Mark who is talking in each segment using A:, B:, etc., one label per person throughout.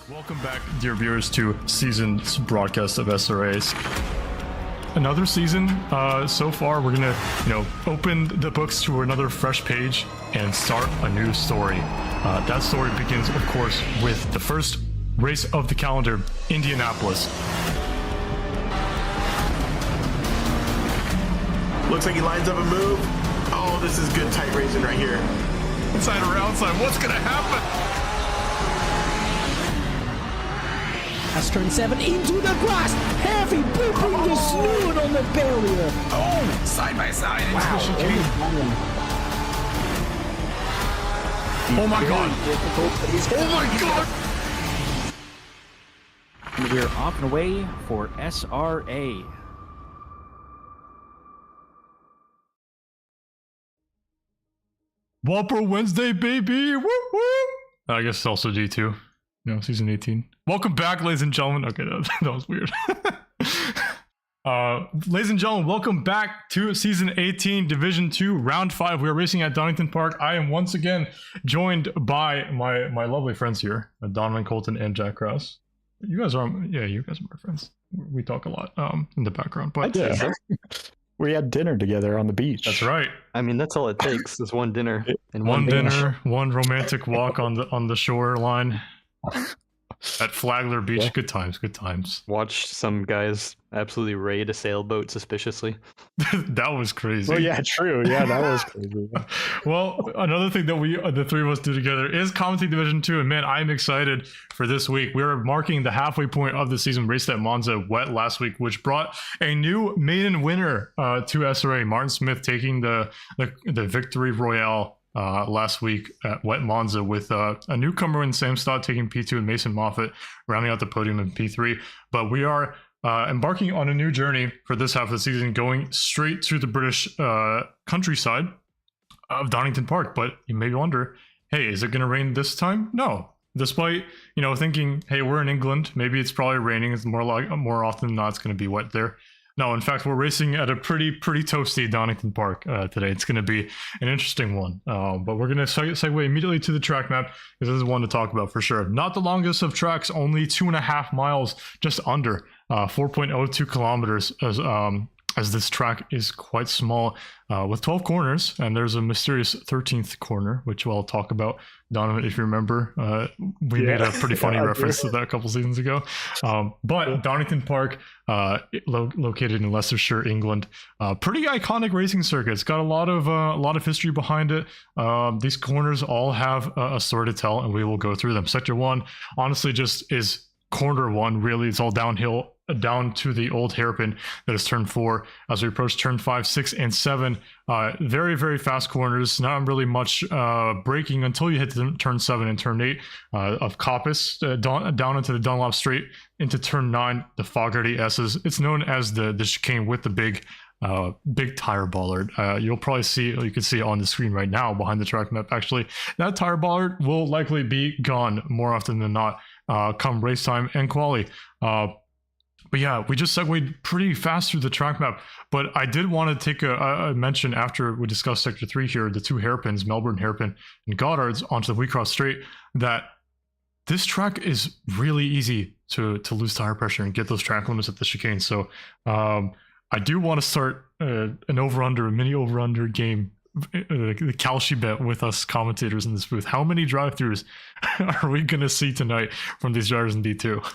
A: Welcome back, dear viewers, to season's broadcast of SRAs. Another season. So far, we're gonna, open the books to another fresh page and start a new story. That story begins, of course, with the first race of the calendar, Indianapolis.
B: Looks like he lines up a move. Oh, this is good tight racing right here.
A: Inside or outside, what's gonna happen?
C: That's turn 7 into the grass. Heavy booping the snoot on the barrier.
A: Oh, side by side. Wow. Oh my god. Oh my god.
D: And we're off and away for SRA.
A: Whopper Wednesday, baby. Woo woo. I guess it's also D2. No, season 18. Welcome back, ladies and gentlemen. Okay, that was weird. Ladies and gentlemen, welcome back to season 18, division 2, round 5. We are racing at Donington Park. I am once again joined by my lovely friends here, Donovan, Colton, and Jack Krause. You guys are my friends. We talk a lot in the background, but
E: yeah. We had dinner together on the beach.
A: That's right.
F: I mean, that's all it takes is one dinner and
A: one dinner, one romantic walk on the shoreline. At Flagler Beach. Yeah. Good times.
F: Watch some guys absolutely raid a sailboat suspiciously.
A: That was crazy.
E: Oh yeah, true. Yeah, that was crazy.
A: Well, another thing that the three of us do together is commenting Division 2, and man, I'm excited for this week. We're marking the halfway point of the season. Raced at Monza wet last week, which brought a new maiden winner to SRA. Martin Smith taking the victory royale last week at Wet Monza with a newcomer in Sam Stott taking P2 and Mason Moffitt rounding out the podium in P3. But we are embarking on a new journey for this half of the season, going straight to the British countryside of Donington Park. But you may wonder, hey, is it going to rain this time? No. Despite, thinking, hey, we're in England, maybe it's probably raining. It's more often than not, it's going to be wet there. No, in fact, we're racing at a pretty toasty Donington Park today. It's going to be an interesting one. But we're going to segue immediately to the track map, because this is one to talk about for sure. Not the longest of tracks, only 2.5 miles, just under 4.02 kilometers, as this track is quite small, with 12 corners, and there's a mysterious 13th corner, which I'll talk about. Donovan, if you remember, we made a pretty funny reference to that a couple seasons ago. But Donington Park, located in Leicestershire, England, pretty iconic racing circuit. It's got a lot of history behind it. These corners all have a story to tell, and we will go through them. Sector 1, honestly, just is corner 1. Really, it's all downhill down to the old hairpin that is turn 4. As we approach turn 5, 6, and 7, very, very fast corners. Not really much braking until you hit turn 7 and turn 8 of Coppice, down into the Dunlop Straight into turn 9, the Fogarty S's. It's known as the chicane with the big tire bollard. You can see it on the screen right now behind the track map. Actually, that tire bollard will likely be gone more often than not come race time and quali. But yeah, we just segued pretty fast through the track map. But I did want to take a mention after we discussed Sector 3 here, the two hairpins, Melbourne hairpin and Goddard's onto the Wheatcross Straight, that this track is really easy to lose tire pressure and get those track limits at the chicane. So I do want to start a mini over-under game, the Kalshi bet with us commentators in this booth. How many drive-thrus are we going to see tonight from these drivers in D2?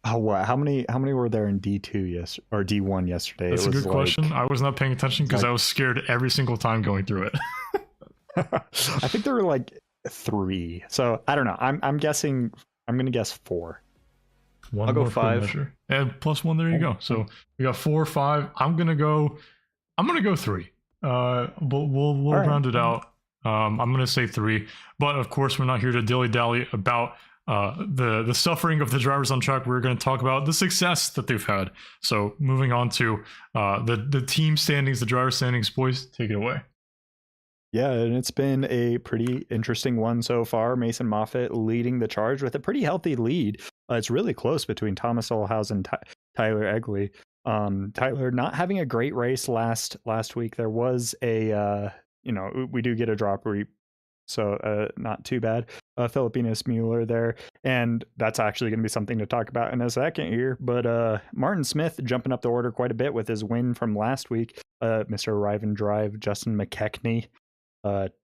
E: Oh, wow. How many were there in D2 or D1 yesterday?
A: That's a good question. I was not paying attention because I was scared every single time going through it.
E: I think there were like 3. So I don't know. I'm guessing. I'm going to guess 4.
F: I'll go 5.
A: And plus 1. There you go. So we got 4, 5. I'm gonna go 3. We'll round it out. I'm gonna say 3. But of course, we're not here to dilly dally about the suffering of the drivers on track. We're going to talk about the success that they've had. So moving on to the team standings, the driver standings. Boys, take it away.
E: Yeah, and it's been a pretty interesting one so far. Mason Moffitt leading the charge with a pretty healthy lead. It's really close between Thomas Olhaus and Tyler Egley. Tyler not having a great race last week. There was a we do get a drop so not too bad. Filipinas Mueller there, and that's actually going to be something to talk about in a second here. But Martin Smith jumping up the order quite a bit with his win from last week. Mr. Arrive and Drive, Justin McKechnie,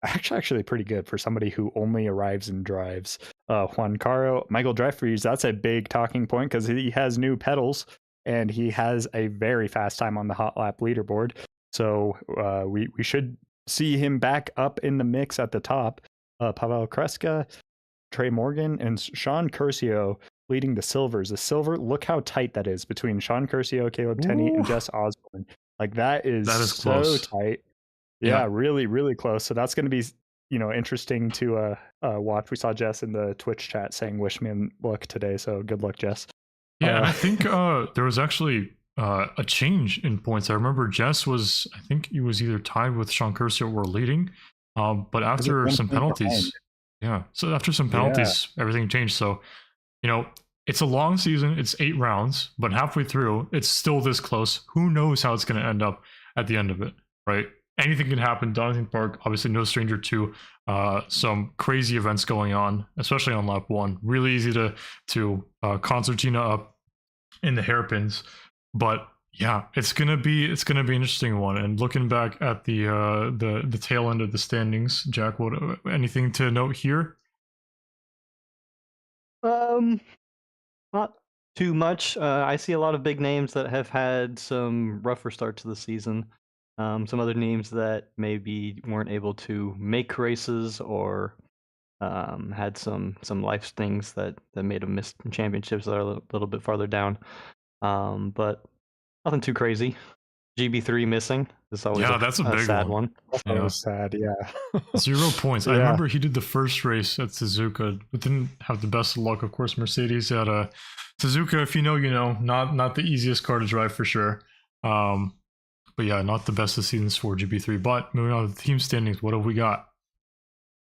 E: actually pretty good for somebody who only arrives and drives. Juan Caro, Michael Jeffries, that's a big talking point because he has new pedals and he has a very fast time on the hot lap leaderboard. So we should see him back up in the mix at the top. Pavel Kreska, Trey Morgan, and Sean Curcio leading the silvers. The silver, look how tight that is between Sean Curcio, Caleb Tenney, and Jess Osborne. Like that is so
A: close.
E: tight. Yeah, really, really close. So that's going to be, interesting to watch. We saw Jess in the Twitch chat saying "Wish me luck" today. So good luck, Jess.
A: Yeah, and I think there was actually a change in points. I remember Jess was, I think he was either tied with Sean Curcio or leading. But after some penalties, everything changed. So, it's a long season. It's 8 rounds, but halfway through, it's still this close. Who knows how it's going to end up at the end of it, right? Anything can happen. Donington Park, obviously no stranger to some crazy events going on, especially on lap 1. Really easy to concertina up in the hairpins, but yeah, it's gonna be an interesting one. And looking back at the tail end of the standings, Jack, what anything to note here?
F: Not too much. I see a lot of big names that have had some rougher starts to the season. Some other names that maybe weren't able to make races or had some life things that made them miss championships that are a little bit farther down. But nothing too crazy. GB3 missing. That's always
A: that's a big
F: sad one.
E: That was sad, yeah.
A: 0 points. I remember he did the first race at Suzuka, but didn't have the best of luck. Of course, Mercedes at Suzuka, if you know, not the easiest car to drive for sure. But yeah, not the best of seasons for GB3. But moving on to the team standings, what have we got?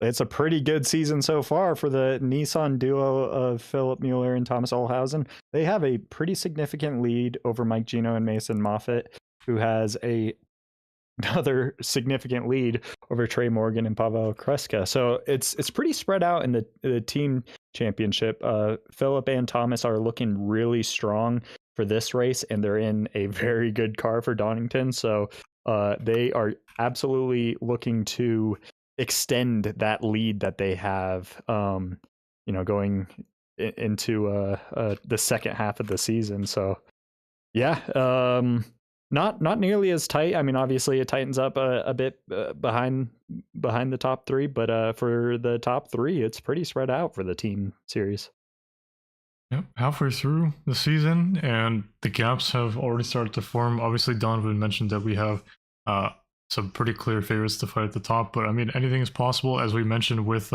E: It's a pretty good season so far for the Nissan duo of Philip Mueller and Thomas Olhausen. They have a pretty significant lead over Mike Gino and Mason Moffitt, who has another significant lead over Trey Morgan and Pavel Kreska. So it's pretty spread out in the team championship. Philip and Thomas are looking really strong for this race, and they're in a very good car for Donington. So they are absolutely looking to extend that lead that they have, going into the second half of the season. So yeah, not nearly as tight. I mean, obviously it tightens up a bit behind the top 3, but for the top 3, it's pretty spread out for the team series.
A: Yep, halfway through the season, and the gaps have already started to form. Obviously, Donovan mentioned that we have some pretty clear favorites to fight at the top, but I mean, anything is possible, as we mentioned with,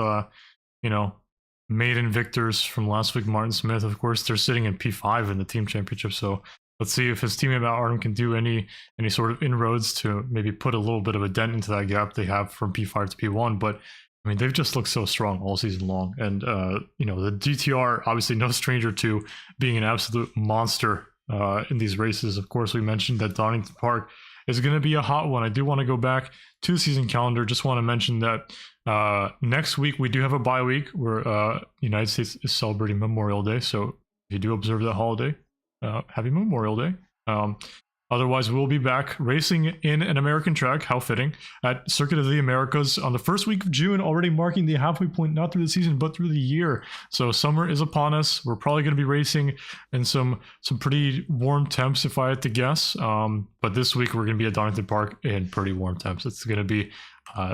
A: maiden victors from last week. Martin Smith, of course, they're sitting in P5 in the team championship, so let's see if his teammate Matt Arden can do any sort of inroads to maybe put a little bit of a dent into that gap they have from P5 to P1. But I mean, they've just looked so strong all season long. And, the GTR, obviously no stranger to being an absolute monster in these races. Of course, we mentioned that Donington Park is going to be a hot one. I do want to go back to the season calendar. Just want to mention that next week we do have a bye week where United States is celebrating Memorial Day. So if you do observe that holiday, happy Memorial Day. Otherwise, we'll be back racing in an American track, how fitting, at Circuit of the Americas on the first week of June, already marking the halfway point, not through the season, but through the year. So summer is upon us. We're probably going to be racing in some pretty warm temps, if I had to guess. But this week, we're going to be at Donington Park in pretty warm temps. It's going to be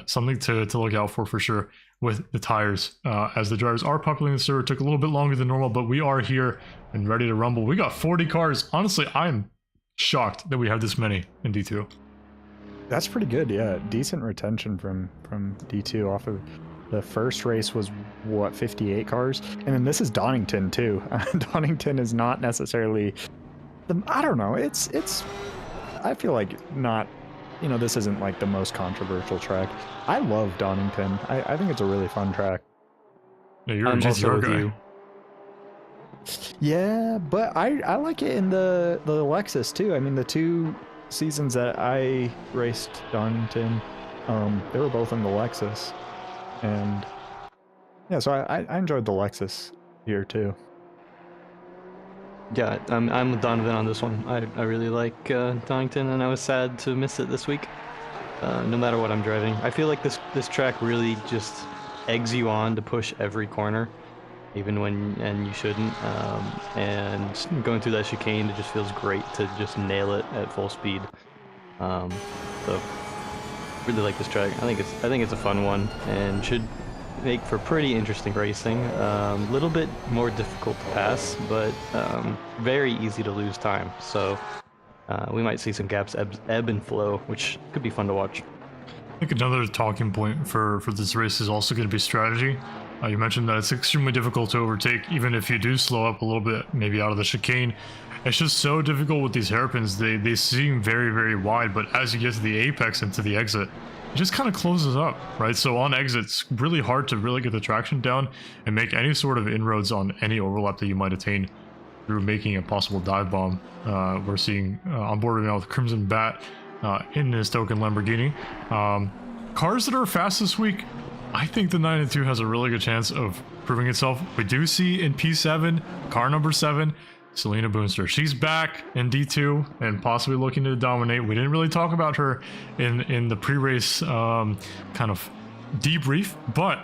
A: something to look out for sure with the tires. As the drivers are populating the server, it took a little bit longer than normal, but we are here and ready to rumble. We got 40 cars. Honestly, I'm shocked that we have this many in D2.
E: That's pretty good, yeah. Decent retention from D2 off of the first race was 58 cars, and then this is Donington too. Donington is not necessarily I don't know. It's I feel like not. This isn't like the most controversial track. I love Donington. I think it's a really fun track.
A: Yeah, you're a GTR guy.
E: Yeah, but I like it in the Lexus too. I mean, the 2 seasons that I raced Donington, they were both in the Lexus. And yeah, so I enjoyed the Lexus here too.
F: Yeah, I'm with Donovan on this one. I really like Donington, and I was sad to miss it this week. No matter what I'm driving, I feel like this track really just eggs you on to push every corner, even when you shouldn't. And going through that chicane, it just feels great to just nail it at full speed. So really like this track. I think it's a fun one and should make for pretty interesting racing. Little bit more difficult to pass, but very easy to lose time. So we might see some gaps ebb and flow, which could be fun to watch.
A: I think another talking point for this race is also going to be strategy. You mentioned that it's extremely difficult to overtake, even if you do slow up a little bit, maybe out of the chicane. It's just so difficult with these hairpins. They seem very, very wide, but as you get to the apex and to the exit, it just kind of closes up, right? So on exit, it's really hard to really get the traction down and make any sort of inroads on any overlap that you might attain through making a possible dive bomb. We're seeing on board right now with Crimson Bat in his token Lamborghini. Cars that are fast this week, I think the 992 has a really good chance of proving itself. We do see in P7, car number 7, Selena Boonster. She's back in D2 and possibly looking to dominate. We didn't really talk about her in the pre-race kind of debrief, but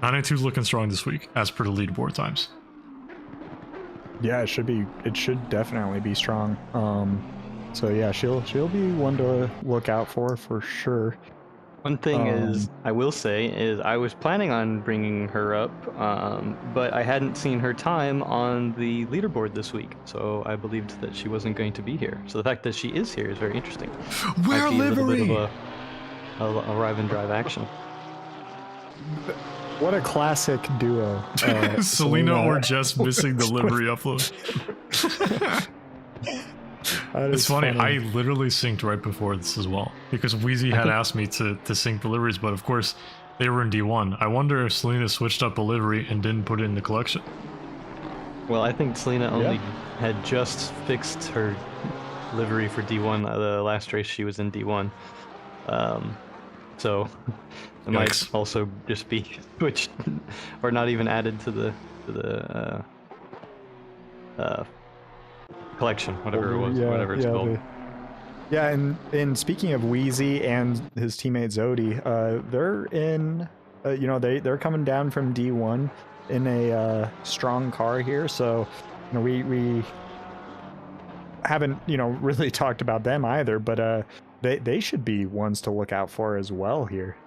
A: 992 is looking strong this week as per the leaderboard times.
E: Yeah, it should definitely be strong. So yeah, she'll be one to look out for sure.
F: One thing is, I will say, is I was planning on bringing her up, but I hadn't seen her time on the leaderboard this week, so I believed that she wasn't going to be here. So the fact that she is here is very interesting.
A: Where livery?
F: A little bit of a arrive and drive action.
E: What a classic duo.
A: Selena or Jess missing the livery upload. It's funny, I literally synced right before this as well, because Wheezy had asked me to sync the liveries, but of course they were in D1. I wonder if Selena switched up a livery and didn't put it in the collection.
F: Well, I think Selena only had just fixed her livery for D1 the last race she was in D1. So it might also just be switched or not even added to the collection, whatever it was, whatever it's called.
E: Yeah, and speaking of Wheezy and his teammate Zodi, they're in, they're coming down from D1 in a strong car here. So, we haven't, really talked about them either, but they should be ones to look out for as well here.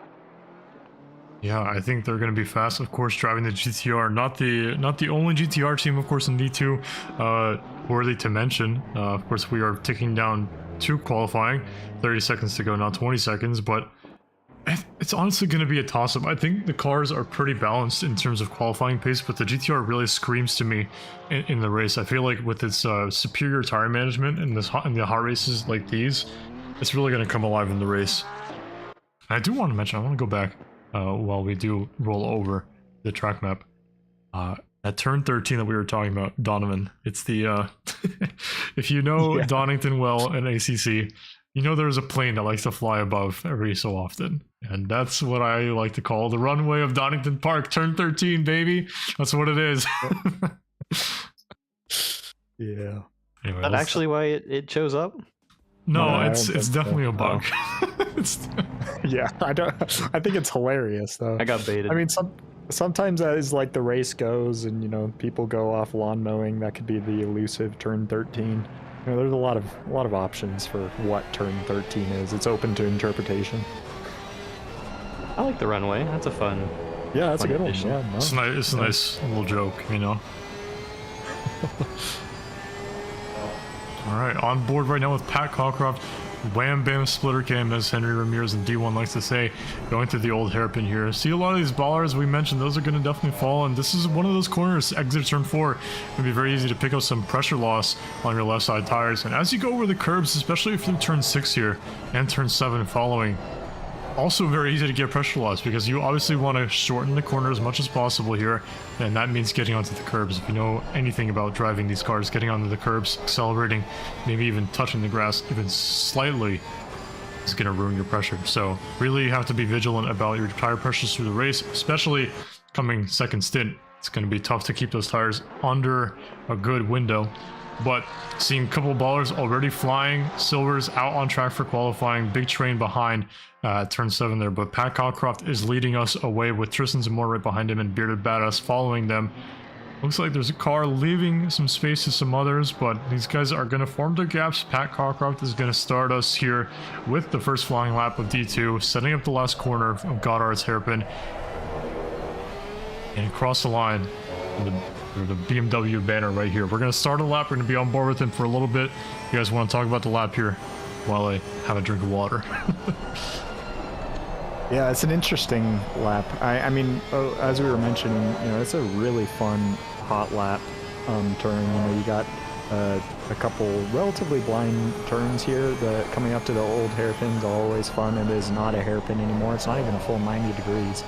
A: Yeah, I think they're going to be fast. Of course, driving the GTR, not the only GTR team, of course, in D2. Worthy to mention. Of course, we are ticking down to qualifying. 30 seconds to go, not 20 seconds. But it's honestly going to be a toss-up. I think the cars are pretty balanced in terms of qualifying pace, but the GTR really screams to me in the race. I feel like with its superior tire management in the hot races like these, it's really going to come alive in the race. I do want to mention, I want to go back. While we do roll over the track map, at turn 13 that we were talking about, Donovan, it's the if you know Donington well and ACC, there's a plane that likes to fly above every so often, and that's what I like to call the runway of Donington Park. Turn 13, baby, that's what it is.
E: Yeah.
F: Anyway, that's actually why it shows up.
A: No, it's definitely a bug.
E: Yeah, I think it's hilarious though.
F: I got baited.
E: I mean, sometimes as like the race goes and people go off lawn mowing, that could be the elusive turn 13. There's a lot of options for what turn 13 is. It's open to interpretation.
F: I like the runway. That's a fun.
E: Yeah, that's a good
F: addition.
E: one. Yeah,
A: it's a nice little joke, All right, on board right now with Pat Cockcroft, Wham Bam Splitter Cam, as Henry Ramirez in D1 likes to say, going through the old hairpin here. See a lot of these ballers we mentioned, those are going to definitely fall, and this is one of those corners, exit turn 4, it'll be very easy to pick up some pressure loss on your left side tires. And as you go over the curbs, especially through turn 6 here and turn 7 following, also very easy to get pressure loss because you obviously want to shorten the corner as much as possible here, and that means getting onto the curbs. If you know anything about driving these cars, getting onto the curbs, accelerating, maybe even touching the grass even slightly is going to ruin your pressure. So really have to be vigilant about your tire pressures through the race, especially coming second stint. It's going to be tough to keep those tires under a good window. But seeing a couple of ballers already flying, Silver's out on track for qualifying, big train behind turn 7 there. But Pat Cockcroft is leading us away with Tristan Zamora right behind him and Bearded Badass following them. Looks like there's a car leaving some space to some others, but these guys are going to form their gaps. Pat Cockcroft is going to start us here with the first flying lap of D2, setting up the last corner of Goddard's hairpin. And across the line, the BMW banner right here. We're going to start a lap. We're going to be on board with him for a little bit. You guys want to talk about the lap here while I have a drink of water?
E: Yeah, it's an interesting lap. I mean, as we were mentioning, it's a really fun hot lap turn. You got a couple relatively blind turns here. Coming up to the old hairpin's always fun. It is not a hairpin anymore. It's not even a full 90 degrees,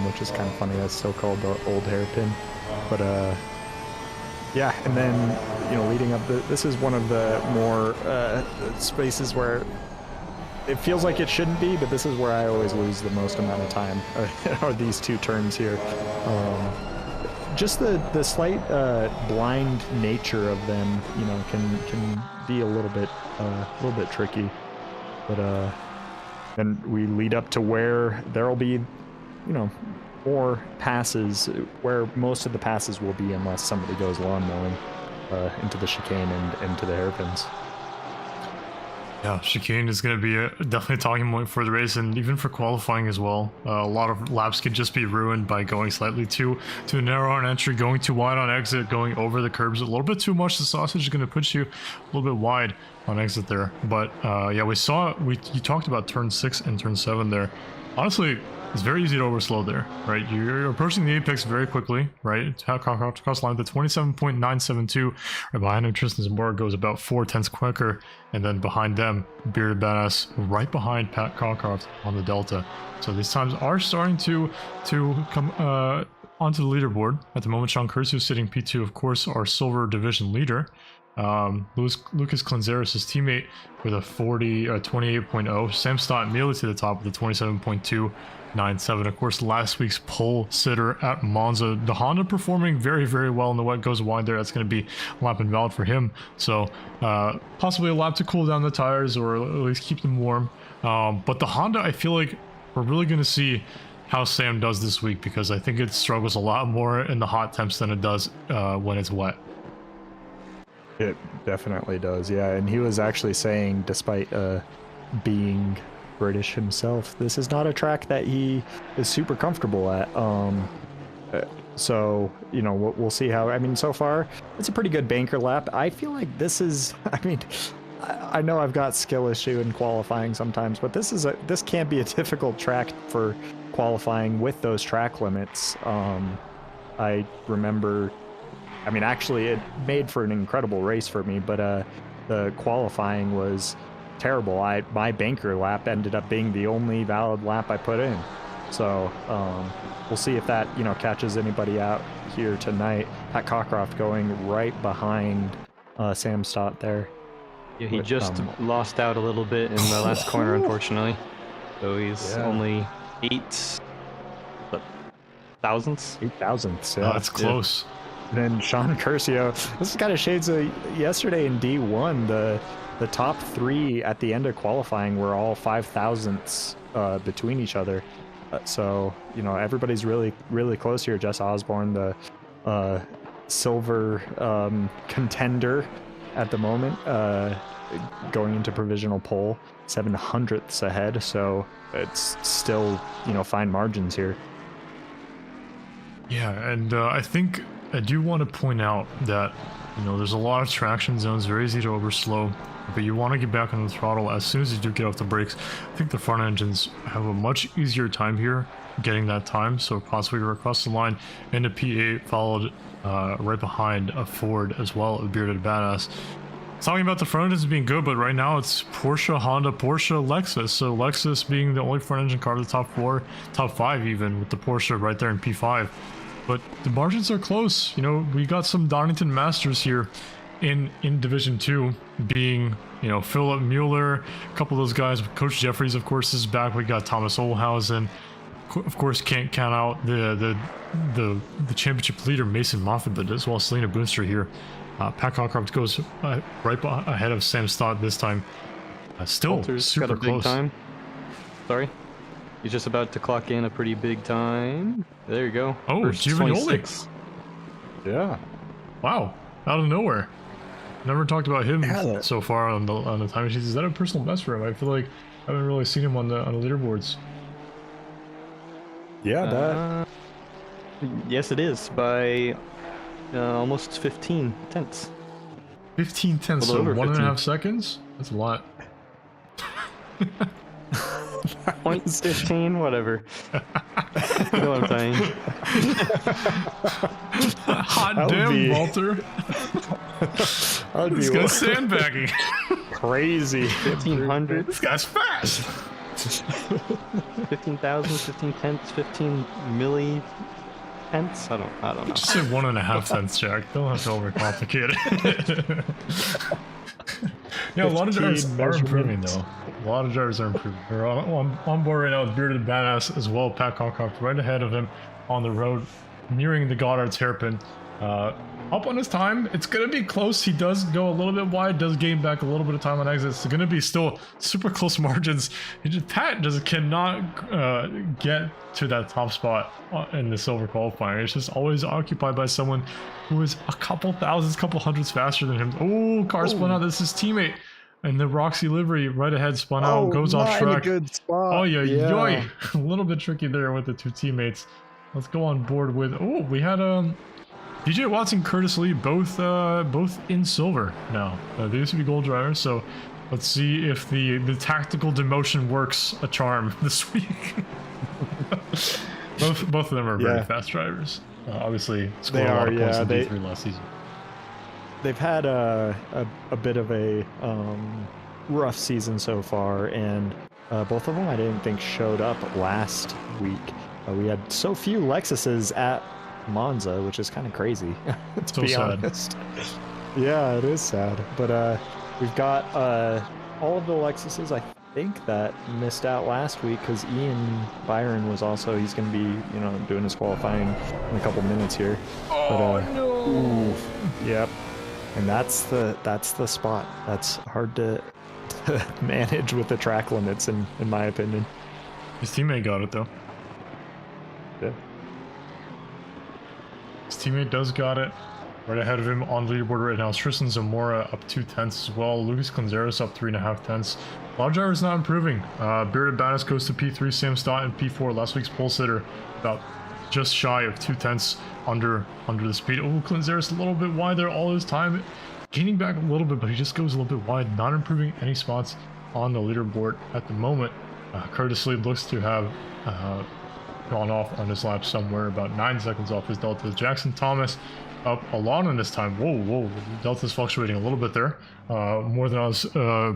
E: which is kind of funny. That's still called the old hairpin. But yeah, and then leading up, this is one of the more spaces where it feels like it shouldn't be, but this is where I always lose the most amount of time. Are these two turns here? Just the slight blind nature of them, can be a little bit tricky. But then we lead up to where there'll be, more passes, where most of the passes will be unless somebody goes lawn mowing into the chicane and into the hairpins.
A: Yeah, chicane is going to be definitely a talking point for the race and even for qualifying as well. A lot of laps could just be ruined by going slightly too narrow on entry, going too wide on exit, going over the curbs a little bit too much. The sausage is going to push you a little bit wide on exit there. But yeah, you talked about turn 6 and turn 7 there. Honestly, it's very easy to overslow there, right? You're approaching the apex very quickly, right? Across the line, the 27.972. Right behind him, Tristan Zamora goes about 4/10 quicker. And then behind them, Bearded Badass right behind Pat Cockcroft on the Delta. So these times are starting to come onto the leaderboard. At the moment, Sean Curcio sitting P2, of course, our silver division leader. Lucas Clenzeris, his teammate, with a 28.0. Sam Stott immediately to the top with a 27.297. Of course, last week's pole sitter at Monza. The Honda performing very, very well in the wet goes wide there. That's going to be a lap invalid for him. So possibly a lap to cool down the tires or at least keep them warm. But the Honda, I feel like we're really going to see how Sam does this week, because I think it struggles a lot more in the hot temps than it does when it's wet.
E: It definitely does, yeah. And he was actually saying, despite being British himself, this is not a track that he is super comfortable at. So, we'll see how. I mean, so far, it's a pretty good banker lap. I feel like this is, I know I've got skill issue in qualifying sometimes, but this can't be a difficult track for qualifying with those track limits. I remember, actually, it made for an incredible race for me, but the qualifying was terrible. My banker lap ended up being the only valid lap I put in. So we'll see if that catches anybody out here tonight. Pat Cockcroft going right behind Sam Stott there.
F: Yeah, he just lost out a little bit in the last corner, unfortunately. So he's only 8 thousandths. 8 thousandths. Yeah,
A: that's close.
E: Yeah. Then Sean Curcio, this is kind of shades of yesterday in D1. The top 3 at the end of qualifying were all 5 thousandths between each other. So, everybody's really, really close here. Jess Osborne, the silver contender at the moment, going into provisional pole, 700ths ahead. So it's still, fine margins here. Yeah, and I think I do want to point out that, there's a lot of traction zones, very easy to overslow, but you want to get back on the throttle as soon as you do get off the brakes. I think the front engines have a much easier time here getting that time, so possibly we're across the line into P8, followed right behind a Ford as well, a Bearded Badass. Talking about the front engines being good, but right now it's Porsche, Honda, Porsche, Lexus. So Lexus being the only front engine car of the top 4, top 5 even, with the Porsche right there in P5. But the margins are close. We got some Donington Masters here
A: in Division 2 being, Philip Mueller, a couple of those guys. Coach Jeffries, of course, is back. We got Thomas Olhausen. Of course, can't count out the championship leader, Mason Moffitt, but as well as Selena Boonstra here. Pat Cockcroft goes right ahead of Sam Stott this time. Still
F: Walter's
A: super
F: got a big
A: close.
F: time. Sorry. He's just about to clock in a pretty big time. There you go.
A: Oh,
F: First
A: Giovanoli.
F: 26.
E: Yeah.
A: Wow, out of nowhere. Never talked about him
E: Yeah,
A: so far on the time sheets. Is that a personal best for him? I feel like I haven't really seen him on the leaderboards.
E: Yeah, that.
F: Yes, it is by almost 15 tenths.
A: 15 tenths,
F: A
A: so
F: little over
A: 1.5
F: 15.
A: seconds? That's a lot.
F: 0.15, whatever. You know what I'm saying?
A: Hot
E: That would
A: damn,
E: be-
A: Walter.
E: That would
A: This
E: be
A: guy's sandbagging.
E: crazy.
F: 1500,
A: This guy's fast.
F: 15,000, 15 tenths, 15 milli tenths. I don't know.
A: Just say 1.5 cents, Jack. Don't have to overcomplicate it. Yeah, a lot of drivers
E: 15
A: are improving,
E: measurements.
A: though. A lot of drivers are improving. We're on board right now with Bearded Badass as well. Pat Cockcroft right ahead of him on the road, nearing the Goddard's hairpin. Up on his time, it's going to be close. He does go a little bit wide, does gain back a little bit of time on exits. It's going to be still super close margins. Pat just cannot get to that top spot in the silver qualifying. It's just always occupied by someone who is a couple thousands, couple hundreds faster than him. Oh, car spun out. This is his teammate. And the Roxy livery right ahead spun out, goes off
E: not in a
A: track.
E: good spot.
A: Oh, yeah,
E: yeah.
A: a little bit tricky there with the two teammates. Let's go on board with. Oh, we had DJ Watson, Curtis Lee, both in silver now. They used to be gold drivers, so let's see if the tactical demotion works a charm this week. both of them are very fast drivers. Obviously, scored a lot of points in D3 last season.
E: They've had a bit of a rough season so far, and both of them I didn't think showed up last week. We had so few Lexuses at Monza, which is kind of crazy, to
A: So
E: be
A: sad.
E: honest. Yeah, it is sad. But we've got all of the Lexuses, I think, that missed out last week because Ian Byron was also, he's going to be, doing his qualifying in a couple minutes here.
A: Oh, no!
E: Yep. And that's the spot. That's hard to manage with the track limits, in my opinion.
A: His teammate got it, though.
E: Yeah.
A: His teammate does got it. Right ahead of him on the leaderboard right now is Tristan Zamora up 2 tenths as well. Lucas Clanzeros up 3.5 tenths. A lot of drivers not improving. Bearded Badass goes to P3, Sam Stott in P4. Last week's pole sitter about just shy of 2 tenths under the speed. Oh, Clanzeros a little bit wide there all his time. Gaining back a little bit, but he just goes a little bit wide. Not improving any spots on the leaderboard at the moment. Curtis Lee looks to have gone off on his lap somewhere about 9 seconds off his delta. Jackson Thomas up a lot on this time. Whoa, delta's fluctuating a little bit there. More than I was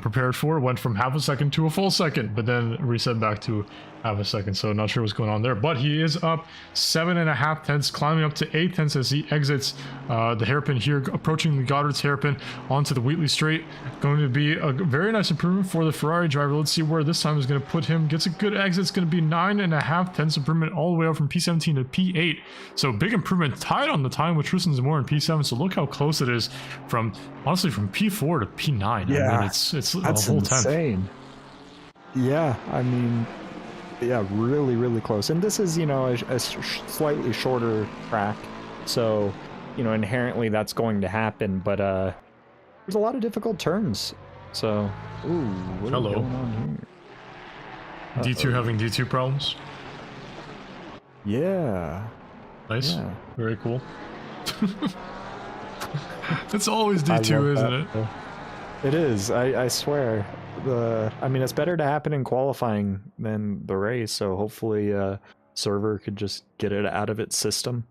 A: prepared for. Went from half a second to a full second, but then reset back to half a second. So not sure what's going on there, but he is up 7.5 tenths, climbing up to 8 tenths as he exits the hairpin here, approaching the Goddard's hairpin onto the Wheatley straight. Going to be a very nice improvement for the Ferrari driver. Let's see where this time is going to put him. Gets a good exit. It's going to be 9.5 tenths improvement all the way up from P17 to P8. So big improvement, tied on the time with Tristan Zamora in P7. So look how close it is from, honestly, from P4 to P9.
E: Yeah,
A: I mean, it's a
E: That's
A: whole tenth.
E: insane. Yeah, I mean, yeah, really close. And this is, a slightly shorter track, so, inherently that's going to happen. But there's a lot of difficult turns. So, ooh, what
A: Hello.
E: is going on here?
A: D2 having D2 problems.
E: Yeah.
A: Nice.
E: Yeah.
A: Very cool. It's always
E: I
A: D2,
E: love
A: isn't
E: that,
A: it?
E: though. It is. I swear. It's better to happen in qualifying than the race. So hopefully, server could just get it out of its system.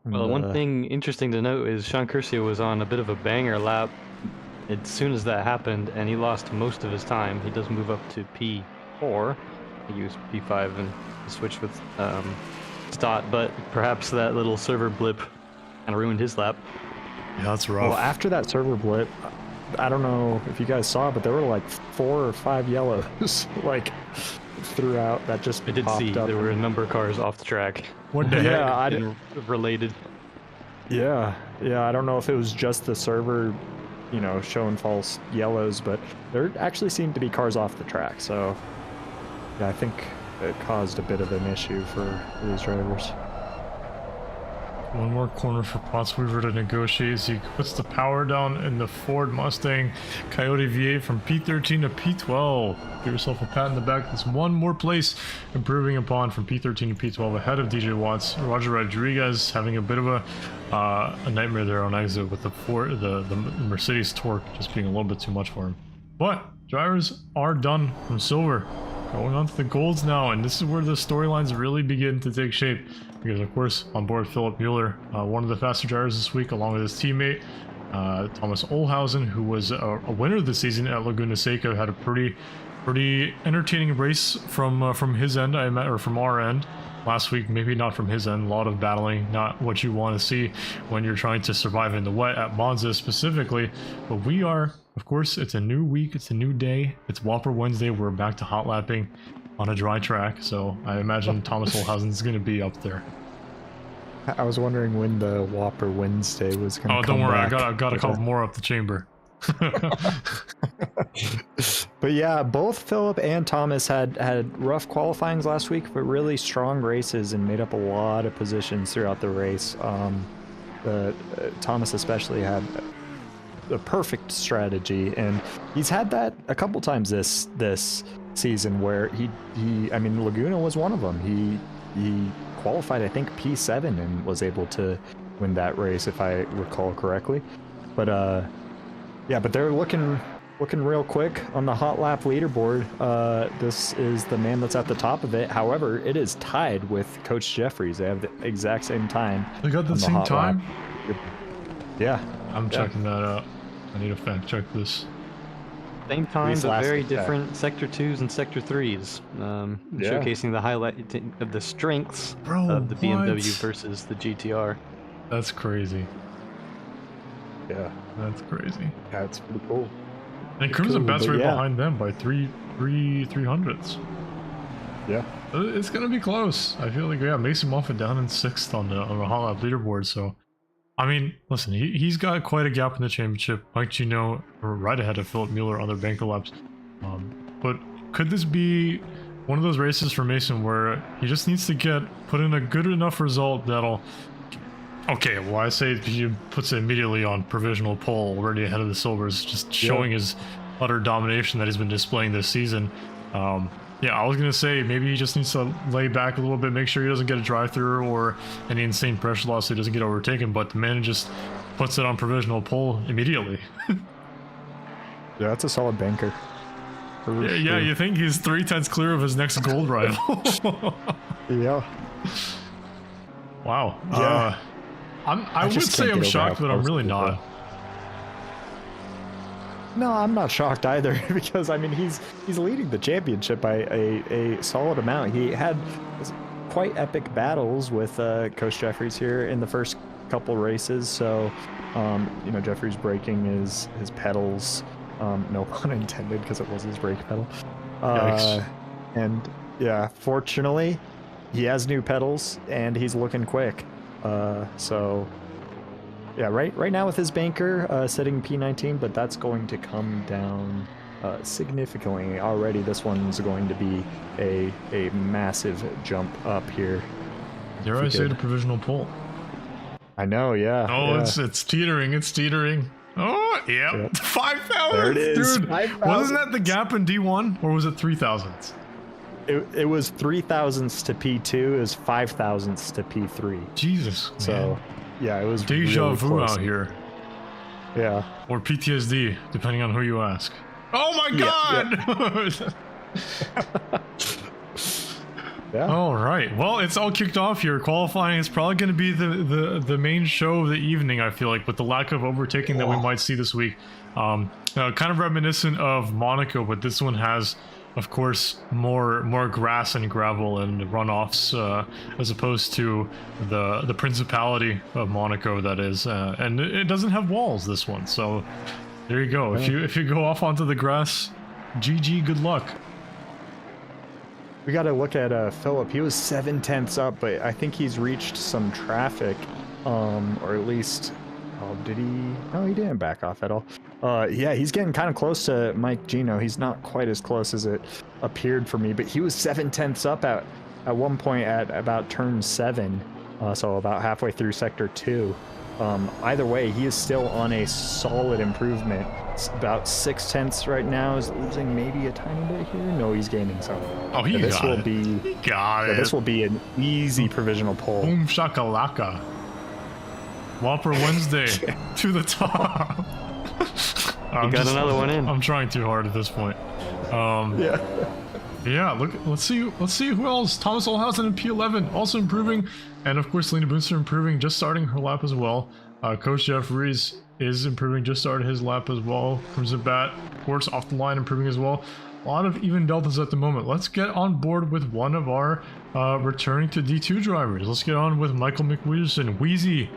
F: Well, one thing interesting to note is Sean Curcio was on a bit of a banger lap as soon as that happened, and he lost most of his time. He does move up to P4. He used P5 and switched with Stott, but perhaps that little server blip kind of ruined his lap.
A: Yeah, that's rough.
E: Well, after that server blip, I don't know if you guys saw, but there were like 4 or 5 yellows like throughout that just
F: I did
E: popped
F: see
E: up.
F: there were a number of cars off the track.
A: What the heck?
E: Yeah,
F: Related.
E: yeah. I don't know if it was just the server, showing false yellows, but there actually seemed to be cars off the track. So, yeah, I think it caused a bit of an issue for these drivers.
A: One more corner for Pottsweaver to negotiate as he puts the power down in the Ford Mustang Coyote V8 from P13 to P12. Give yourself a pat in the back. That's one more place improving upon from P13 to P12 ahead of DJ Watts. Roger Rodriguez having a bit of a nightmare there on exit with the Mercedes torque just being a little bit too much for him. But drivers are done from silver. Going on to the golds now, and this is where the storylines really begin to take shape. Because, of course, on board Philip Mueller, one of the faster drivers this week, along with his teammate, Thomas Olhausen, who was a winner this season at Laguna Seca, had a pretty entertaining race from his end, or from our end. Last week, maybe not from his end, a lot of battling, not what you want to see when you're trying to survive in the wet at Monza specifically. But we are, of course, it's a new week, it's a new day, it's Whopper Wednesday, we're back to hot lapping on a dry track, so I imagine Thomas Olhausen is going to be up there.
E: I was wondering when the Whopper Wednesday was going to come back.
A: Oh, don't worry, I got a couple more up the chamber.
E: But yeah, both Philip and Thomas had rough qualifyings last week, but really strong races and made up a lot of positions throughout the race. Thomas especially had a perfect strategy, and he's had that a couple times this season where I mean, Laguna was one of them. He qualified, I think, P7 and was able to win that race, if I recall correctly. But yeah, but they're looking real quick on the hot lap leaderboard. This is the man that's at the top of it. However, it is tied with Coach Jeffries. They have the exact same time.
A: They got the same time?
E: Yeah.
A: I'm checking that out. I need to fact check this.
F: Same time,
E: These
F: but
E: last
F: very
E: attack.
F: different Sector 2s and Sector 3s, showcasing the highlight of the strengths of the BMW versus the GTR.
A: That's crazy.
E: Yeah.
A: That's crazy.
E: Yeah, it's pretty cool.
A: And Crimson
E: cool,
A: Bat's
E: but
A: right
E: yeah.
A: behind them by three 300s.
E: Yeah.
A: It's gonna be close. I feel like Mason Moffitt down in 6th on the hot lap leaderboard. So, I mean, listen, he's got quite a gap in the championship. Mike Gino right ahead of Philip Mueller on their banker laps. But could this be one of those races for Mason where he just needs to put in a good enough result that'll... Okay, well, I say he puts it immediately on provisional pole already ahead of the Silvers, just showing his utter domination that he's been displaying this season. Yeah, I was going to say maybe he just needs to lay back a little bit, make sure he doesn't get a drive-through or any insane pressure loss so he doesn't get overtaken, but the man just puts it on provisional pole immediately.
E: Yeah, that's a solid banker.
A: Yeah, you think he's 3/10 clear of his next gold rival.
E: Yeah.
A: Wow.
E: Yeah.
A: I would
E: just
A: say
E: can't
A: I'm
E: get over
A: shocked,
E: how
A: but I'm
E: close
A: really
E: it is,
A: not.
E: though. No, I'm not shocked either because I mean he's leading the championship by a solid amount. He had quite epic battles with Coach Jeffries here in the first couple races. So you know, Jeffries braking his pedals. No pun intended because it was his brake pedal. And yeah, fortunately, he has new pedals and he's looking quick. So yeah, right now with his banker setting P19, but that's going to come down significantly already. This one's going to be a massive jump up here.
A: Dare I say the provisional pole?
E: I know, yeah.
A: Oh,
E: yeah.
A: it's teetering. It's teetering. Oh, yep. 5,000.
E: There it is.
A: Dude,
E: 5,000.
A: wasn't that the gap in D1 or was it 3,000s?
E: It was 3,000s to P2. It was 5,000s to P3.
A: Jesus.
E: So
A: Man.
E: yeah, it was
A: Deja
E: really
A: vu
E: close.
A: out here.
E: Yeah.
A: Or PTSD, depending on who you ask. Oh my god!
E: Yeah.
A: All right. Well, it's all kicked off here. Qualifying is probably going to be the main show of the evening, I feel like, with the lack of overtaking that we might see this week. Kind of reminiscent of Monaco, but this one has of course, more grass and gravel and runoffs as opposed to the Principality of Monaco, that is, and it doesn't have walls, this one. So there you go. If you go off onto the grass, GG, good luck.
E: We got to look at Philip. He was 7/10 up, but I think he's reached some traffic, or at least, oh, did he? No, he didn't back off at all. Yeah, he's getting kind of close to Mike Gino. He's not quite as close as it appeared for me, but he was 7/10 up at one point at about turn 7, so about halfway through sector 2. Either way, he is still on a solid improvement. It's about 6/10 right now. Is losing maybe a tiny bit here. No, he's gaining some.
A: Oh, he
E: this
A: got
E: will
A: it.
E: be.
A: He got it.
E: This will be an easy provisional poll.
A: Boom shakalaka. Whopper Wednesday to the top.
F: You got another one in.
A: I'm trying too hard at this point. Yeah. Look. Let's see who else. Thomas Olhausen in P11 also improving, and of course Lena Boonster improving, just starting her lap as well. Coach Jeffries is improving, just started his lap as well. Crimson Bat, of course, off the line, improving as well. A lot of even deltas at the moment. Let's get on board with one of our returning to D2 drivers. Let's get on with Michael McWeederson, Wheezy,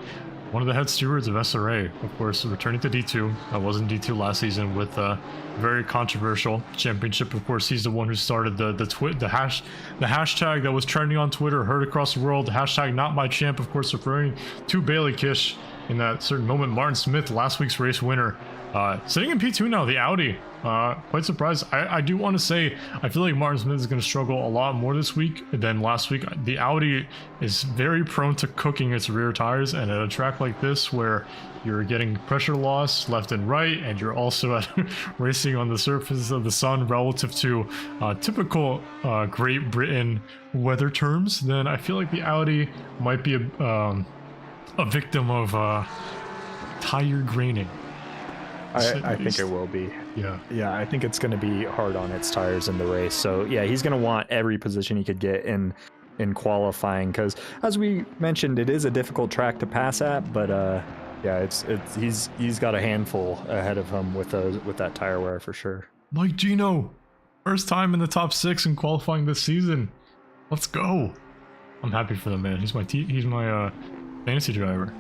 A: one of the head stewards of SRA, of course, returning to D2. I was in D2 last season with a very controversial championship. Of course, he's the one who started the hashtag that was trending on Twitter, heard across the world, hashtag not my champ, of course, referring to Bailey Kish in that certain moment. Martin Smith, last week's race winner, sitting in P2 now, the Audi. Quite surprised. I do want to say, I feel like Martin Smith is going to struggle a lot more this week than last week. The Audi is very prone to cooking its rear tires, and at a track like this where you're getting pressure loss left and right, and you're also racing on the surface of the sun relative to typical Great Britain weather terms, then I feel like the Audi might be a victim of tire graining.
E: I think it will be. Yeah, I think it's going to be hard on its tires in the race. So yeah, he's going to want every position he could get in qualifying, because as we mentioned, it is a difficult track to pass at. But yeah, he's got a handful ahead of him with that tire wear for sure.
A: Mike Gino, first time in the top 6 in qualifying this season. Let's go. I'm happy for the man. He's my fantasy driver.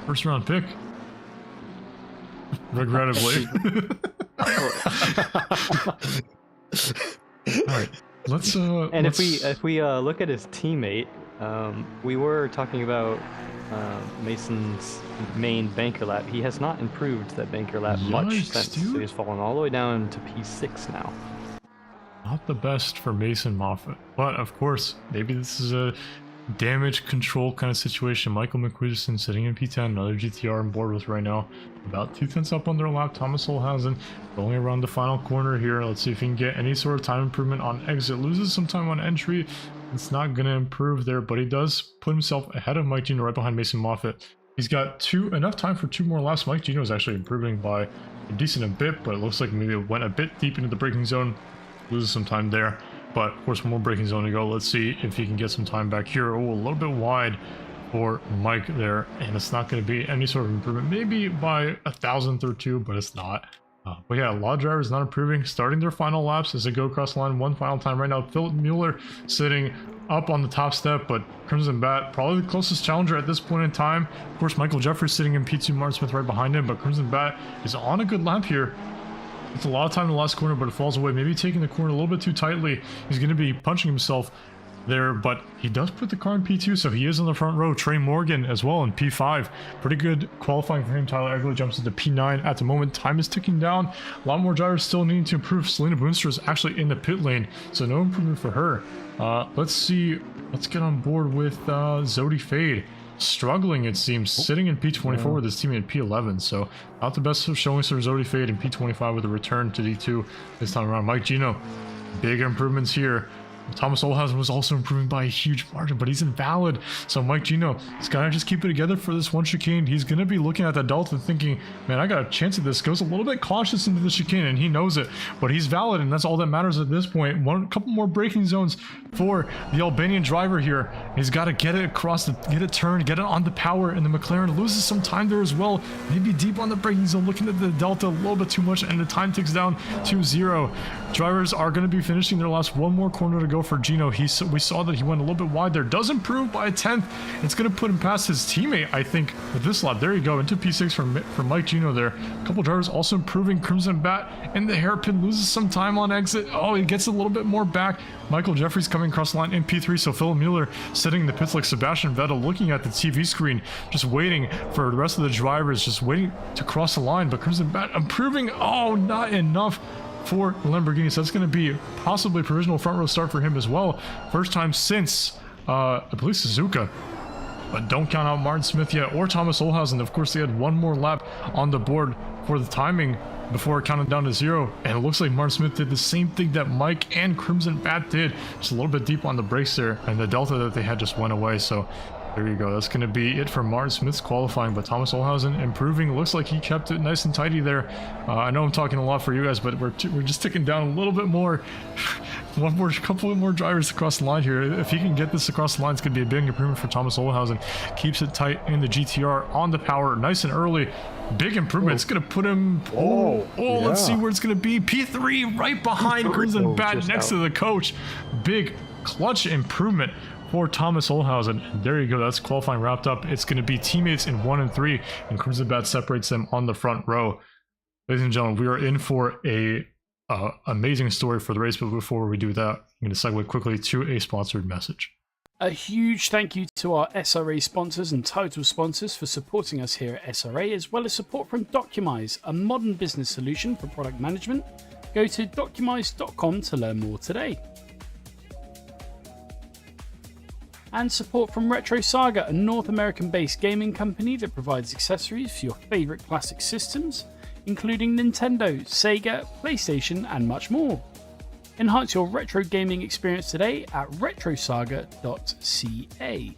A: First round pick. Regrettably. Alright, let's
F: if we look at his teammate, we were talking about Mason's main banker lap. He has not improved that banker lap much since.
A: Dude.
F: So he's fallen all the way down to P6 now.
A: Not the best for Mason Moffat, but of course, maybe this is a damage control kind of situation. Michael McWeederson sitting in P10, another GTR on board with right now, about 2/10 up on their lap. Thomas Olhausen going around the final corner here. Let's see if he can get any sort of time improvement on exit. Loses some time on entry. It's not going to improve there, but he does put himself ahead of Mike Gino, right behind Mason Moffat. He's got enough time for 2 more laps. Mike Gino is actually improving by a bit, but it looks like maybe it went a bit deep into the braking zone. Loses some time there. But of course, one more braking zone to go. Let's see if he can get some time back here. Oh, a little bit wide for Mike there, and it's not going to be any sort of improvement. Maybe by 1,000th or 2, but it's not. But yeah, a lot of drivers not improving, starting their final laps as they go across the line. One final time right now. Philip Mueller sitting up on the top step, but Crimson Bat probably the closest challenger at this point in time. Of course, Michael Jeffries sitting in P2, Martin Smith right behind him, but Crimson Bat is on a good lap here. It's a lot of time in the last corner, but it falls away. Maybe taking the corner a little bit too tightly. He's going to be punching himself there, but he does put the car in P2, so he is on the front row. Trey Morgan as well in P5. Pretty good qualifying for him. Tyler Egley jumps into P9 at the moment. Time is ticking down. A lot more drivers still needing to improve. Selena Boonster is actually in the pit lane, so no improvement for her. Let's see. Let's get on board with Zodi Fade. Struggling, it seems, sitting in P24 with his teammate in P11, so not the best of showing for Zodi Fade in P25 with a return to D2 this time around. Mike Gino, big improvements here. Thomas Olhausen was also improving by a huge margin, but he's invalid. So Mike Gino, he's got to just keep it together for this one chicane. He's going to be looking at the Delta thinking, man, I got a chance at this. Goes a little bit cautious into the chicane, and he knows it, but he's valid, and that's all that matters at this point. Couple more braking zones for the Albanian driver here. He's got to get it across, get it turned, get it on the power, and the McLaren loses some time there as well. Maybe deep on the braking zone, looking at the Delta a little bit too much, and the time ticks down to 0. drivers are going to be finishing their last one more corner to go for Gino. We saw that he went a little bit wide there. Does improve by a 10th. It's going to put him past his teammate, I think, with this lap. There you go, into P6 for Mike Gino there. A couple drivers also improving. Crimson Bat and the hairpin loses some time on exit. Oh, he gets a little bit more back. Michael Jeffries coming across the line in P3, so Philip Mueller sitting in the pits like Sebastian Vettel, looking at the TV screen, just waiting for the rest of the drivers, just waiting to cross the line. But Crimson Bat improving. Oh, not enough for Lamborghini. So that's going to be possibly a provisional front row start for him as well. First time since, I believe, Suzuka. But don't count out Martin Smith yet or Thomas Olhausen. Of course, they had one more lap on the board for the timing before it counted down to 0. And it looks like Martin Smith did the same thing that Mike and Crimson Bat did. Just a little bit deep on the brakes there. And the delta that they had just went away. So there you go. That's going to be it for Martin Smith's qualifying. But Thomas Olhausen improving. Looks like he kept it nice and tidy there. I know I'm talking a lot for you guys, but we're just ticking down a little bit more. Couple more drivers across the line here. If he can get this across the line, it's going to be a big improvement for Thomas Olhausen. Keeps it tight in the GTR on the power, nice and early. Big improvement. It's going to put him. Let's see where it's going to be. P3 right behind Crimson Bat next to the coach. Big clutch improvement for Thomas Olhausen. There you go. That's qualifying wrapped up. It's going to be teammates in 1 and 3, and Crimson Bat separates them on the front row. Ladies and gentlemen, we are in for a amazing story for the race, but before we do that, I'm going to segue quickly to a sponsored message.
G: A huge thank you to our SRA sponsors and title sponsors for supporting us here at SRA, as well as support from Documise, a modern business solution for product management. Go to documise.com to learn more today. And support from Retro Saga, a North American-based gaming company that provides accessories for your favourite classic systems, including Nintendo, Sega, PlayStation, and much more. Enhance your retro gaming experience today at retrosaga.ca.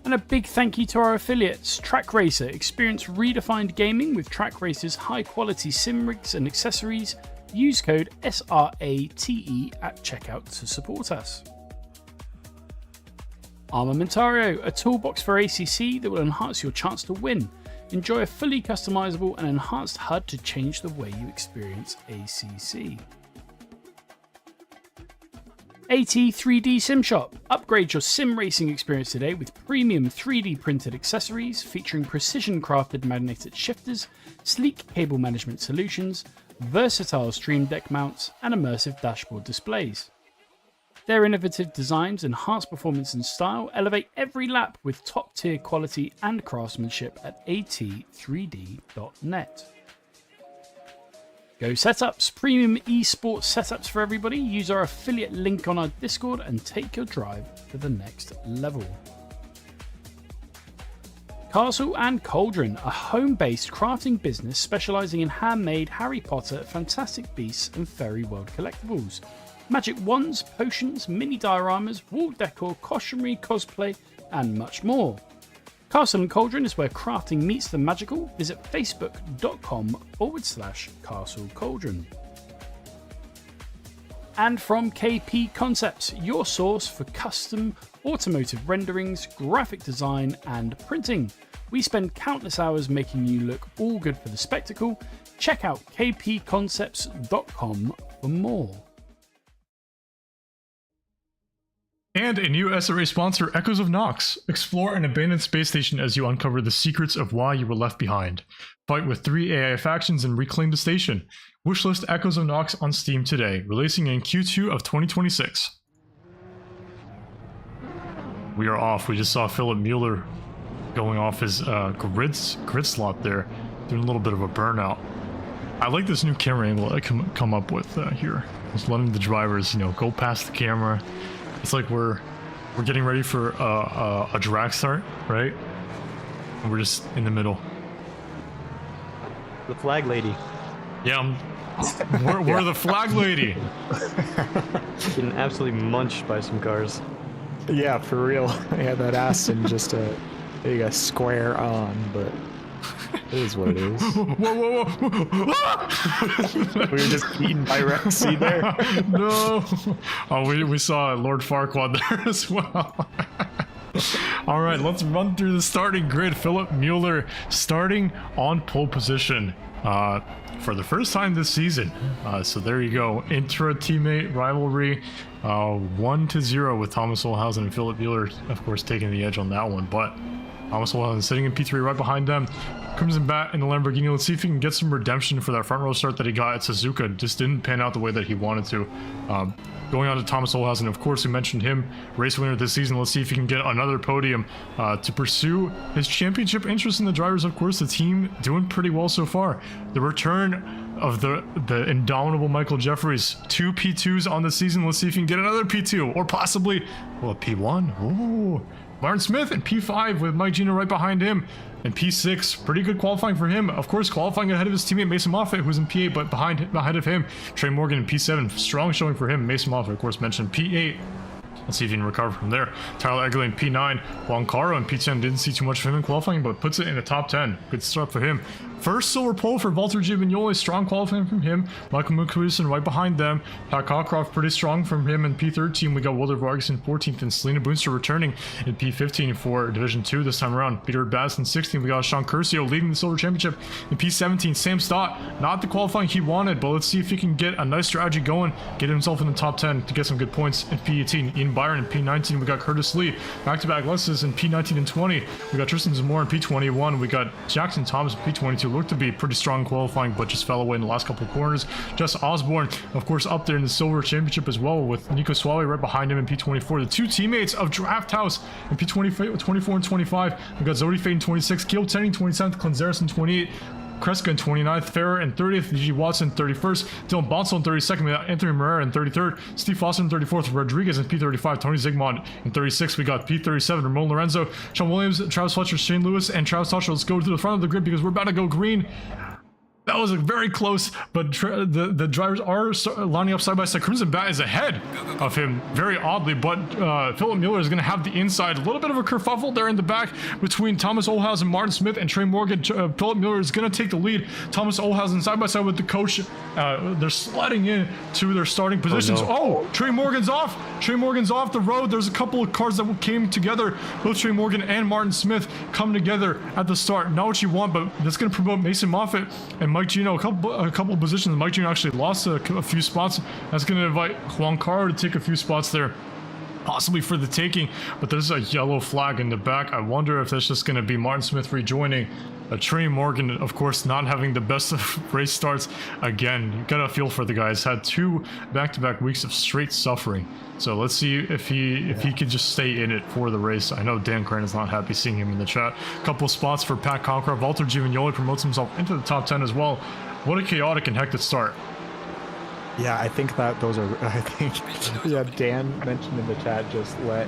G: And a big thank you to our affiliates, Track Racer. Experience redefined gaming with Track Racer's high-quality sim rigs and accessories. Use code SRATE at checkout to support us. Armamentario, a toolbox for ACC that will enhance your chance to win. Enjoy a fully customizable and enhanced HUD to change the way you experience ACC. AT 3D Sim Shop. Upgrade your sim racing experience today with premium 3D printed accessories featuring precision crafted magnetic shifters, sleek cable management solutions, versatile stream deck mounts, and immersive dashboard displays. Their innovative designs enhance performance and style, elevate every lap with top-tier quality and craftsmanship at at3d.net. Go Setups, premium esports setups for everybody. Use our affiliate link on our Discord and take your drive to the next level. Castle and Cauldron, a home-based crafting business specializing in handmade Harry Potter, Fantastic Beasts and Fairy World collectibles. Magic wands, potions, mini dioramas, wall decor, costumery, cosplay, and much more. Castle and Cauldron is where crafting meets the magical. Visit facebook.com/Castle Cauldron. And from KP Concepts, your source for custom automotive renderings, graphic design, and printing. We spend countless hours making you look all good for the spectacle. Check out kpconcepts.com for more.
A: And a new SRA sponsor, Echoes of Nox. Explore an abandoned space station as you uncover the secrets of why you were left behind. Fight with 3 AI factions and reclaim the station. Wishlist Echoes of Nox on Steam today, releasing in Q2 of 2026. We are off. We just saw Philip Mueller going off his grid slot there, doing a little bit of a burnout. I like this new camera angle I come up with here. Just letting the drivers, go past the camera. It's like we're getting ready for a drag start, right? And we're just in the middle.
F: The flag lady.
A: Yeah, we're the flag lady.
F: Getting absolutely munched by some cars.
E: Yeah, for real. Yeah, that Aston just a square on, but it is what it is.
A: Whoa.
E: We were just beaten by Rexy there.
A: No. Oh, we saw Lord Farquaad there as well. All right, let's run through the starting grid. Philip Mueller starting on pole position. for the first time this season. So there you go. Intra-teammate rivalry, 1-0 with Thomas Olhausen and Philip Mueller, of course, taking the edge on that one. But Thomas Olhausen sitting in P3 right behind them. Crimson Bat in the Lamborghini. Let's see if he can get some redemption for that front row start that he got at Suzuka. Just didn't pan out the way that he wanted to. Going on to Thomas Olhausen, of course, we mentioned him, race winner this season. Let's see if he can get another podium to pursue his championship interest in the drivers. Of course, the team doing pretty well so far. The return of the indomitable Michael Jeffries, 2 P2s on the season. Let's see if he can get another P2 or possibly, well, a P1. Ooh. Martin Smith and P5 with Mike Gino right behind him. And P6, pretty good qualifying for him. Of course, qualifying ahead of his teammate Mason Moffitt, who's in P8, but behind of him, Trey Morgan in P7. Strong showing for him. Mason Moffitt, of course, mentioned P8. Let's see if he can recover from there. Tyler Egley in P9. Juan Caro in P10. Didn't see too much of him in qualifying, but puts it in the top 10. Good start for him. First silver pole for Valtteri Giovignoli. Strong qualifying from him. Michael Mukhuisen right behind them. Pat Cockcroft pretty strong from him in P13. We got Wilder Vargas in 14th and Selena Boonster returning in P15 for Division 2 this time around. Peter Bass in 16th. We got Sean Curcio leading the Silver Championship in P17. Sam Stott, not the qualifying he wanted, but let's see if he can get a nice strategy going, get himself in the top 10 to get some good points in P18. Ian Byron in P19. We got Curtis Lee. Back-to-back losses in P19 and 20. We got Tristan Zamora in P21. We got Jackson Thomas in P22. Looked to be pretty strong qualifying, but just fell away in the last couple of corners. Jess Osborne, of course, up there in the Silver Championship as well, with Nico Suave right behind him in P24. The two teammates of Draft House in P24 and 25. We got Zodi Fate in 26. Keel Tenning 27th. Clenzeris in 28. Kreska in 29th, Farrer in 30th, G. Watson 31st, Dylan Bonsall in 32nd, we got Anthony Moreira in 33rd, Steve Foster in 34th, Rodriguez in P35, Tony Zygmunt in 36th, we got P37, Ramon Lorenzo, Sean Williams, Travis Fletcher, Shane Lewis, and Travis Fletcher. Let's go to the front of the grid because we're about to go green. That was very close, but the drivers are lining up side by side. Crimson Bat is ahead of him, very oddly, but Philip Mueller is going to have the inside. A little bit of a kerfuffle there in the back between Thomas Olhausen, Martin Smith, and Trey Morgan. Philip Mueller is going to take the lead. Thomas Olhausen side by side with the coach. They're sliding in to their starting positions. Oh, Trey Morgan's off. Trey Morgan's off the road. There's a couple of cars that came together. Both Trey Morgan and Martin Smith come together at the start. Not what you want, but that's going to promote Mason Moffitt and Mike Gino, a couple of positions. Mike Gino actually lost a few spots. That's going to invite Juan Caro to take a few spots there, possibly for the taking, but there's a yellow flag in the back. I wonder if that's just going to be Martin Smith rejoining. Trey Morgan, of course, not having the best of race starts. Again, you gotta feel for the guys. Had 2 back-to-back weeks of straight suffering. So let's see if he could just stay in it for the race. I know Dan Crane is not happy seeing him in the chat. Couple of spots for Pat Cockcroft. Valtteri Giovignoli promotes himself into the top 10 as well. What a chaotic and hectic start.
E: Yeah, I think yeah, Dan mentioned in the chat, just let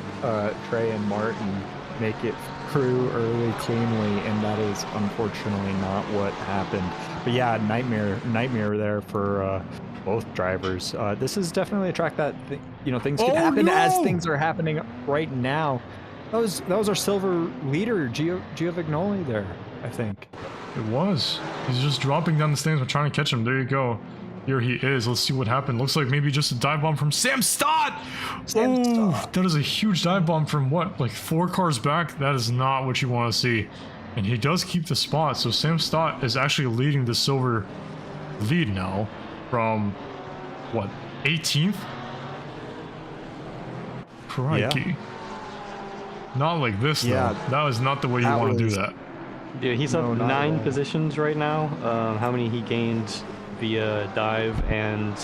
E: Trey and Martin make it through early cleanly, and that is unfortunately not what happened. But yeah, nightmare there for both drivers. This is definitely a track that things can happen as things are happening right now. That was our silver leader, Giovignoli there, I think.
A: It was. He's just dropping down the stands. We're trying to catch him. There you go. Here he is. Let's see what happened. Looks like maybe just a dive bomb from Sam Stott. That is a huge dive bomb from what, like 4 cars back? That is not what you want to see. And he does keep the spot. So Sam Stott is actually leading the silver lead now from what, 18th? Crikey.
E: Yeah.
A: Not like this though.
E: Yeah,
A: that was not the way you want to do that.
F: Yeah, he's up 9 positions right now. How many he gained via dive and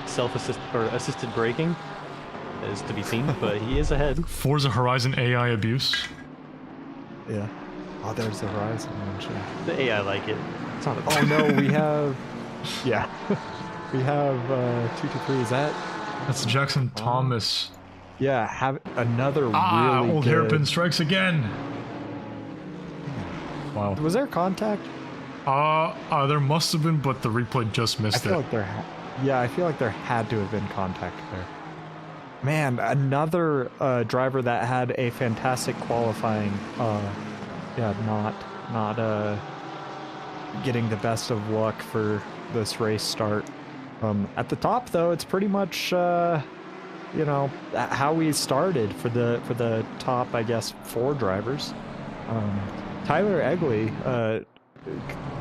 F: self-assist or assisted braking is to be seen, but he is ahead.
A: Forza Horizon AI abuse.
E: Yeah. Oh, there's the Horizon mention.
F: The AI like it. It's not a
E: Oh no, we have. Yeah, we have 223. Is that?
A: That's Jackson Thomas.
E: Yeah, have another really
A: old
E: good...
A: hairpin strikes again. Wow.
E: Was there contact?
A: There must have been, but the replay just missed it.
E: I feel like there had to have been contact there. Man, another driver that had a fantastic qualifying. Not getting the best of luck for this race start. At the top though, it's pretty much how we started for the top, I guess, 4 drivers. Tyler Egley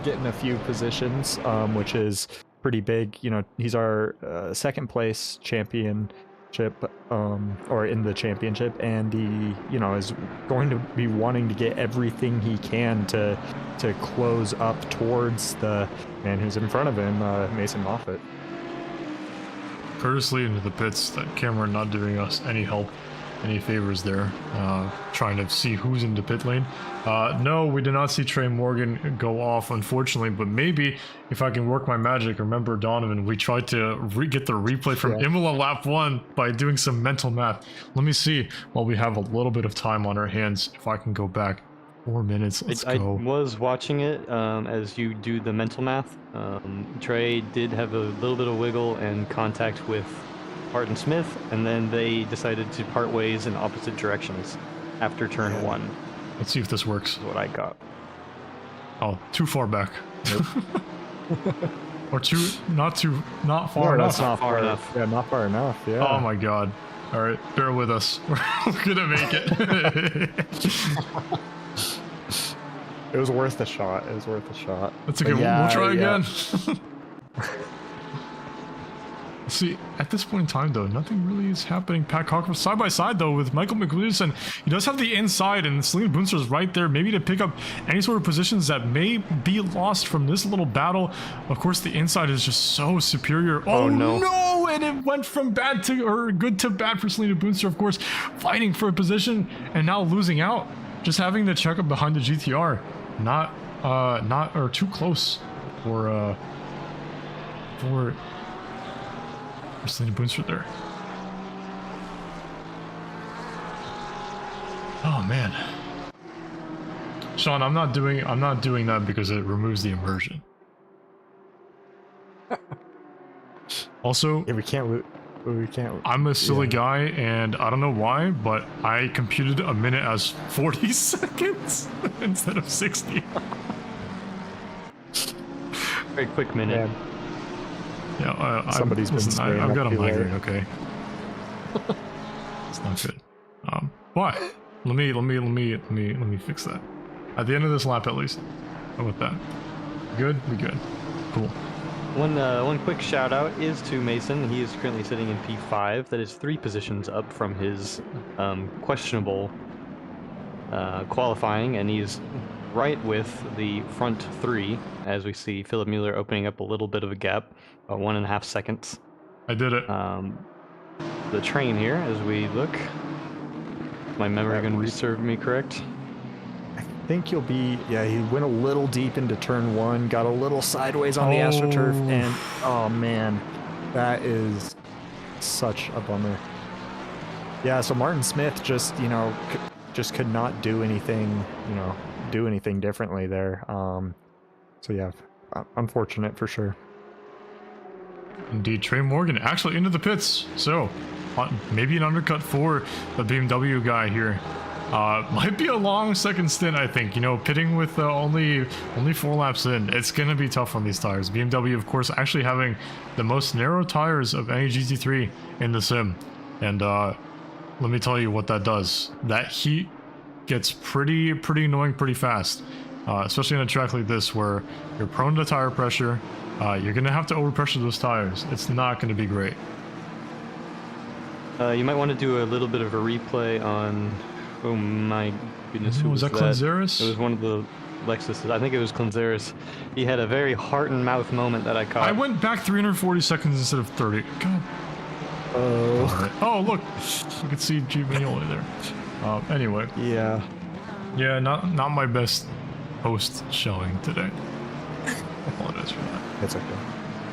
E: getting a few positions, which is pretty big. You know, he's our second place championship, or in the championship, and he, you know, is going to be wanting to get everything he can to close up towards the man who's in front of him, Mason Moffitt.
A: Courteously into the pits. That camera not doing us any help, any favors there. Trying to see who's in the pit lane. No, we did not see Trey Morgan go off, unfortunately, but maybe if I can work my magic, remember Donovan, we tried to get the replay from Imola lap 1 by doing some mental math. Let me see, while we have a little bit of time on our hands, if I can go back 4 minutes. Let's go.
F: I was watching it as you do the mental math. Trey did have a little bit of wiggle and contact with Martin Smith, and then they decided to part ways in opposite directions after turn 1.
A: Let's see if this works.
F: That's what I got.
A: Oh, too far back.
E: Nope.
A: Or not far
E: No,
A: enough.
E: that's not far
F: enough.
E: Yeah, not far enough. Yeah.
A: Oh my god. All right, bear with us. We're gonna make it.
E: It was worth a shot. It was worth a shot.
A: That's okay.
E: But yeah,
A: we'll try
E: yeah.
A: again. See, at this point in time, though, nothing really is happening. Pat Cocker side by side, though, with Michael McLeodson. He does have the inside, and Selena Boonster is right there, maybe to pick up any sort of positions that may be lost from this little battle. Of course, the inside is just so superior. Oh no! And it went from bad to, or good to bad for Selena Boonster, of course, fighting for a position and now losing out. Just having to check up behind the GTR. Not or too close for Selena Boonster there. Oh man, Sean, I'm not doing that because it removes the immersion. Also,
E: Yeah, we can't.
A: I'm a silly guy, and I don't know why, but I computed a minute as 40 seconds instead of 60.
F: Very quick minute.
A: Yeah,
E: Somebody's been spraying
A: I've got a
E: up
A: migraine.
E: there.
A: Okay, it's not good. But let me fix that at the end of this lap at least. How about that? Good, we good. Cool.
F: One quick shout out is to Mason. He is currently sitting in P5. That is 3 positions up from his questionable qualifying, and he's right with the front 3, as we see Philip Mueller opening up a little bit of a gap, about 1.5 seconds.
A: I did it.
F: The train here, as we look. Is my memory going to serve me correct?
E: I think you'll be. Yeah, he went a little deep into turn 1, got a little sideways on the AstroTurf, and oh man, that is such a bummer. Yeah, so Martin Smith just, you know, just could not do anything, you know, differently there. So yeah, unfortunate for sure.
A: Indeed, Trey Morgan actually into the pits. So maybe an undercut for the BMW guy here. Might be a long second stint, I think. You know, pitting with only 4 laps in, it's gonna be tough on these tires. BMW, of course, actually having the most narrow tires of any GT3 in the sim, and let me tell you what that does. That heat gets pretty annoying pretty fast, especially on a track like this where you're prone to tire pressure. You're gonna have to overpressure those tires. It's not gonna be great.
F: You might want to do a little bit of a replay on. Oh my goodness, who
A: was that? Clenzeris?
F: It was one of the Lexuses. I think it was Clenzeris. He had a very heart and mouth moment that I caught.
A: I went back 340 seconds instead of 30. God.
E: Oh.
A: Oh, look. You can see Giovinazzi there. Anyway.
E: Yeah.
A: Yeah, not my best host showing today. I apologize for that.
E: It's okay.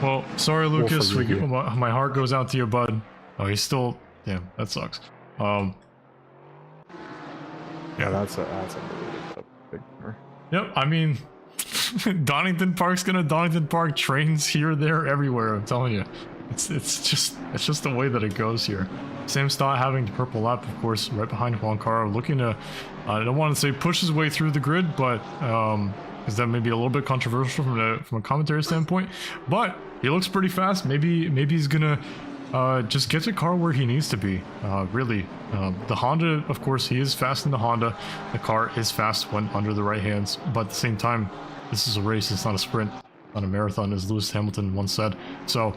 A: Well, sorry, Lucas.
E: forgive you.
A: My heart goes out to you, bud. Oh, he's still... Damn, that sucks.
E: Yeah, that's a really big bummer.
A: Yep, I mean, Donington Park's gonna Donington Park. Trains here, there, everywhere. I'm telling you, it's just the way that it goes here. Sam Stott having the purple lap, of course, right behind Juan Caro, looking to, I don't want to say push his way through the grid, but because that may be a little bit controversial from a commentary standpoint. But he looks pretty fast. Maybe he's gonna just get the car where he needs to be. Really, the Honda, of course, he is fast in the Honda. The car is fast when under the right hands, but at the same time, this is a race, it's not a sprint, not a marathon, as Lewis Hamilton once said. So,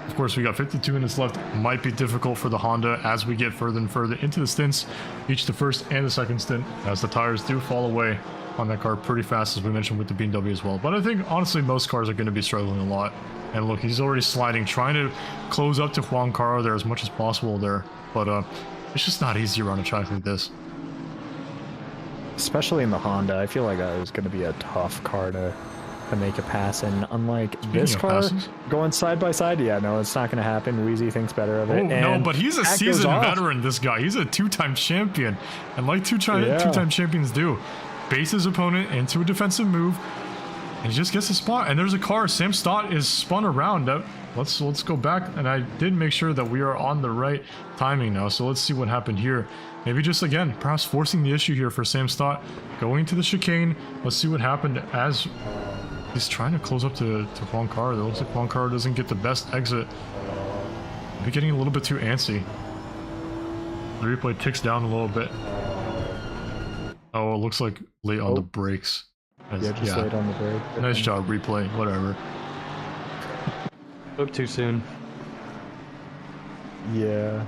A: of course, we got 52 minutes left. Might be difficult for the Honda as we get further and further into the stints, each the first and the second stint, as the tires do fall away on that car pretty fast, as we mentioned with the BMW as well. But I think, honestly, most cars are going to be struggling a lot. And look, he's already sliding, trying to close up to Juan Carlo there as much as possible there. But it's just not easy around a track like this.
E: Especially in the Honda, I feel like that is going to be a tough car to make a pass in. Unlike this car, going side by side, yeah, no, it's not going to happen. Wheezy thinks better of it.
A: Oh, no, but he's a seasoned veteran, this guy. He's a two-time champion. And like two-time champions do, base his opponent into a defensive move, and he just gets a spot. And there's a car. Sam Stott is spun around. Let's go back, and I did make sure that we are on the right timing now. So let's see what happened here. Maybe just, again, perhaps forcing the issue here for Sam Stott. Going to the chicane. Let's see what happened as he's trying to close up to Juan Carlo. It looks like Juan Carlo doesn't get the best exit. Maybe getting a little bit too antsy. The replay ticks down a little bit. Oh, it looks like late on the brakes.
E: Yeah, just late on the brake.
A: Nice job, replay. Whatever.
F: Spoke too soon.
E: Yeah.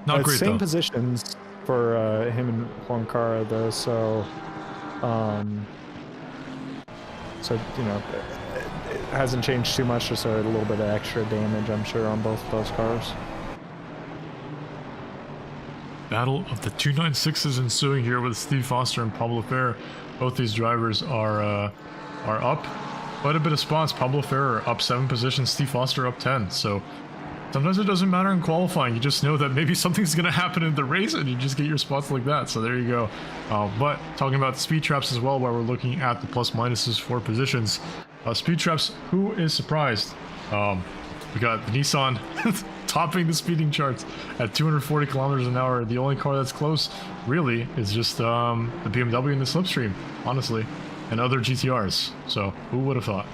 A: Not great,
E: same
A: though.
E: positions for him and Juan Carlo, though, so you know, it hasn't changed too much, just a little bit of extra damage, I'm sure, on both of those cars.
A: Battle of the 296s ensuing here with Steve Foster and Pablo Ferrer. Both these drivers are up quite a bit of spots. Pablo Ferrer up 7 positions, Steve Foster up 10. So sometimes it doesn't matter in qualifying. You just know that maybe something's going to happen in the race and you just get your spots like that. So there you go. But talking about speed traps as well, while we're looking at the plus minuses for positions. Speed traps, who is surprised? We got the Nissan topping the speeding charts at 240 kilometers an hour. The only car that's close, really, is just the BMW and the Slipstream, honestly, and other GTRs. So who would have thought?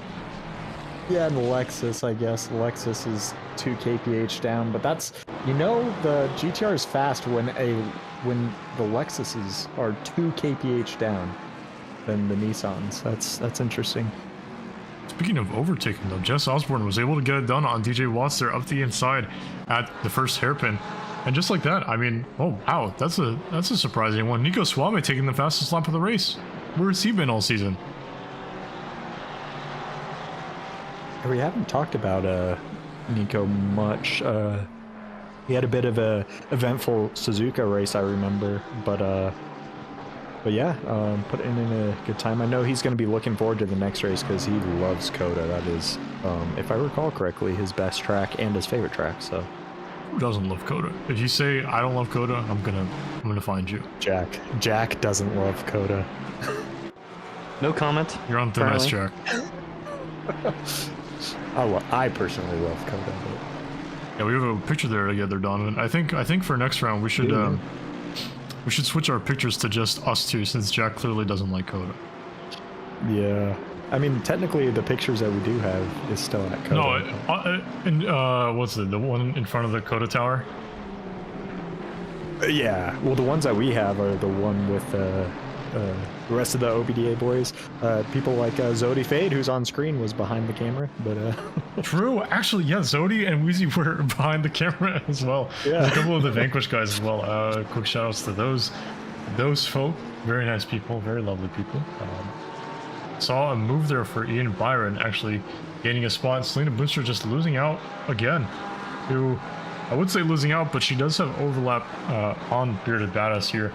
E: Yeah, and the Lexus, I guess. The Lexus is 2 kph down, but that's, you know, the GTR is fast when the Lexuses are 2 kph down than the Nissans. That's interesting.
A: Speaking of overtaking, though, Jess Osborne was able to get it done on DJ Watts there up the inside at the first hairpin. And just like that, I mean, oh, wow, that's a surprising one. Nico Suave taking the fastest lap of the race. Where has he been all season?
E: We haven't talked about Nico much. He had a bit of a eventful Suzuka race, I remember, but yeah, put in a good time. I know he's going to be looking forward to the next race because he loves Coda. That is, if I recall correctly, his best track and his favorite track. So,
A: who doesn't love Coda? If you say I don't love Coda, I'm gonna find you.
E: Jack doesn't love Coda.
F: No comment.
A: You're on thin ice, Jack.
E: I personally love Coda. But...
A: Yeah, we have a picture there together, Donovan. I think for next round we should switch our pictures to just us two, since Jack clearly doesn't like Coda.
E: Yeah, I mean, technically the pictures that we do have is still at Coda.
A: No, what's it? The one in front of the Coda Tower?
E: Yeah, well, the ones that we have are the one with the rest of the OBDA boys. People like Zodi Fade, who's on screen, was behind the camera, but
A: True, actually, yeah, Zodi and Wheezy were behind the camera as well.
E: Yeah.
A: There's a couple of the Vanquish guys as well. Quick shout outs to those folk. Very nice people, very lovely people. Saw a move there for Ian Byron, actually gaining a spot. Selena Booster just losing out again, who I would say losing out, but she does have overlap on Bearded Badass here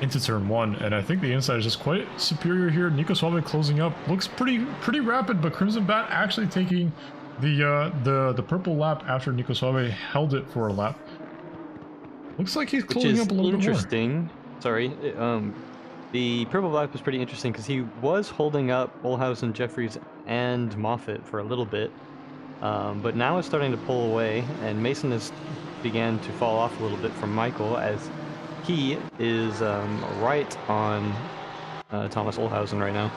A: into turn 1, and I think the inside is just quite superior here. Nico Suave closing up, looks pretty rapid, but Crimson Bat actually taking the purple lap after Nico Suave held it for a lap. Looks like he's closing up a little bit more.
F: Interesting. Sorry, the purple lap was pretty interesting because he was holding up Olhausen, Jeffries, and Moffitt for a little bit, but now it's starting to pull away, and Mason has began to fall off a little bit from Michael as he is right on Thomas Olhausen right now.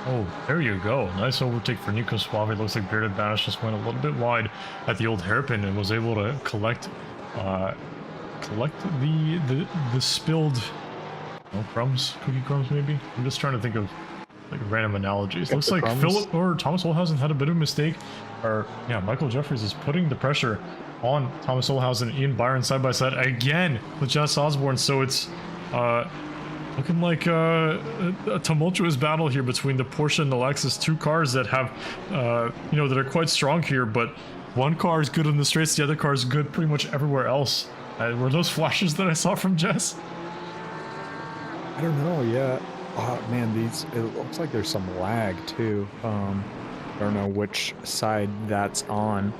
A: Oh, there you go. Nice overtake for Nico Suave. Looks like Bearded Badass just went a little bit wide at the old hairpin and was able to collect the spilled Oh, crumbs, cookie crumbs, maybe. I'm just trying to think of like random analogies. Looks like
E: crumbs.
A: Philip or Thomas Olhausen had a bit of a mistake. Or yeah, Michael Jeffries is putting the pressure on Thomas Olhausen and Ian Byron side by side again with Jess Osborne. So it's looking like a tumultuous battle here between the Porsche and the Lexus, two cars that have you know, that are quite strong here, but one car is good in the straights, the other car is good pretty much everywhere else. Were those flashes that I saw from Jess?
E: I don't know. Yeah. Oh man, it looks like there's some lag too. I don't know which side that's on,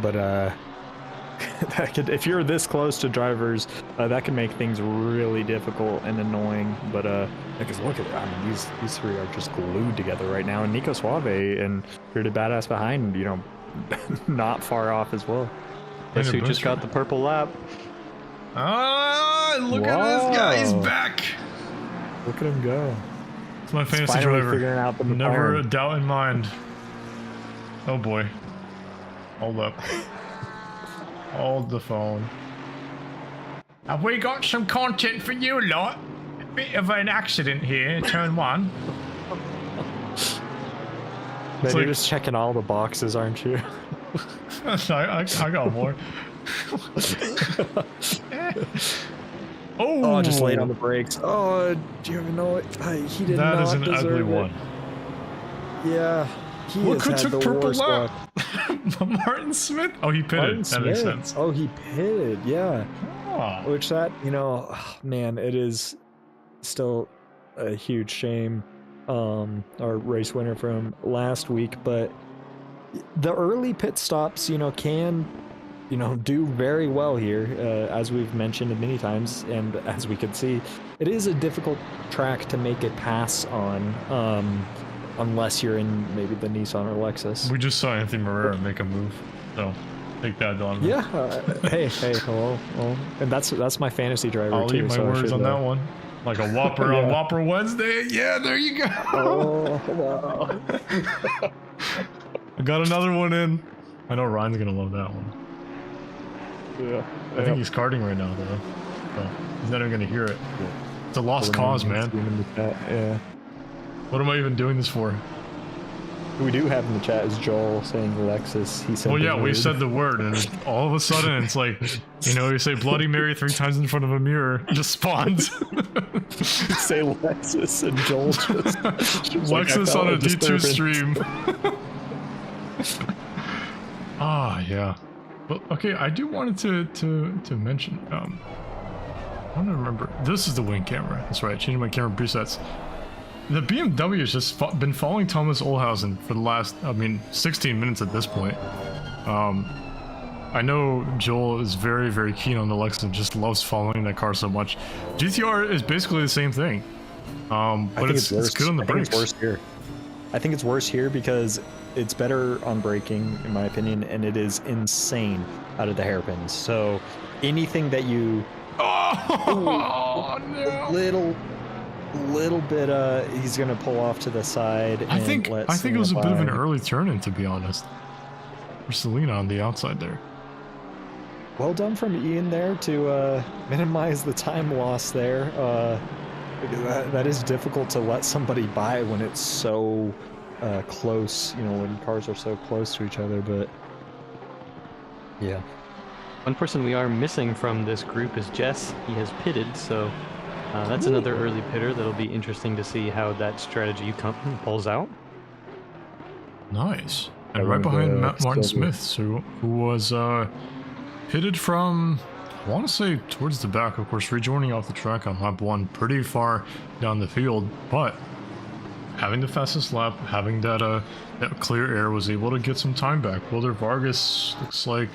E: but that could, if you're this close to drivers, that can make things really difficult and annoying. But because look at it, I mean, these three are just glued together right now, and Nico Suave and Bearded Badass behind, you know, not far off as well.
F: Guess who just got the purple lap?
A: Ah, look at this guy, he's back.
E: Look at him go.
A: It's my fantasy
E: Finally
A: driver.
E: figuring out the
A: Never a
E: McLaren.
A: doubt in mind. Oh boy. Hold up. Hold the phone. Have we got some content for you lot? A bit of an accident here, turn one.
E: Man,
A: like-
E: you're just checking all the boxes, aren't you?
A: I got more.
E: Oh, just laid on the brakes. Oh, do you even know it? He did not
A: That is an
E: deserve
A: ugly
E: it.
A: one.
E: Yeah, he
A: Look
E: has
A: who
E: had
A: took
E: the
A: purple
E: worst
A: lap.
E: luck.
A: Martin Smith? Oh, he pitted.
E: Martin
A: That makes
E: Smith.
A: sense.
E: Oh, he pitted. Yeah.
A: Ah.
E: Which that, you know, man, it is still a huge shame. Our race winner from last week, but the early pit stops, you know, can, you know, do very well here, as we've mentioned many times, and as we could see, it is a difficult track to make a pass on, unless you're in maybe the Nissan or Lexus.
A: We just saw Anthony Moreira make a move, so take that, Donovan.
E: Yeah. Hey, hello. Well, and that's my fantasy driver
A: I'll
E: too.
A: eat my
E: so I
A: words
E: should,
A: on that one. Like a Whopper on
E: Yeah.
A: Whopper Wednesday. Yeah, there you go.
E: Oh wow.
A: I got another one in. I know Ryan's gonna love that one.
E: Yeah.
A: I think he's karting right now, though. So he's not even gonna hear it. It's a lost cause, man.
E: Yeah.
A: What am I even doing this for?
E: We do have in the chat is Joel saying Lexus. He said.
A: Well,
E: the
A: yeah, we
E: word.
A: said the word, and all of a sudden it's like, you know, you say Bloody Mary 3 times in front of a mirror, it just spawns.
E: say Lexus, and Joel just.
A: Lexus on a D2 stream. Ah, yeah. Well, okay, I do wanted to mention. I want to remember. This is the wing camera. That's right. Changing my camera presets. The BMW has just been following Thomas Olhausen for the last, 16 minutes at this point. I know Joel is very, very keen on the Lexus and just loves following that car so much. GTR is basically the same thing, but it's good on the brakes.
E: It's worse here. I think it's worse here because it's better on braking, in my opinion, and it is insane out of the hairpins. So anything that you
A: Oh no!
E: little bit he's gonna pull off to the side.
A: I think
E: let
A: it was a bit of an
E: by.
A: early turn-in, to be honest. For Selena on the outside there.
E: Well done from Ian there to minimize the time loss there. That is difficult to let somebody by when it's so close, you know, when cars are so close to each other, but yeah.
F: One person we are missing from this group is Jess. He has pitted, so that's another early pitter that'll be interesting to see how that strategy pulls out.
A: Nice. And right behind Martin Smith, who was pitted from, I want to say, towards the back, of course, rejoining off the track on lap 1, pretty far down the field, but having the fastest lap, having that clear air, was able to get some time back. Wilder Vargas looks like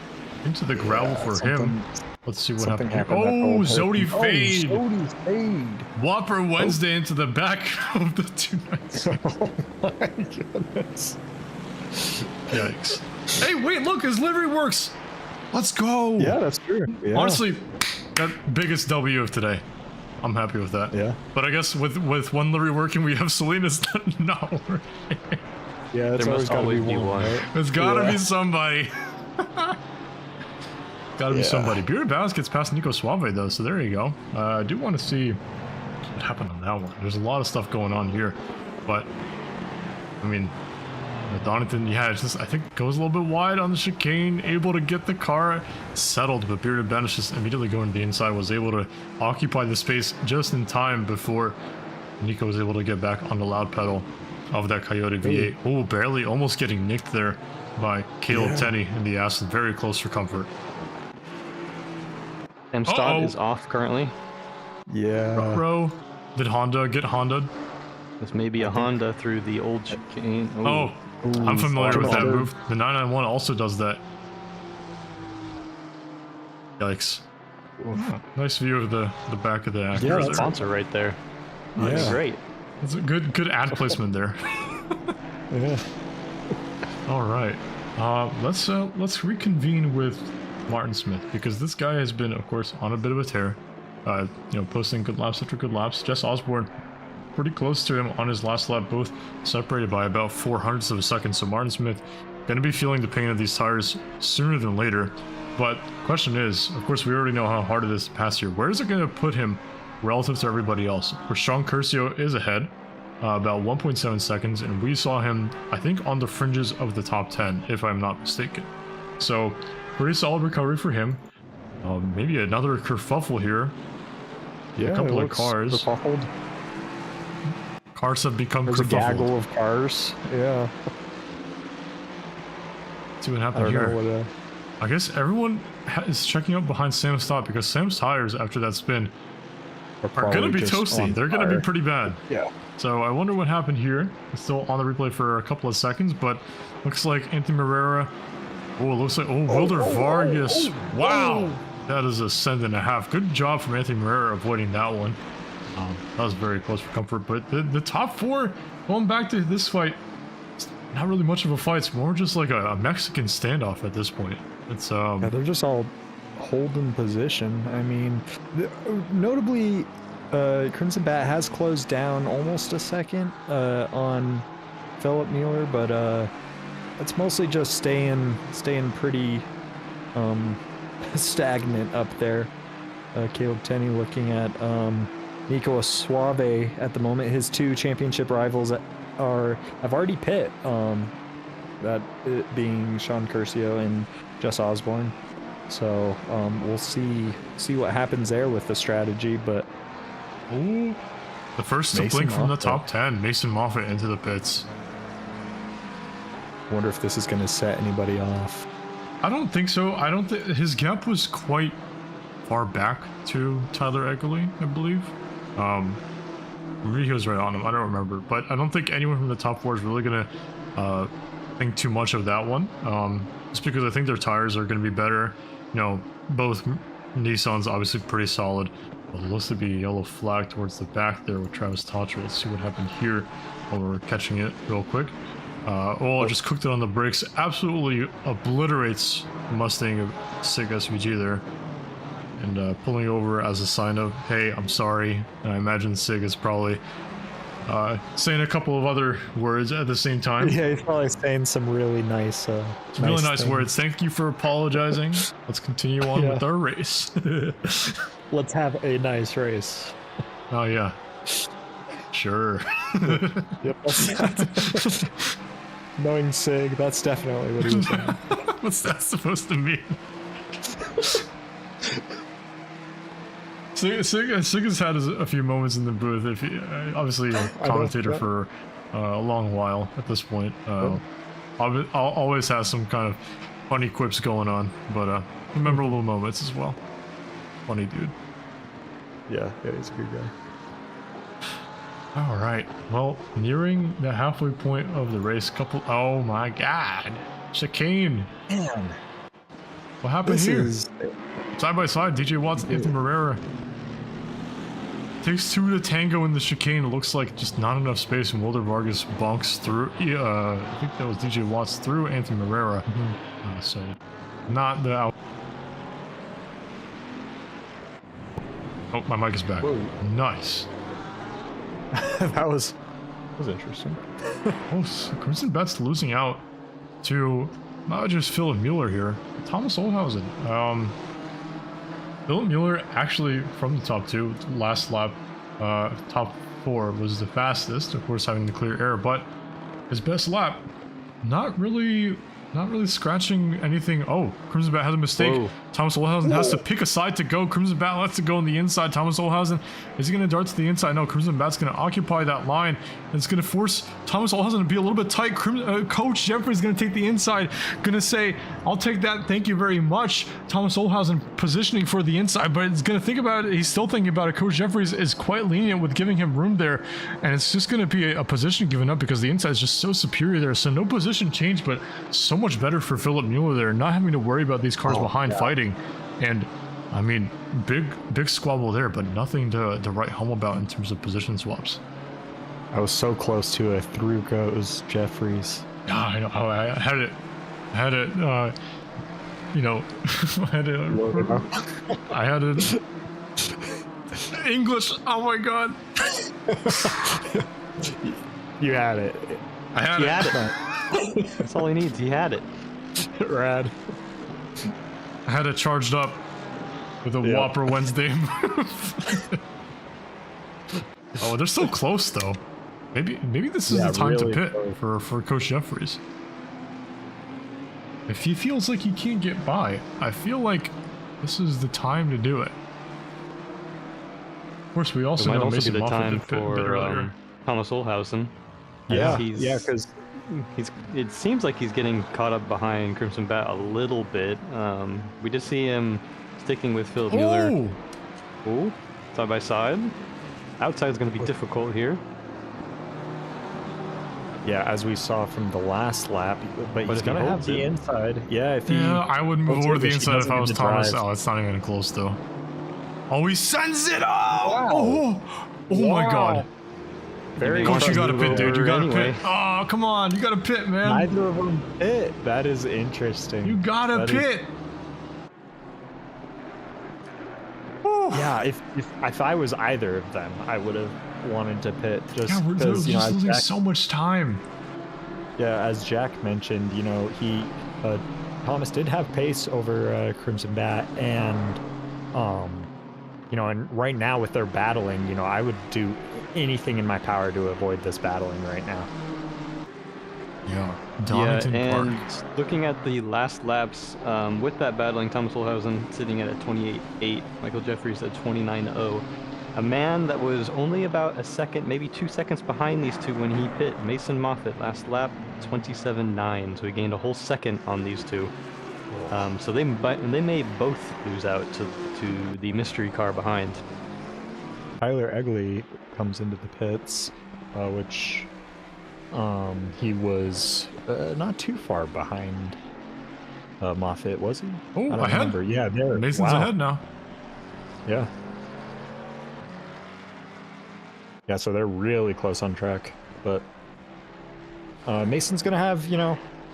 A: into the gravel for him. Let's see what happened here. Oh, Zodi fade.
E: Zodi fade.
A: Whopper Wednesday into the back of the 296.
E: Oh my goodness.
A: Yikes. Hey, wait, look, his livery works. Let's go.
E: Yeah, that's true. Yeah.
A: Honestly, that biggest W of today. I'm happy with that.
E: Yeah.
A: But I guess with one livery working, we have Selena's not working.
E: Yeah, that's
F: There must always be one.
E: right?
A: There's gotta be somebody. Gotta be
E: Yeah.
A: somebody. Bearded Badass gets past Nico Suave though, so there you go. I do want to see what happened on that one. There's a lot of stuff going on here, but I mean, Donington, yeah, it's just, I think, goes a little bit wide on the chicane, able to get the car settled, but Bearded Bandits just immediately going to the inside, was able to occupy the space just in time before Nico was able to get back on the loud pedal of that Coyote V8. Oh, barely, almost getting nicked there by Caleb Tenney in the Aston. Very close for comfort.
F: Sam Stott is off currently.
E: Yeah.
A: Bro, did Honda get Honda'd?
F: This may be a Honda through the old chicane.
A: Oh, I'm familiar with that move. The 991 also does that. Yikes. Nice view of the back of the Acura.
F: Yeah,
A: there.
F: that's sponsor right there.
E: Yeah.
F: That's great.
A: That's a good ad placement there.
E: Yeah.
A: All right, let's reconvene with Martin Smith, because this guy has been, of course, on a bit of a tear. You know, posting good laps after good laps. Jess Osborne pretty close to him on his last lap, both separated by about 0.04 of a second. So Martin Smith gonna be feeling the pain of these tires sooner than later. But question is, of course, we already know how hard it is to pass here. Where is it gonna put him relative to everybody else? Where Sean Curcio is ahead, about 1.7 seconds, and we saw him, I think, on the fringes of the top 10, if I'm not mistaken. So pretty solid recovery for him. Maybe another kerfuffle here.
E: Yeah,
A: a couple of cars.
E: Befuddled.
A: Cars have become
E: There's a
A: kerfuffled.
E: gaggle of cars. Yeah.
A: See what
E: I
A: happened
E: don't
A: here.
E: know what.
A: I guess everyone is checking up behind Sam Stott, because Sam's tires after that spin are gonna be toasty. They're gonna be pretty bad.
E: Yeah.
A: So I wonder what happened here. It's still on the replay for a couple of seconds, but looks like Anthony Morera. Oh, it looks like Wilder Vargas. Wow, that is a cent and a half. Good job from Anthony Morera avoiding that one. That was very close for comfort. But the top four, going back to this fight, it's not really much of a fight. It's more just like a Mexican standoff at this point. It's
E: Yeah, they're just all holding position. I mean, notably, Crimson Bat has closed down almost a second on Philip Mueller, but it's mostly just staying pretty stagnant up there. Caleb Tenney looking at Nico Suave at the moment. His two championship rivals have already pit. That it being Sean Curcio and Jess Osborne. So we'll see what happens there with the strategy, but
A: the first to blink from the top 10, Mason Moffitt into the pits.
E: Wonder if this is going to set anybody off.
A: I don't think so. I don't think his gap was quite far back to Tyler Egerle, I believe. Maybe he was right on him. I don't remember, but I don't think anyone from the top four is really going to think too much of that one. Just because I think their tires are going to be better. You know, both Nissans obviously pretty solid. Well, it looks to be a yellow flag towards the back there with Travis Totcher. Let's see what happened here while we're catching it real quick. Just cooked it on the brakes. Absolutely obliterates Mustang SIG SVG there. And pulling over as a sign of, hey, I'm sorry. And I imagine SIG is probably saying a couple of other words at the same time.
E: Yeah, he's probably saying some really nice
A: really nice
E: things.
A: words. Thank you for apologizing. Let's continue on with our race.
E: Let's have a nice race.
A: Oh, yeah. Sure.
E: Yep. Knowing Sig, that's definitely what he was saying.
A: What's that supposed to mean? Sig has had a few moments in the booth. If he, obviously a commentator for a long while at this point. Always has some kind of funny quips going on, but memorable moments as well. Funny dude.
E: Yeah, he's a good guy.
A: All right. Well, nearing the halfway point of the race. Oh my God! Chicane.
E: Man,
A: What happened
E: this
A: here?
E: is
A: Side by side, DJ Watts and Anthony Morera. Takes two to tango in the chicane. It looks like just not enough space, and Wilder Vargas bonks through. I think that was DJ Watts through Anthony Morera. So, not the out. Oh, my mic is back.
E: Whoa.
A: Nice.
E: that was interesting.
A: Oh, Crimson Bet's losing out to not just Philip Mueller here, Thomas Oldhausen. Philip Mueller actually from the top two, last lap, top 4 was the fastest, of course having the clear air, but his best lap, not really scratching anything. Oh, Crimson Bat has a mistake.
F: Whoa.
A: Thomas Olhausen has to pick a side to go. Crimson Bat lets it go on the inside. Thomas Olhausen, is he going to dart to the inside? No, Crimson Bat's going to occupy that line. And it's going to force Thomas Olhausen to be a little bit tight. Coach Jeffrey's going to take the inside. Going to say, I'll take that. Thank you very much. Thomas Olhausen positioning for the inside, but it's going to think about it. He's still thinking about it. Coach Jeffries is quite lenient with giving him room there. And it's just going to be a position given up because the inside is just so superior there. So no position change, but so much better for Philip Mueller there, not having to worry about these cars behind fighting. And I mean, big squabble there, but nothing to write home about in terms of position swaps.
E: I was so close to a through goes Jeffries.
A: Yeah, I know. I had it. You know, I had it. English. Oh my god.
E: You had it.
A: I had
F: He
A: it.
F: had it. That's all he needs. He had it.
E: Rad.
A: I had it charged up with a Whopper Wednesday. Oh, they're so close though. Maybe this is the time
E: really
A: to pit for Coach Jeffries. If he feels like he can't get by, I feel like this is the time to do it. Of course, we also
F: It might
A: know
F: also
A: Mason
F: be the
A: Moffat
F: time
A: did pit a bit
F: for
A: earlier.
F: Thomas Olhausen.
E: Yeah,
F: He's-
E: yeah, because
F: It seems like he's getting caught up behind Crimson Bat a little bit. We did see him sticking with Philip Mueller.
A: Oh,
F: Ooh, side by side. Outside's going to be difficult here.
E: yeah, as we saw from the last lap, but he's
F: if he
E: gonna have
F: holds
E: the
F: it?
E: inside. Yeah, if he.
A: yeah, I would move
E: holds
A: over
E: it,
A: to the
E: but she
A: inside if
E: doesn't
A: I
E: get
A: was
E: the
A: Thomas.
E: drive.
A: Oh, it's not even close though. Oh, he sends it! Oh, oh my god.
E: Very
A: Coach, you gotta
F: impressive
A: pit, dude. You gotta
F: anyway.
A: pit. Oh, come on. You gotta pit, man.
E: Neither of them pit. That is interesting.
A: You gotta
E: That is-
A: pit.
E: Yeah, if I was either of them, I would have wanted to pit just
A: Yeah, we're
E: because
A: just
E: as
A: losing
E: Jack,
A: so much time.
E: yeah, as Jack mentioned, he Thomas did have pace over Crimson Bat, and and right now with their battling, I would do anything in my power to avoid this battling right now.
A: Yeah, Donington
F: yeah, and
A: Park.
F: looking at the last laps, with that battling, Thomas Olhausen sitting at a 28.8, Michael Jeffries at 29.0. A man that was only about a second, maybe 2 seconds behind these two when he pit, Mason Moffat, last lap, 27.9. So he gained a whole second on these two. So they may both lose out to the mystery car behind.
E: Tyler Egley comes into the pits, which he was not too far behind Moffat, was he?
A: Oh,
E: I don't
A: ahead.
E: remember. Yeah, there.
A: Mason's
E: Wow.
A: ahead now.
E: Yeah. Yeah, so they're really close on track, but Mason's gonna have,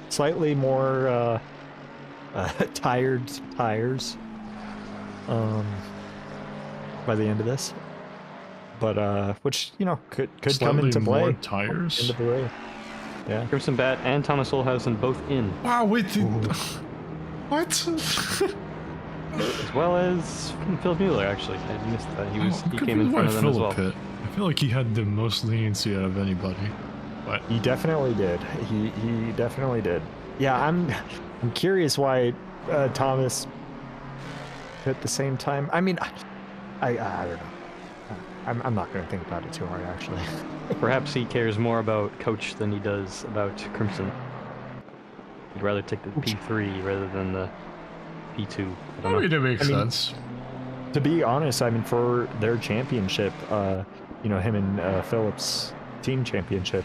E: slightly more tired tires by the end of this, but which could come
A: Slightly
E: into play
A: more tires.
E: into the race. Yeah.
F: Crimson Bat and Thomas Olhausen both in,
A: Wow, wait. What?
F: as well as Philip Mueller, actually. I missed that. He came in front of them as well.
A: Pit. I feel like he had the most leniency out of anybody. But
E: He definitely did. He definitely did. Yeah, I'm curious why Thomas at the same time. I mean, I don't know. I'm not going to think about it too hard, actually.
F: Perhaps he cares more about Coach than he does about Crimson. He'd rather take the P3 rather than the P2. I
A: I
F: don't know.
A: mean, it makes
E: I mean,
A: sense.
E: To be honest, I mean, for their championship, him and Phillips' team championship,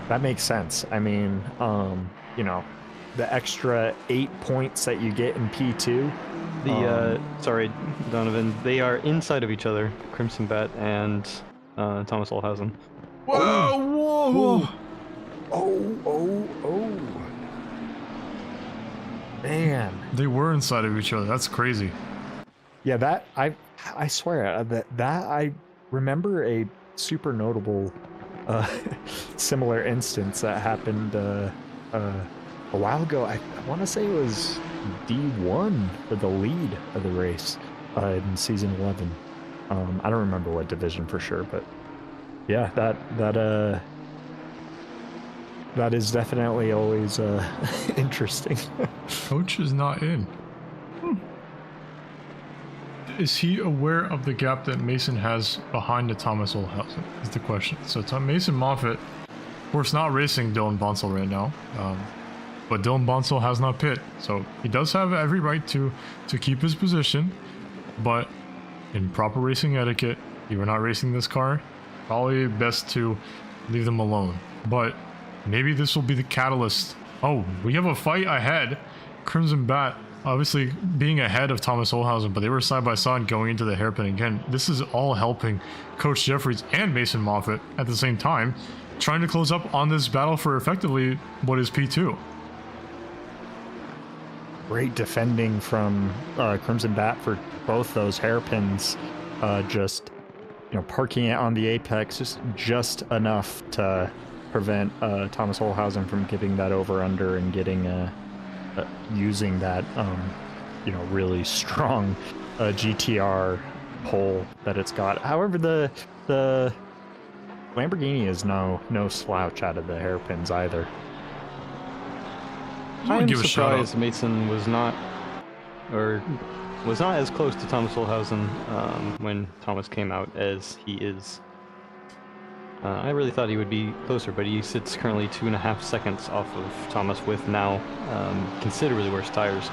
E: that makes sense. I mean, the extra 8 points that you get in P2.
F: Sorry, Donovan. They are inside of each other, Crimson Bat and Thomas Olhausen.
A: Whoa!
E: Oh. Man.
A: They were inside of each other. That's crazy.
E: Yeah, that I swear that I remember a super notable similar instance that happened a while ago. I want to say it was D1 for the lead of the race in season 11. I don't remember what division for sure, but yeah, that is definitely always interesting.
A: Coach is not in. Is he aware of the gap that Mason has behind the Thomas Olhausen? Is the question. So Mason Moffitt, of course, not racing Dylan Bonsall right now, but Dylan Bonsall has not pit, so he does have every right to keep his position. But in proper racing etiquette, you are not racing this car. Probably best to leave them alone. But maybe this will be the catalyst. Oh, we have a fight ahead. Crimson Bat obviously being ahead of Thomas Olhausen, but they were side by side going into the hairpin. Again, this is all helping Coach Jeffries and Mason Moffitt at the same time, trying to close up on this battle for effectively what is P2.
E: Great defending from Crimson Bat for both those hairpins, just parking it on the apex just enough to prevent Thomas Olhausen from giving that over under and getting using that really strong GTR pole that it's got. However, the Lamborghini is no slouch out of the hairpins either.
F: I am surprised Mason was not as close to Thomas Olhausen when Thomas came out as he is. I really thought he would be closer, but he sits currently 2.5 seconds off of Thomas with now considerably worse tires.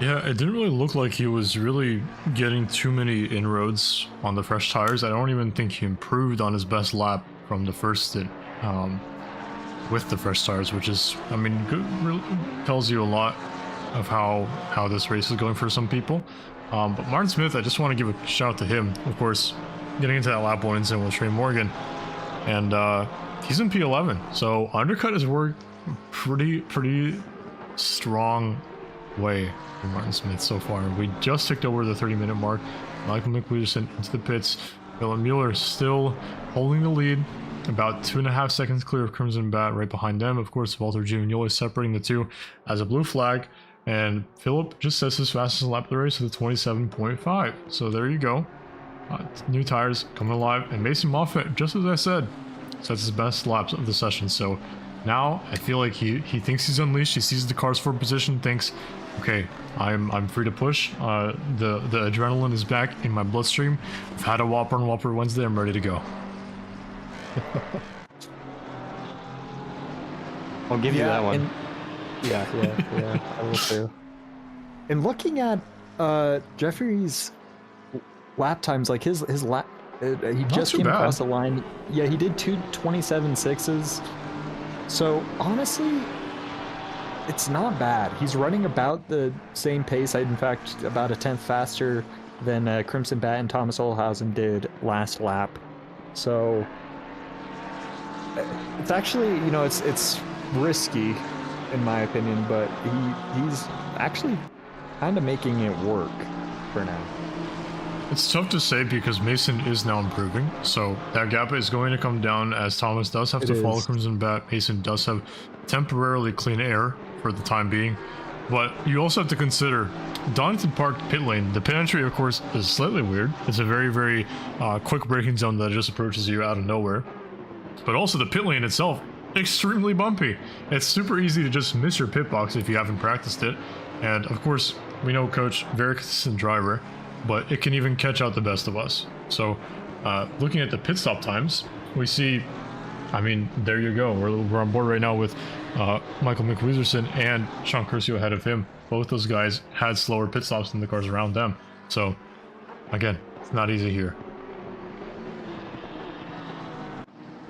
A: Yeah, it didn't really look like he was really getting too many inroads on the fresh tires. I don't even think he improved on his best lap from the first stint with the fresh tires, which is, I mean, good, really tells you a lot of how this race is going for some people. But Martin Smith, I just want to give a shout out to him, of course, getting into that lap 1 incident with Trey Morgan, and he's in P11, so undercut has worked pretty strong way for Martin Smith so far. We just ticked over the 30-minute mark. Michael McWilliamson into the pits. Dylan Mueller still holding the lead, about 2.5 seconds clear of Crimson Bat right behind them. Of course, Walter Giugnioli separating the two as a blue flag, and Philip just sets his fastest lap of the race with a 27.5. So there you go. New tires coming alive, and Mason Moffitt, just as I said, sets his best laps of the session. So now I feel like he thinks he's unleashed. He sees the car's forward position, thinks, okay, I'm free to push. The adrenaline is back in my bloodstream. I've had a Whopper on Whopper Wednesday. I'm ready to go.
F: I'll give you that one.
E: Yeah, I will too. And looking at Jeffrey's lap times, like his lap, he just came across the line. Yeah, he did 2:27.6s. So honestly, it's not bad. He's running about the same pace. In fact, about a 10th faster than Crimson Bat and Thomas Olhausen did last lap. So it's actually, it's risky in my opinion, but he's actually kind of making it work for now.
A: It's tough to say because Mason is now improving, so that gap is going to come down as Thomas does have to follow Crimson Bat. Mason does have temporarily clean air for the time being, but you also have to consider Donington Park pit lane. The pit entry, of course, is slightly weird. It's a very quick braking zone that just approaches you out of nowhere, but also the pit lane itself, extremely bumpy. It's super easy to just miss your pit box if you haven't practiced it, and of course, we know Coach, very consistent driver, but it can even catch out the best of us. So looking at the pit stop times, we see, I mean, there you go. We're on board right now with Michael McWilliamson and Sean Curcio ahead of him. Both those guys had slower pit stops than the cars around them. So again, it's not easy here.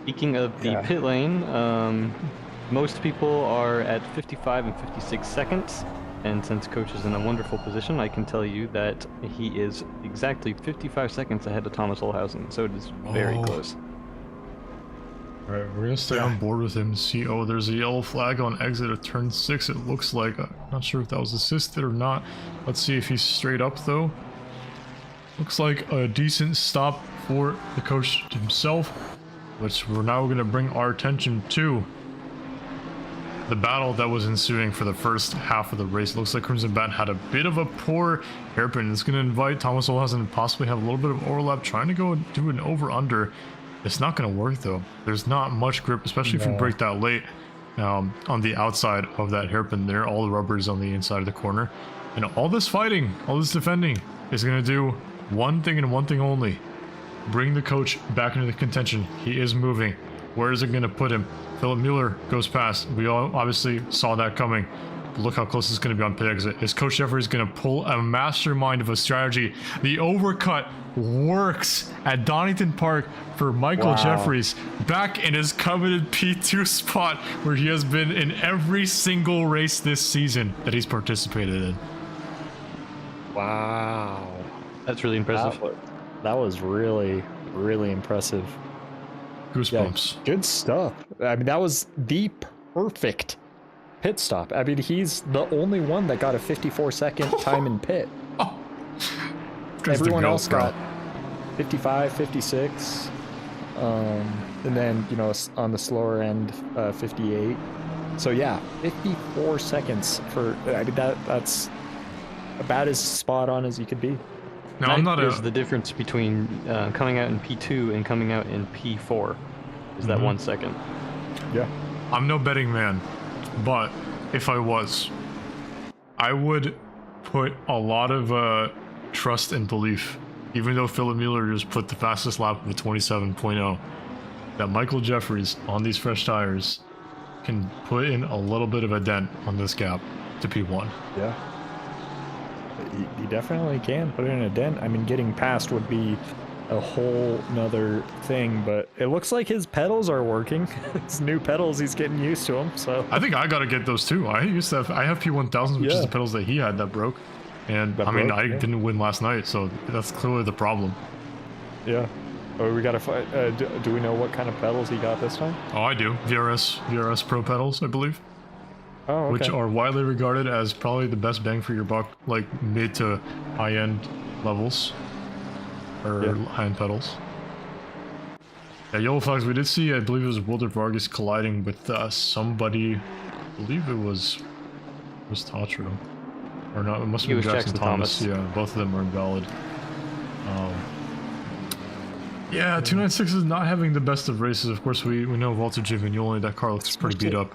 F: Speaking of the pit lane, most people are at 55 and 56 seconds. And since Coach is in a wonderful position, I can tell you that he is exactly 55 seconds ahead of Thomas Olhausen. So it is very close.
A: All right, we're going to stay on board with him. See, there's a yellow flag on exit of turn 6. It looks like, I'm not sure if that was assisted or not. Let's see if he's straight up, though. Looks like a decent stop for the coach himself, which we're now going to bring our attention to. the battle that was ensuing for the first half of the race. Looks like Crimson Bat had a bit of a poor hairpin. It's going to invite Thomas Olhausen to possibly have a little bit of overlap, trying to go do an over-under. It's not going to work, though. There's not much grip, especially if you break that late on the outside of that hairpin there. All the rubber is on the inside of the corner. And all this fighting, all this defending is going to do one thing and one thing only. Bring the coach back into the contention. He is moving. Where is it going to put him? Philip Mueller goes past. We all obviously saw that coming. Look how close it's going to be on pit exit. Is Coach Jeffries going to pull a mastermind of a strategy? The overcut works at Donington Park for Michael Jeffries, back in his coveted P2 spot where he has been in every single race this season that he's participated in.
E: Wow.
F: That's really impressive.
E: That was really, really impressive.
A: Goosebumps.
E: Yeah, good stuff. I mean, that was the perfect pit stop. I mean, he's the only one that got a 54-second time in pit.
A: Oh.
E: Everyone else got 55, 56. And then, you know, on the slower end, 58. So yeah, 54 seconds for, I mean, that's about as spot on as you could be.
A: No, I'm not
F: is the difference between coming out in P2 and coming out in P4 is that 1 second.
E: Yeah.
A: I'm no betting man, but if I was, I would put a lot of trust and belief, even though Philip Mueller just put the fastest lap of a 27.0, that Michael Jeffries on these fresh tires can put in a little bit of a dent on this gap to P1.
E: Yeah. You definitely can put in a dent. I mean, getting past would be a whole nother thing, but it looks like his pedals are working. His new pedals, he's getting used to them. So
A: I think I gotta get those too. I have P1000s, which is the pedals that he had that broke, and I didn't win last night, so that's clearly the problem.
E: Yeah. Oh, we gotta fight. Do we know what kind of pedals he got this time?
A: Oh, I do. VRS Pro pedals, I believe.
E: Oh, okay.
A: Which are widely regarded as probably the best bang for your buck, like mid to high end levels, or high end pedals. Yeah, Yellow Flags, we did see, I believe it was Wilder Vargas colliding with somebody. I believe it was Tatro. Or not, it must have been Jackson Thomas. Yeah, both of them are invalid. Yeah, 296 is not having the best of races. Of course, we know Walter Giovignoli, that car looks pretty beat up.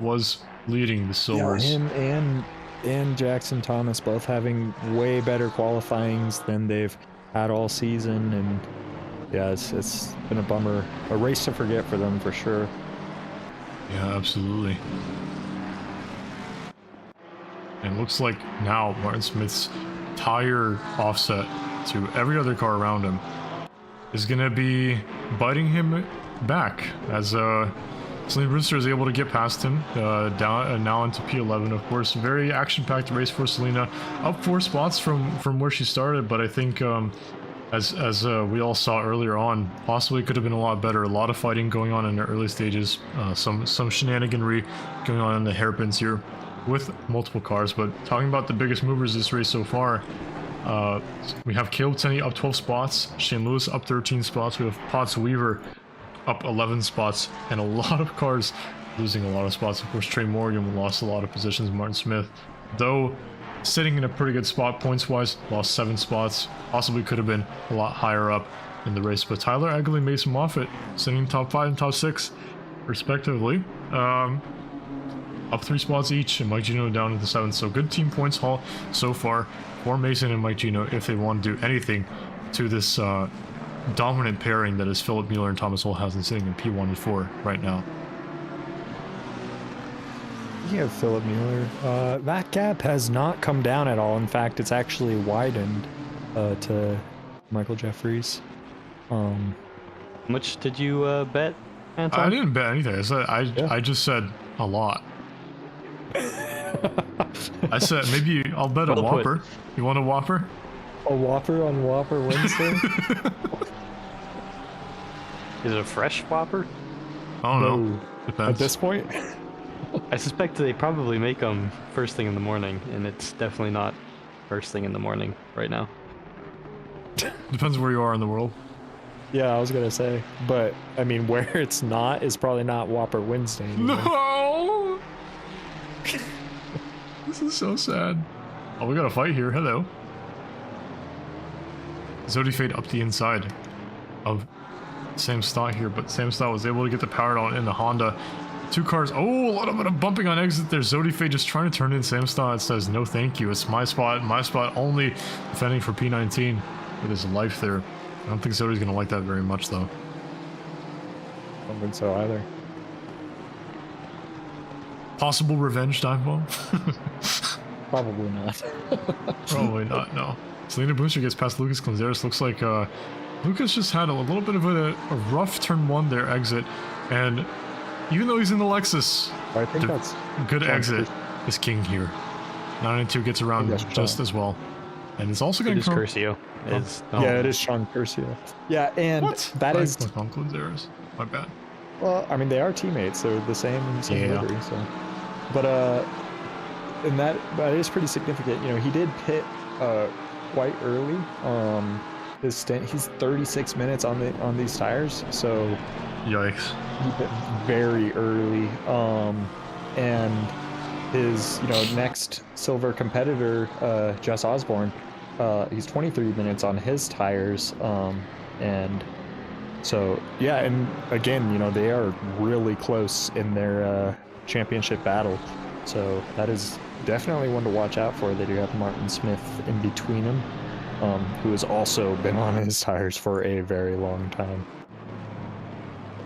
A: Was leading the Silvers.
E: Yeah, him and Jackson Thomas both having way better qualifyings than they've had all season, and yeah, it's been a bummer, a race to forget for them for sure.
A: Yeah, absolutely. And it looks like now Martin Smith's tire offset to every other car around him is going to be biting him back as Selena Brewster is able to get past him down now into P11. Of course, very action-packed race for Selena, up 4 spots from where she started, but I think as we all saw earlier on, possibly could have been a lot better. A lot of fighting going on in the early stages, some shenaniganry going on in the hairpins here with multiple cars. But talking about the biggest movers this race so far, we have Caleb Tenney up 12 spots, Shane Lewis up 13 spots, we have Potts Weaver up 11 spots, and a lot of cars losing a lot of spots. Of course, Trey Morgan lost a lot of positions. Martin Smith, though sitting in a pretty good spot points wise, lost 7 spots, possibly could have been a lot higher up in the race. But Tyler Egley, Mason Moffitt sitting top 5 and top 6 respectively, up 3 spots each, and Mike Gino down to the 7th. So good team points haul so far for Mason and Mike Gino if they want to do anything to this dominant pairing that is Philip Mueller and Thomas Olhausen sitting in P1 and 4 right now.
E: Yeah, Philip Mueller. That gap has not come down at all. In fact, it's actually widened to Michael Jeffries. How
F: much did you bet, Anton?
A: I didn't bet anything. I just said a lot. I said maybe I'll bet a Whopper. You want a Whopper?
E: A Whopper on Whopper Wednesday?
F: Is it a fresh Whopper?
A: I don't know. Depends.
E: At this point?
F: I suspect they probably make them first thing in the morning, and it's definitely not first thing in the morning right now.
A: Depends where you are in the world.
E: Yeah, I was gonna say, but I mean, where it's not is probably not Whopper Wednesday anymore.
A: No! This is so sad. Oh, we got a fight here. Hello. Zodi Fade up the inside of Sam Stott here, but Sam Stott was able to get the power down in the Honda. Two cars. Oh, a little bit of bumping on exit there. Zodi Fade just trying to turn in. Sam Stott says, no thank you. It's my spot. My spot only, defending for P19 with his life there. I don't think Zodi's going to like that very much, though.
E: I don't think so either.
A: Possible revenge dive bomb?
E: Probably not.
A: Probably not, no. Selena Booster gets past Lucas Clanzeris. Looks like Lucas just had a little bit of a rough turn one there exit. And even though he's in the Lexus,
E: I think that's
A: good
E: Sean
A: exit is king here. 992 gets around just as well. And it's also going to
F: Curcio.
E: Yeah, it is Sean Curcio. Yeah, and that is
A: Clanzeris. My bad.
E: Well, I mean, they are teammates. They're the same livery, so. But and that is pretty significant. You know, he did pit quite early. His stint, he's 36 minutes on these tires, so
A: yikes.
E: He pit very early. And his next silver competitor, Jess Osborne, he's 23 minutes on his tires, and so yeah, and again, they are really close in their championship battle, so that is definitely one to watch out for. They do have Martin Smith in between them, who has also been on his tires for a very long time.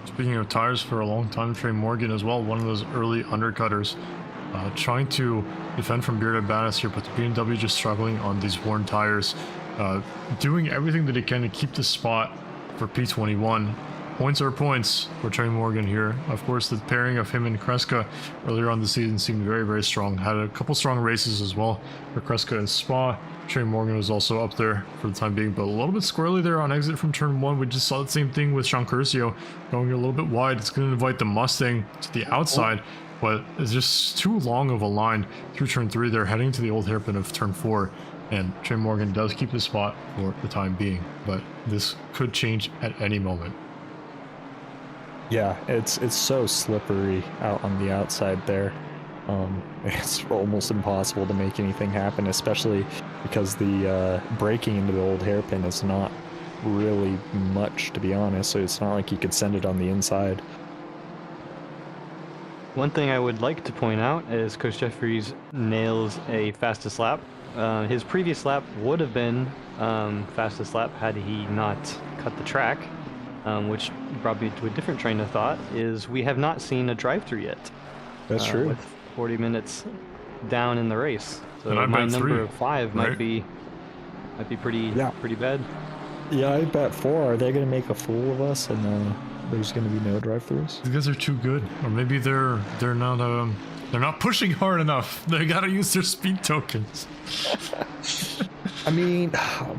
A: Speaking of tires for a long time, Trey Morgan as well, one of those early undercutters, trying to defend from Bearded Badass here, but the BMW just struggling on these worn tires, doing everything that it can to keep the spot for P21. Points are points for Trey Morgan here. Of course, the pairing of him and Kreska earlier on the season seemed very, very strong. Had a couple strong races as well for Kreska and Spa. Trey Morgan was also up there for the time being, but a little bit squirrely there on exit from turn one. We just saw the same thing with Sean Curcio going a little bit wide. It's going to invite the Mustang to the outside, but it's just too long of a line through turn three. They're heading to the old hairpin of turn four, and Trey Morgan does keep the spot for the time being, but this could change at any moment.
E: Yeah, it's so slippery out on the outside there. It's almost impossible to make anything happen, especially because the braking into the old hairpin is not really much, to be honest, so it's not like you could send it on the inside.
F: One thing I would like to point out is Coach Jeffries nails a fastest lap. His previous lap would have been fastest lap had he not cut the track, which brought me to a different train of thought, is we have not seen a drive-through yet.
E: That's true.
F: With 40 minutes down in the race. So
A: and
F: my number of 5 might be pretty bad.
E: Yeah, I bet 4. Are they going to make a fool of us and there's going to be no drive-throughs?
A: These guys are too good, or maybe they're not pushing hard enough. They gotta use their speed tokens.
E: I mean,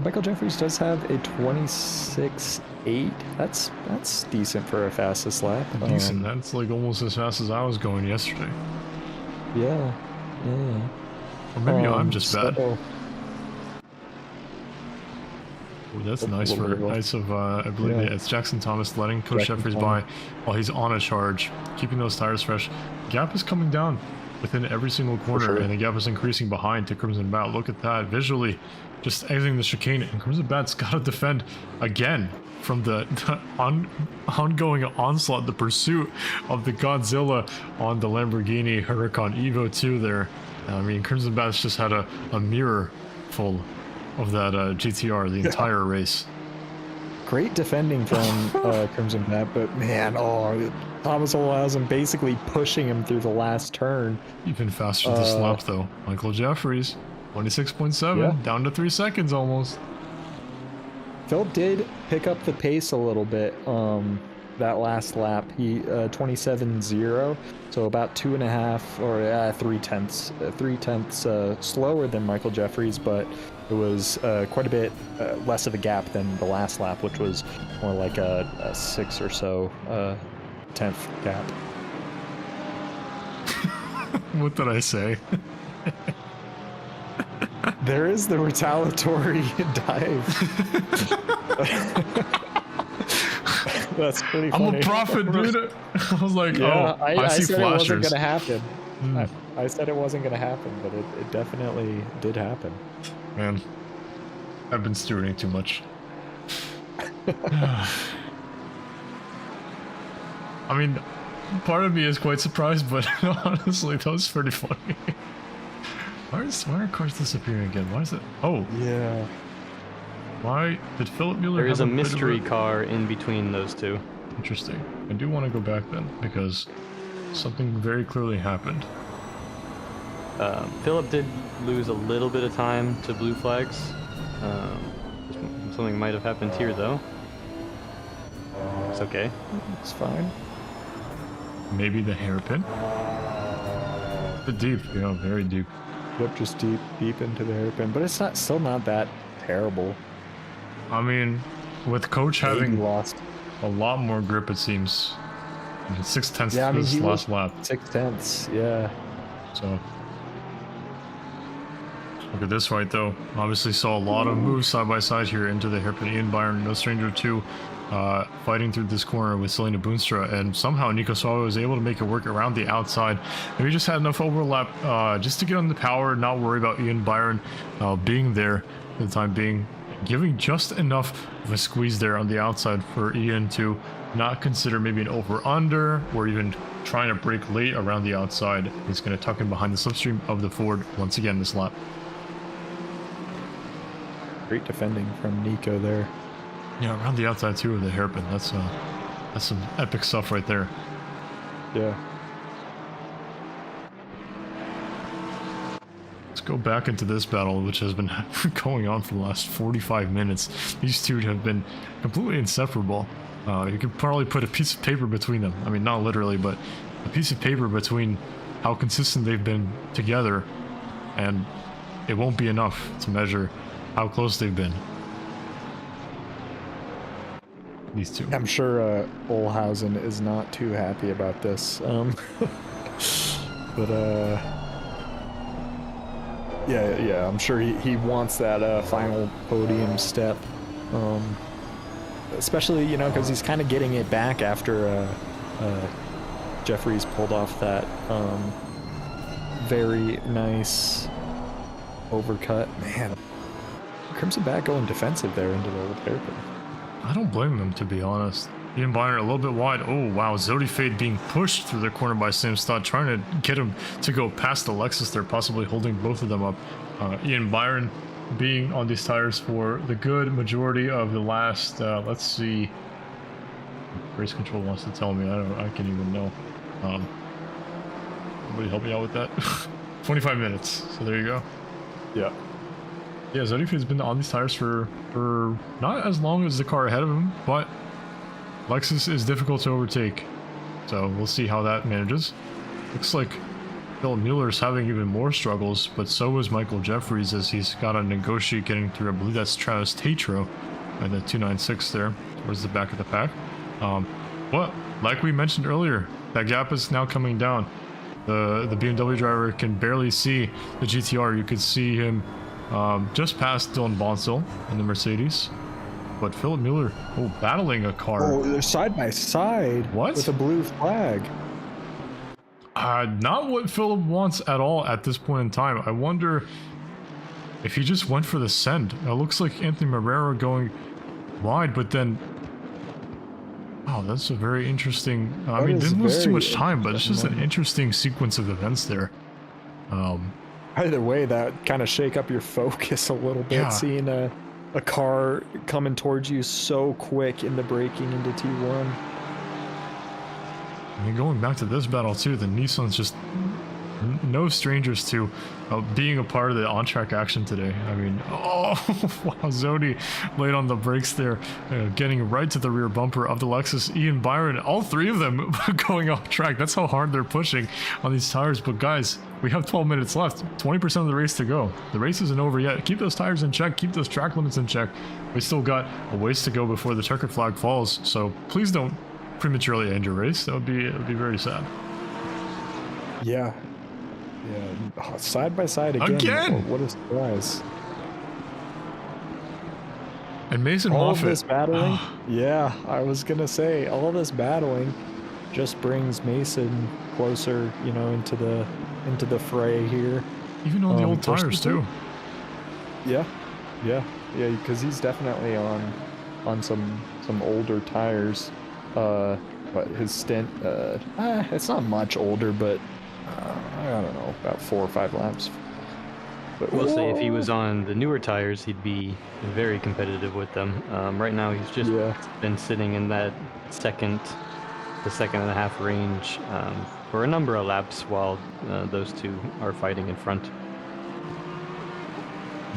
E: Michael Jeffries does have a 26.8. That's decent for a fastest lap.
A: Decent. That's like almost as fast as I was going yesterday.
E: Yeah.
A: Or maybe I'm just bad.
E: So,
A: Ooh, that's nice of I believe it's Jackson Thomas letting Coach Jeffries by while he's on a charge, keeping those tires fresh. Gap is coming down within every single corner, and the gap is increasing behind to Crimson Bat. Look at that visually, just exiting the chicane, and Crimson Bat's got to defend again from the ongoing onslaught, the pursuit of the Godzilla on the Lamborghini Huracan Evo 2 there. I mean, Crimson Bat's just had a mirror full of that GTR the entire race.
E: Great defending from Crimson Bat, but man, Thomas Olausen basically pushing him through the last turn.
A: Even faster this lap though. Michael Jeffries, 26.7, down to 3 seconds almost.
E: Phil did pick up the pace a little bit that last lap. He 27.0, so about 2.5 or 3 tenths slower than Michael Jeffries, but it was quite a bit less of a gap than the last lap, which was more like a 6 or so tenth gap.
A: What did I say?
E: There is the retaliatory dive. That's pretty funny.
A: I'm a prophet, dude. I was like, I see
E: said
A: flashers.
E: It wasn't gonna happen. I said it wasn't going to happen, but it definitely did happen.
A: Man, I've been stewarding too much. I mean, part of me is quite surprised, but honestly, that was pretty funny. Why are cars disappearing again? Why is it? Oh,
E: Yeah.
A: why did Philip Mueller
F: There is
A: have
F: a
A: bit of
F: mystery car in between those two.
A: Interesting. I do want to go back then because something very clearly happened.
F: Philip did lose a little bit of time to blue flags. Something might have happened here, though. It's okay.
E: It's fine.
A: Maybe the hairpin. But deep, very deep.
E: Yep, just deep into the hairpin, but it's still not that terrible.
A: I mean, with Coach
E: He
A: having
E: lost
A: a lot more grip, it seems. 6/10
E: Yeah, I mean,
A: this
E: he
A: last
E: was-
A: lap.
E: 6/10. Yeah.
A: So look at this right though. Obviously saw a lot of moves side by side here into the hairpin. Ian Byron, no stranger to fighting through this corner with Selena Boonstra, and somehow Nico Suave was able to make it work around the outside. Maybe just had enough overlap just to get on the power, not worry about Ian Byron being there for the time being, giving just enough of a squeeze there on the outside for Ian to not consider maybe an over-under or even trying to break late around the outside. He's going to tuck in behind the slipstream of the Ford once again this lap.
E: Great defending from Nico there.
A: Yeah, around the outside too of the hairpin. That's some epic stuff right there.
E: Yeah.
A: Let's go back into this battle, which has been going on for the last 45 minutes. These two have been completely inseparable. You could probably put a piece of paper between them. I mean, not literally, but a piece of paper between how consistent they've been together, and it won't be enough to measure how close they've been. These two.
E: I'm sure Olhausen is not too happy about this. But yeah, I'm sure he wants that final podium step. Especially, because he's kind of getting it back after Jeffries pulled off that very nice overcut. Man, Crimson Bat going defensive there into the old hairpin.
A: I don't blame him, to be honest. Ian Byron a little bit wide. Oh, wow. Zodi Fade being pushed through the corner by Sam Stott, trying to get him to go past the Lexus there, possibly holding both of them up. Ian Byron being on these tires for the good majority of the last, let's see. Race control wants to tell me. I can't even know. Somebody help me out with that. 25 minutes. So there you go.
E: Yeah.
A: Yeah, Zodi Fade's been on these tires for not as long as the car ahead of him, but Lexus is difficult to overtake. So we'll see how that manages. Looks like Philip Mueller's having even more struggles, but so is Michael Jeffries as he's got to negotiate getting through. I believe that's Travis Tatro at the 296 there towards the back of the pack. But like we mentioned earlier, that gap is now coming down. The BMW driver can barely see the GTR. You could see him just past Dylan Bonsall in the Mercedes. But Philip Mueller, battling a car.
E: Oh, they're side by side.
A: What?
E: With a blue flag.
A: Not what Philip wants at all at this point in time. I wonder if he just went for the send. It looks like Anthony Marrero going wide, but then... Oh, that's a very interesting... I mean, didn't lose too much time, but it's just an interesting sequence of events there.
E: Either way, that kind of shake up your focus a little bit,
A: Yeah.
E: seeing a car coming towards you so quick in the braking into T1.
A: I mean, going back to this battle too, the Nissan's just no strangers to being a part of the on-track action today. I mean, oh, wow, Zodi laid on the brakes there, getting right to the rear bumper of the Lexus. Ian Byron, all three of them going off track. That's how hard they're pushing on these tires. But guys, we have 12 minutes left, 20% of the race to go. The race isn't over yet. Keep those tires in check, keep those track limits in check. We still got a ways to go before the checkered flag falls, so please don't prematurely end your race. That would be very sad.
E: Yeah. Yeah. Side by side again. What a surprise.
A: And Mason
E: all
A: Moffett.
E: Of this battling. Yeah, I was going to say, all this battling just brings Mason closer, into the into the fray here.
A: Even on the old tires
E: Verstappen?
A: too.
E: Yeah, because he's definitely on some older tires. But his stint, it's not much older, but I don't know, about 4 or 5 laps. But
F: We'll say if he was on the newer tires, he'd be very competitive with them. Right now, he's just been sitting in that the second and a half range for a number of laps while those two are fighting in front.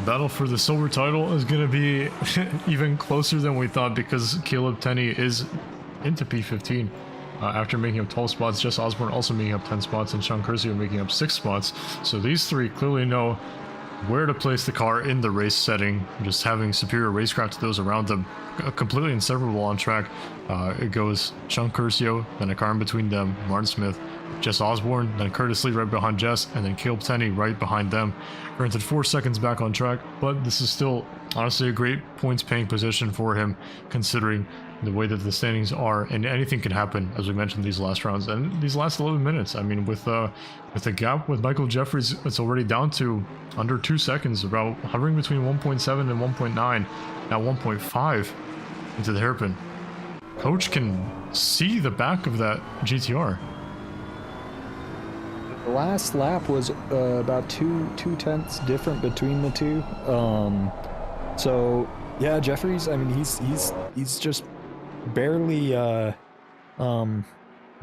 A: Battle for the silver title is going to be even closer than we thought because Caleb Tenney is into P15 after making up 12 spots. Jess Osborne also making up 10 spots, and Sean Curcio making up 6 spots. So these three clearly know where to place the car in the race setting, just having superior racecraft to those around them, completely inseparable on track. It goes Sean Curcio, then a car in between them, Martin Smith, Jess Osborne, then Curtis Lee right behind Jess, and then Caleb Tenney right behind them. Granted, 4 seconds back on track, but this is still honestly a great points paying position for him considering the way that the standings are, and anything can happen, as we mentioned, these last rounds and these last 11 minutes. I mean, with the gap with Michael Jeffries, it's already down to under 2 seconds, about hovering between 1.7 and 1.9, now 1.5 into the hairpin. Coach can see the back of that GTR.
E: The last lap was about 2/10 different between the two. So yeah, Jeffries, I mean, he's just barely well,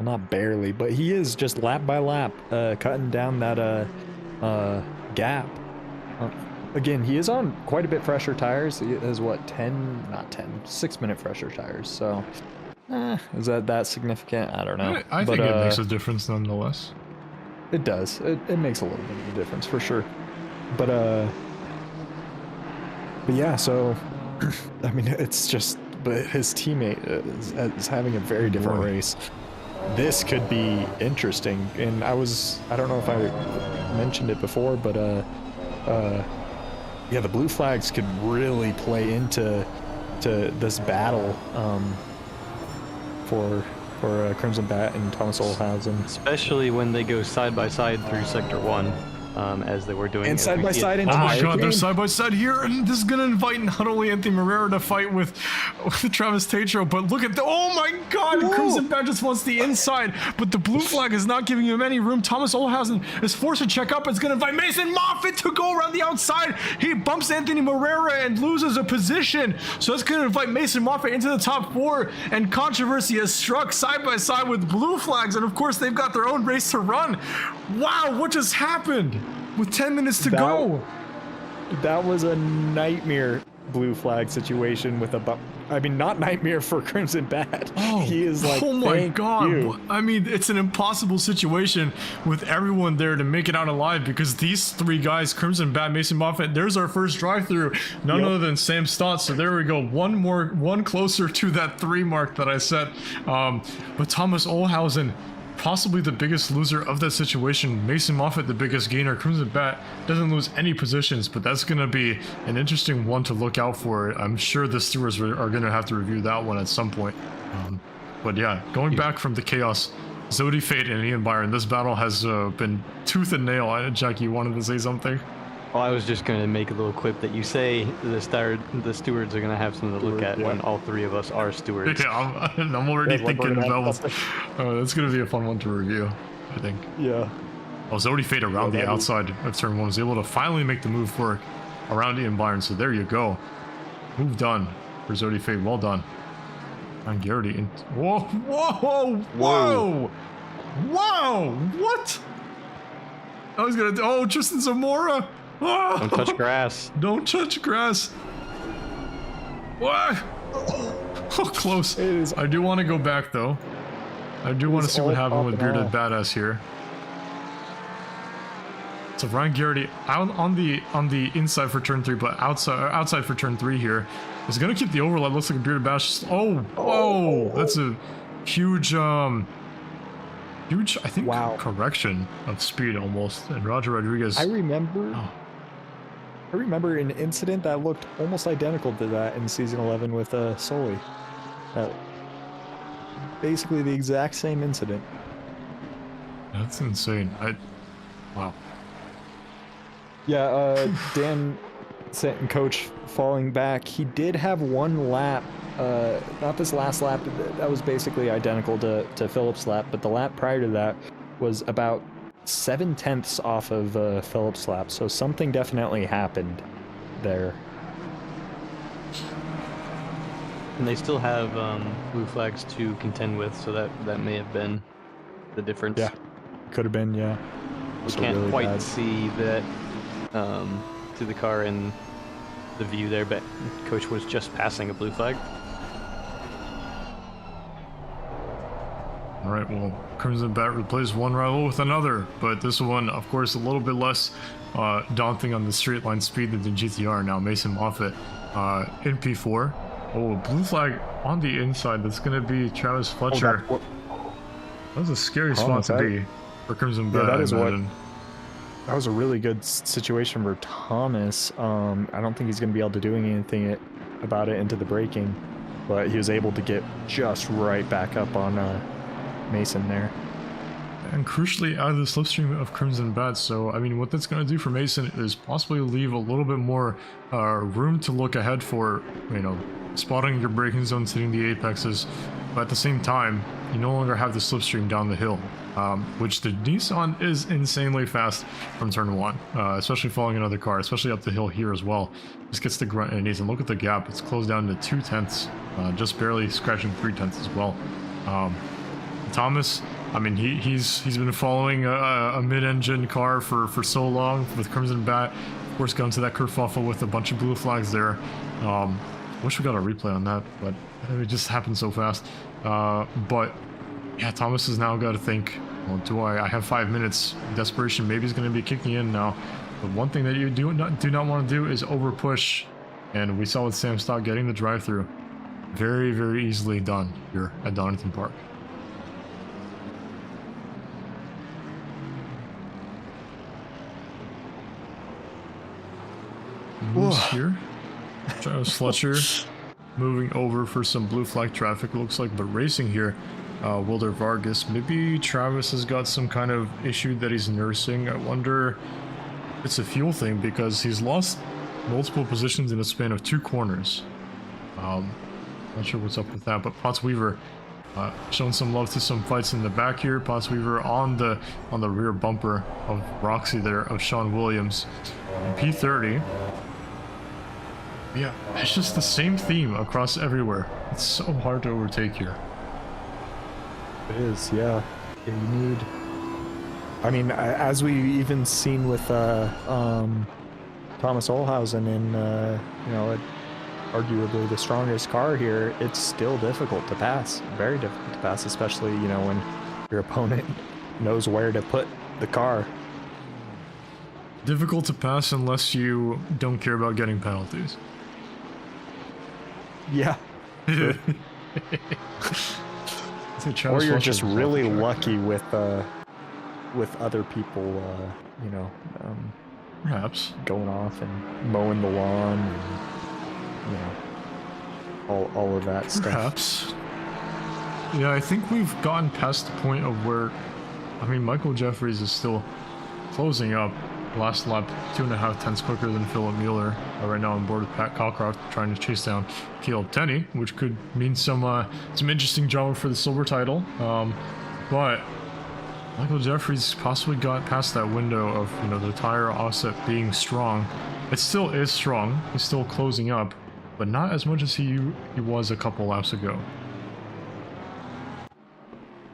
E: not barely, but he is just lap by lap cutting down that gap. Again, he is on quite a bit fresher tires. He has what, 6-minute fresher tires. So is that significant? I don't know.
A: I think it makes a difference nonetheless.
E: It does. It makes a little bit of a difference for sure. But yeah, so I mean, it's just, but his teammate is having a very different race. This could be interesting, and I don't know if I mentioned it before, but yeah, the blue flags could really play into this battle for Crimson Bat and Thomas Olhausen,
F: especially when they go side by side through Sector 1. As they were doing.
E: And side by side into
A: oh my god, they're side by side here, and this is gonna invite not only Anthony Morera to fight with Travis Tatro, but look at oh my god,
E: Whoa.
A: Crimson Bat just wants the inside, but the blue flag is not giving him any room. Thomas Olhausen is forced to check up. It's gonna invite Mason Moffitt to go around the outside. He bumps Anthony Morera and loses a position, so that's gonna invite Mason Moffitt into the top 4, and controversy has struck side by side with blue flags, and of course they've got their own race to run. Wow, what just happened? With 10 minutes to go.
E: That was a nightmare blue flag situation with I mean, not nightmare for Crimson Bat.
A: Oh,
E: he is like,
A: oh my
E: thank
A: god.
E: you.
A: I mean, it's an impossible situation with everyone there to make it out alive, because these 3 guys, Crimson Bat, Mason Moffitt, there's our first drive-through, none other than Sam Stott. So there we go, one closer to that 3 mark that I set. But Thomas Olhausen, possibly the biggest loser of that situation. Mason Moffitt, the biggest gainer. Crimson Bat doesn't lose any positions, but that's going to be an interesting one to look out for. I'm sure the stewards are going to have to review that one at some point. But yeah, going back from the chaos, Zodi Fate and Ian Byron, this battle has been tooth and nail. Jack, you wanted to say something?
F: Well, I was just going to make a little quip that you say the stewards are going to have something to look at when all 3 of us are stewards.
A: Yeah, I'm already thinking about that's going to be a fun one to review, I think.
E: Yeah.
A: Oh, Zodi Fate around the outside of turn 1 was able to finally make the move work around Ian Byron. So there you go. Move done for Zodi Fate. Well done. And Garrity. Whoa, whoa, whoa, whoa, what? I was going to, oh, Tristan Zamora. Oh,
F: don't touch grass.
A: Don't touch grass. What? Oh, close. I do want to go back, though. I do want to see what happened with Bearded Badass here. So Ryan Garrity out on the inside for turn 3, but outside for turn 3 here. Is going to keep the overlap. Looks like a Bearded Badass. Oh, whoa. That's a huge, I think, correction of speed almost. And Roger Rodriguez.
E: I remember an incident that looked almost identical to that in season 11 with Sully. Basically the exact same incident.
A: That's insane. Wow.
E: Yeah, Dan and Coach falling back. He did have one lap, not this last lap, that was basically identical to Philip's lap, but the lap prior to that was about 7/10 off of Philip's lap, so something definitely happened there.
F: And they still have blue flags to contend with, so that may have been the difference.
E: Yeah, could have been, yeah.
F: We
E: So
F: can't
E: really
F: quite
E: bad.
F: see that through the car and the view there, but Coach was just passing a blue flag.
A: All right, well, Crimson Bat replaced one rival with another, but this one, of course, a little bit less daunting on the straight line speed than the GTR. Now, Mason Moffitt in P4. Oh, blue flag on the inside. That's going to be Travis Fletcher. That was a scary spot to be for Crimson Bat.
E: that is
A: I
E: what.
A: imagine.
E: That was a really good situation for Thomas. I don't think he's going to be able to do anything about it into the braking, but he was able to get just right back up on Mason there.
A: And crucially out of the slipstream of Crimson Bat. So, I mean, what that's going to do for Mason is possibly leave a little bit more room to look ahead for, you know, spotting your braking zones, hitting the apexes. But at the same time, you no longer have the slipstream down the hill, which the Nissan is insanely fast from turn 1, especially following another car, especially up the hill here as well. Just gets the grunt and it needs, and look at the gap. It's closed down to 2/10, just barely scratching 3/10 as well. Thomas, I mean, he's been following a mid-engine car for so long with Crimson Bat. Of course, got into that kerfuffle with a bunch of blue flags there. Wish we got a replay on that, but it just happened so fast. But yeah, Thomas has now got to think, well, I have 5 minutes. Desperation maybe is going to be kicking in now. But one thing that you do not want to do is over push. And we saw with Sam Stott getting the drive-through. Very, very easily done here at Donington Park. Moves here. Travis Fletcher moving over for some blue flag traffic, looks like, but racing here. Wilder Vargas. Maybe Travis has got some kind of issue that he's nursing. I wonder if it's a fuel thing, because he's lost multiple positions in a span of 2 corners. Not sure what's up with that, but Potts Weaver showing some love to some fights in the back here. Potts Weaver on the rear bumper of Roxy there, of Sean Williams. And P30. Yeah, it's just the same theme across everywhere. It's so hard to overtake here.
E: It is, yeah. You need. I mean, as we even seen with Thomas Olhausen in, you know, arguably the strongest car here, it's still difficult to pass. Very difficult to pass, especially, you know, when your opponent knows where to put the car.
A: Difficult to pass unless you don't care about getting penalties.
E: Yeah. Or you're just really lucky with other people, you know,
A: perhaps
E: going off and mowing the lawn, and, you know, all of that stuff.
A: Perhaps. Yeah, I think we've gotten past the point of where, I mean, Michael Jeffries is still closing up. Last lap, 2.5 tenths quicker than Philip Mueller. Right now on board with Pat Cockcroft, trying to chase down Caleb Tenney, which could mean some interesting drama for the silver title. But Michael Jeffries possibly got past that window of, you know, the tire offset being strong. It still is strong. He's still closing up, but not as much as he was a couple laps ago.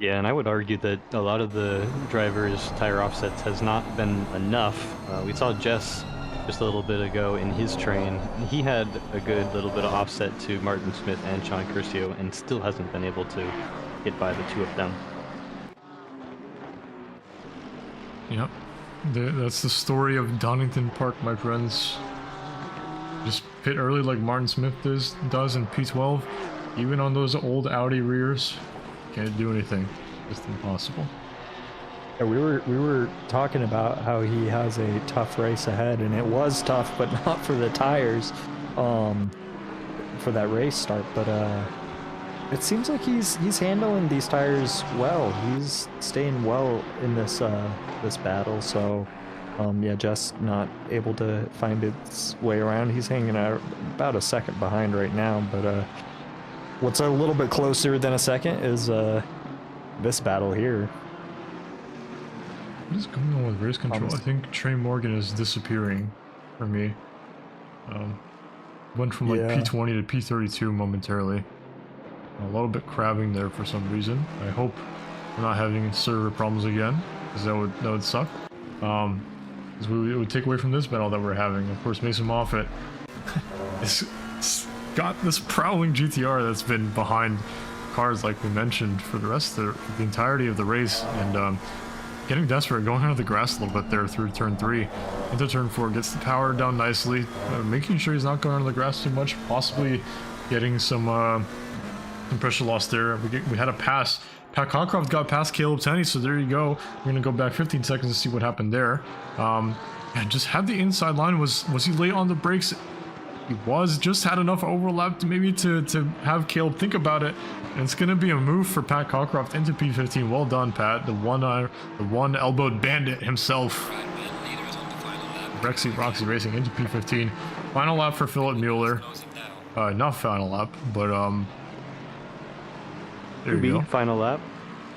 F: Yeah, and I would argue that a lot of the drivers' tire offsets has not been enough. We saw Jess just a little bit ago in his train. He had a good little bit of offset to Martin Smith and Sean Curcio, and still hasn't been able to get by the 2 of them.
A: Yep. That's the story of Donington Park, my friends. Just pit early like Martin Smith does in P12. Even on those old Audi rears. Can't do anything. Just impossible.
E: Yeah, we were talking about how he has a tough race ahead, and it was tough, but not for the tires, for that race start. But it seems like he's handling these tires well. He's staying well in this this battle. So yeah, just not able to find its way around. He's hanging out about a second behind right now. But what's a little bit closer than a second is this battle here.
A: What is going on with race control? I think Trey Morgan is disappearing for me. Went from like P20 to P32 momentarily. A little bit crabbing there for some reason. I hope we're not having server problems again, because that would suck. Because it would take away from this battle that we're having. Of course, Mason Moffitt has got this prowling GTR that's been behind cars, like we mentioned, for the rest of the entirety of the race, and getting desperate, going out of the grass a little bit there through turn 3 into turn 4, gets the power down nicely, making sure he's not going out of the grass too much, possibly getting some pressure loss there. We had a pass. Pat Cockcroft got past Caleb Tenney, so there you go. We're gonna go back 15 seconds to see what happened there. And just had the inside line. Was he late on the brakes? He was. Just had enough overlap to maybe to have Caleb think about it. And it's gonna be a move for Pat Cockcroft into P15. Well done, Pat. The one elbowed bandit himself. Roxy Racing into P15. Final lap for Philip Mueller. Not final lap, but there you go.
F: Final lap.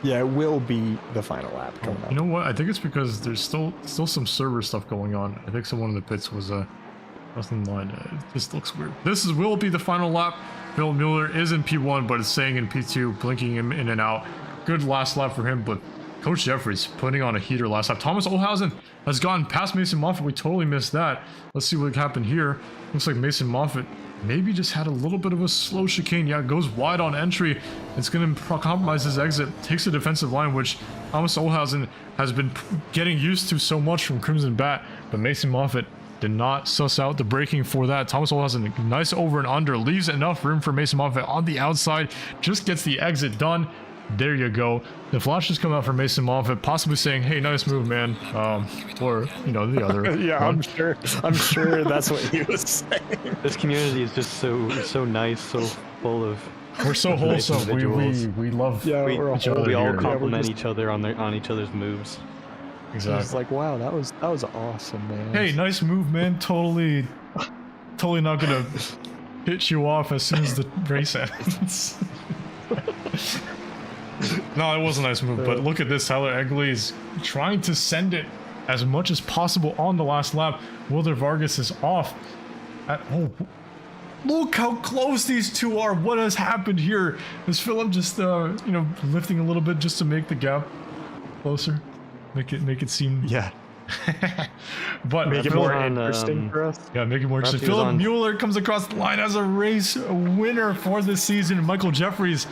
E: Yeah, it will be the final lap coming up.
A: You know what? I think it's because there's still some server stuff going on. I think someone in the pits was nothing in line. It just looks weird. Will be the final lap. Phil Mueller is in P1, but it's saying in P2, blinking him in and out. Good last lap for him, but Coach Jeffries putting on a heater last lap. Thomas Olhausen has gotten past Mason Moffitt. We totally missed that. Let's see what happened here. Looks like Mason Moffitt maybe just had a little bit of a slow chicane. Yeah, goes wide on entry. It's going to compromise his exit. Takes the defensive line, which Thomas Olhausen has been getting used to so much from Crimson Bat. But Mason Moffitt did not suss out the braking for that. Thomas Olhausen, nice over and under. Leaves enough room for Mason Moffitt on the outside. Just gets the exit done. There you go. The flashes come out for Mason Moffitt, possibly saying, "Hey, nice move, man." Or the other.
E: Yeah, one. I'm sure that's what he was saying.
F: This community is just so nice, so full of.
A: We're so wholesome. We love each other.
F: We all
A: here.
F: compliment each other on each other's moves.
A: Exactly.
E: It's like, wow, that was awesome, man.
A: Hey, nice move, man. Totally not gonna hit you off as soon as the race ends. No, it was a nice move, but look at this. Tyler Egley is trying to send it as much as possible on the last lap. Wilder Vargas is off. Look how close these two are. What has happened here? Is Philip just lifting a little bit just to make the gap closer? Make it seem but
E: make it more interesting for us.
A: Yeah, make it more interesting. Philip Mueller comes across the line as a race winner for this season. Michael Jeffries,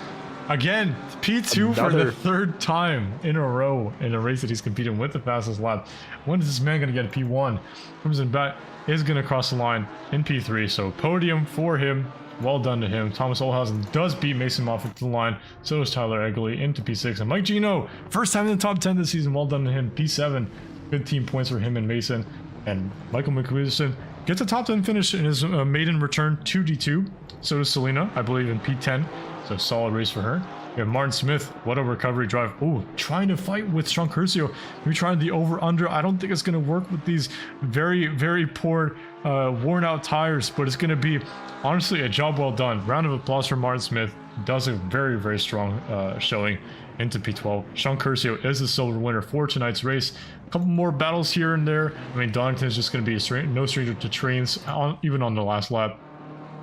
A: again, P2 for the third time in a row in a race that he's competing with the fastest lap. When is this man going to get a P1? Crimson Bat is going to cross the line in P3, so podium for him. Well done to him. Thomas Olhausen does beat Mason Moffitt to the line. So does Tyler Egley into P6. And Mike Gino, first time in the top 10 this season. Well done to him. P7. Good team points for him and Mason. And Michael McWilson gets a top 10 finish in his maiden return to D2. So does Selena, I believe, in P10. So solid race for her. We have Martin Smith. What a recovery drive. Oh, trying to fight with Sean Curcio. We tried the over-under. I don't think it's going to work with these very, very poor, worn-out tires. But it's going to be, honestly, a job well done. Round of applause for Martin Smith. Does a very, very strong showing into P12. Sean Curcio is the silver winner for tonight's race. A couple more battles here and there. I mean, Donington is just going to be no stranger to trains, even on the last lap.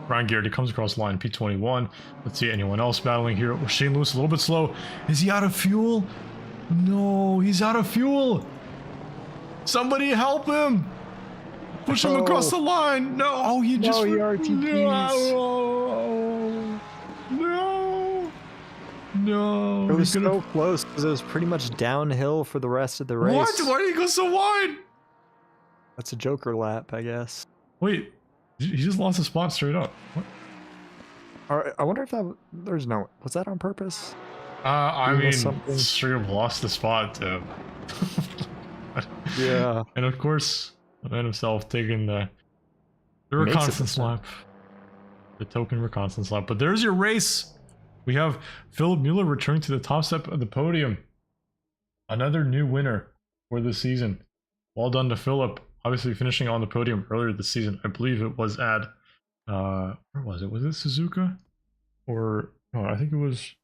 A: Ryan Garrity comes across the line, P21. Let's see anyone else battling here. Oh, Shane Lewis a little bit slow. Is he out of fuel? No, he's out of fuel. Somebody help him. Push him across the line. No, oh, he just... No.
E: It was so close because it was pretty much downhill for the rest of the race.
A: What? Why did he go so wide?
E: That's a Joker lap, I guess.
A: Wait. He just lost a spot straight up. What?
E: I wonder if was that on purpose?
A: I mean, straight up lost the spot too.
E: Yeah.
A: And of course, the man himself taking the reconnaissance lap. The token reconnaissance lap. But there's your race. We have Philip Mueller returning to the top step of the podium. Another new winner for the season. Well done to Philip. Obviously finishing on the podium earlier this season. I believe it was at where was it? Was it Suzuka? Or no, I think it was,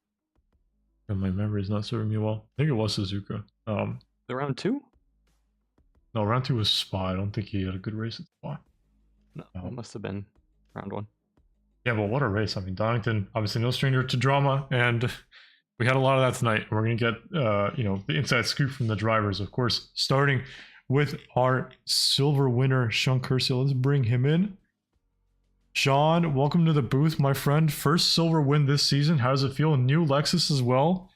A: my memory is not serving me well. I think it was Suzuka.
F: The round 2?
A: No, round 2 was Spa. I don't think he had a good race at Spa.
F: No, it must have been round 1.
A: Yeah, but what a race. I mean, Donington, obviously no stranger to drama, and we had a lot of that tonight. We're going to get, the inside scoop from the drivers, of course, starting with our silver winner, Sean Kersey. Let's bring him in. Sean, welcome to the booth, my friend. First silver win this season. How does it feel? New Lexus as well.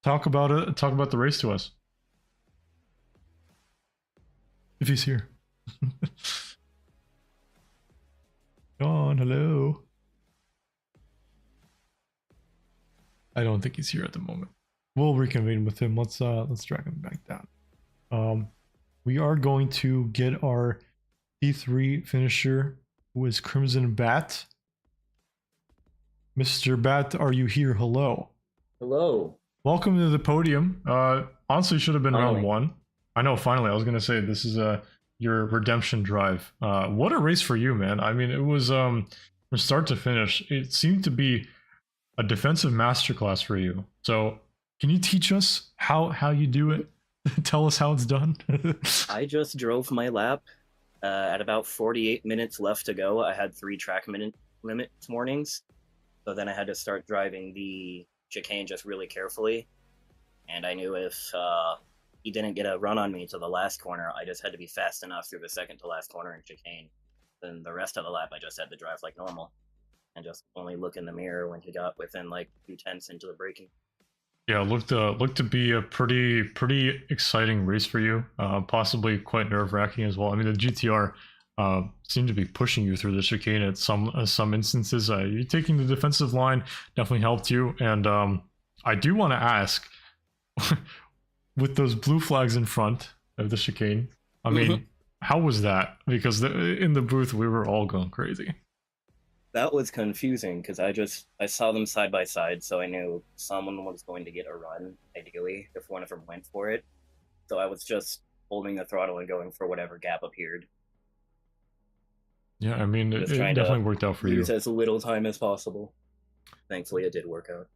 A: Talk about it. Talk about the race to us. If he's here. Sean, hello. I don't think he's here at the moment. We'll reconvene with him. Let's drag him back down. We are going to get our P3 finisher, who is Crimson Bat. Mr. Bat, are you here? Hello.
H: Hello.
A: Welcome to the podium. Honestly, should have been round 1. I know, finally. I was gonna say this is your redemption drive. What a race for you, man. I mean, it was from start to finish. It seemed to be a defensive masterclass for you. So, can you teach us how you do it? Tell us how it's done.
H: I just drove my lap at about 48 minutes left to go. I had 3 track minute limits warnings. So then I had to start driving the chicane just really carefully. And I knew if he didn't get a run on me to the last corner, I just had to be fast enough through the second to last corner in chicane. Then the rest of the lap, I just had to drive like normal and just only look in the mirror when he got within like 2/10 into the braking.
A: Yeah, looked to be a pretty exciting race for you. Possibly quite nerve-wracking as well. I mean, the GTR seemed to be pushing you through the chicane at some instances. You taking the defensive line definitely helped you. And I do want to ask, with those blue flags in front of the chicane, I mean, how was that? Because in the booth we were all going crazy.
H: That was confusing because I saw them side by side, so I knew someone was going to get a run, ideally, if one of them went for it. So I was just holding the throttle and going for whatever gap appeared.
A: Yeah, I mean, it definitely worked out for you.
H: Use as little time as possible. Thankfully, it did work out.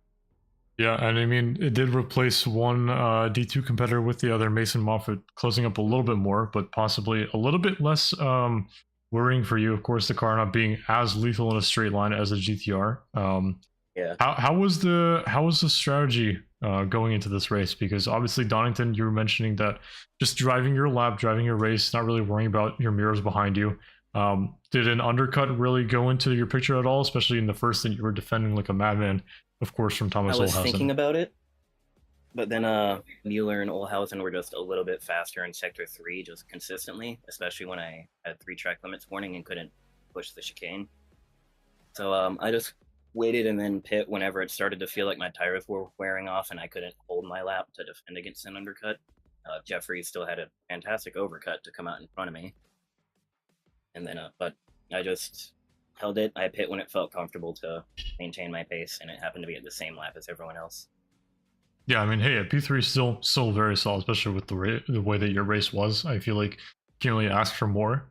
A: Yeah, and I mean, it did replace one D2 competitor with the other, Mason Moffitt, closing up a little bit more, but possibly a little bit less worrying for you. Of course, the car not being as lethal in a straight line as a GTR.
H: Yeah.
A: How was the strategy going into this race? Because obviously, Donington, you were mentioning that just driving your lap, driving your race, not really worrying about your mirrors behind you. Did an undercut really go into your picture at all, especially in the first that you were defending like a madman, of course, from Thomas Olhausen?
H: I was thinking about it, but then Mueller and Olhausen were just a little bit faster in Sector 3 just consistently, especially when I had 3 track limits warning and couldn't push the chicane. So I just waited and then pit whenever it started to feel like my tires were wearing off and I couldn't hold my lap to defend against an undercut. Jeffrey still had a fantastic overcut to come out in front of me. And then, but I just held it. I pit when it felt comfortable to maintain my pace, and it happened to be at the same lap as everyone else.
A: Yeah, I mean, hey, P3 is still very solid, especially with the way that your race was. I feel like you can't really ask for more,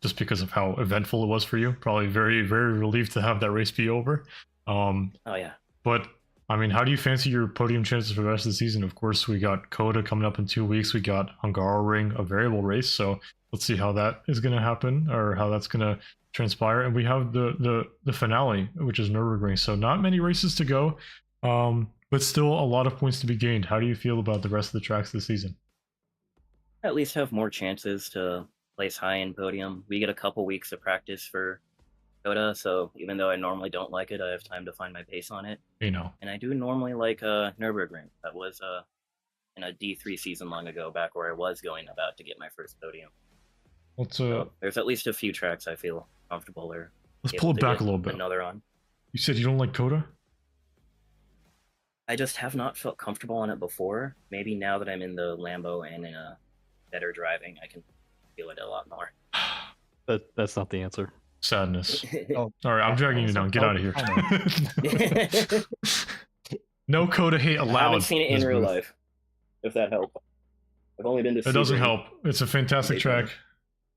A: just because of how eventful it was for you. Probably very, very relieved to have that race be over.
H: Oh yeah.
A: But I mean, how do you fancy your podium chances for the rest of the season? Of course, we got Coda coming up in 2 weeks. We got Hungaroring, a variable race. So let's see how that is going to happen, or how that's going to transpire. And we have the finale, which is Nürburgring. So not many races to go, but still a lot of points to be gained. How do you feel about the rest of the tracks this season?
H: At least have more chances to place high in podium. We get a couple weeks of practice for Coda, so even though I normally don't like it, I have time to find my pace on it.
A: You know.
H: And I do normally like Nürburgring. That was in a D3 season long ago, back where I was about to get my first podium. So there's at least a few tracks I feel comfortable there.
A: Let's pull it back a little bit.
H: Another on.
A: You said you don't like Coda?
H: I just have not felt comfortable on it before. Maybe now that I'm in the Lambo and in a better driving, I can feel it a lot more.
F: That's not the answer.
A: Sadness.
E: Oh,
A: All right, I'm dragging you down. Get out of here. No Coda hate allowed.
H: I haven't seen it in
A: this
H: real
A: booth.
H: life. If that helps. I've only been to.
A: It doesn't
H: Sebring.
A: help. It's a fantastic track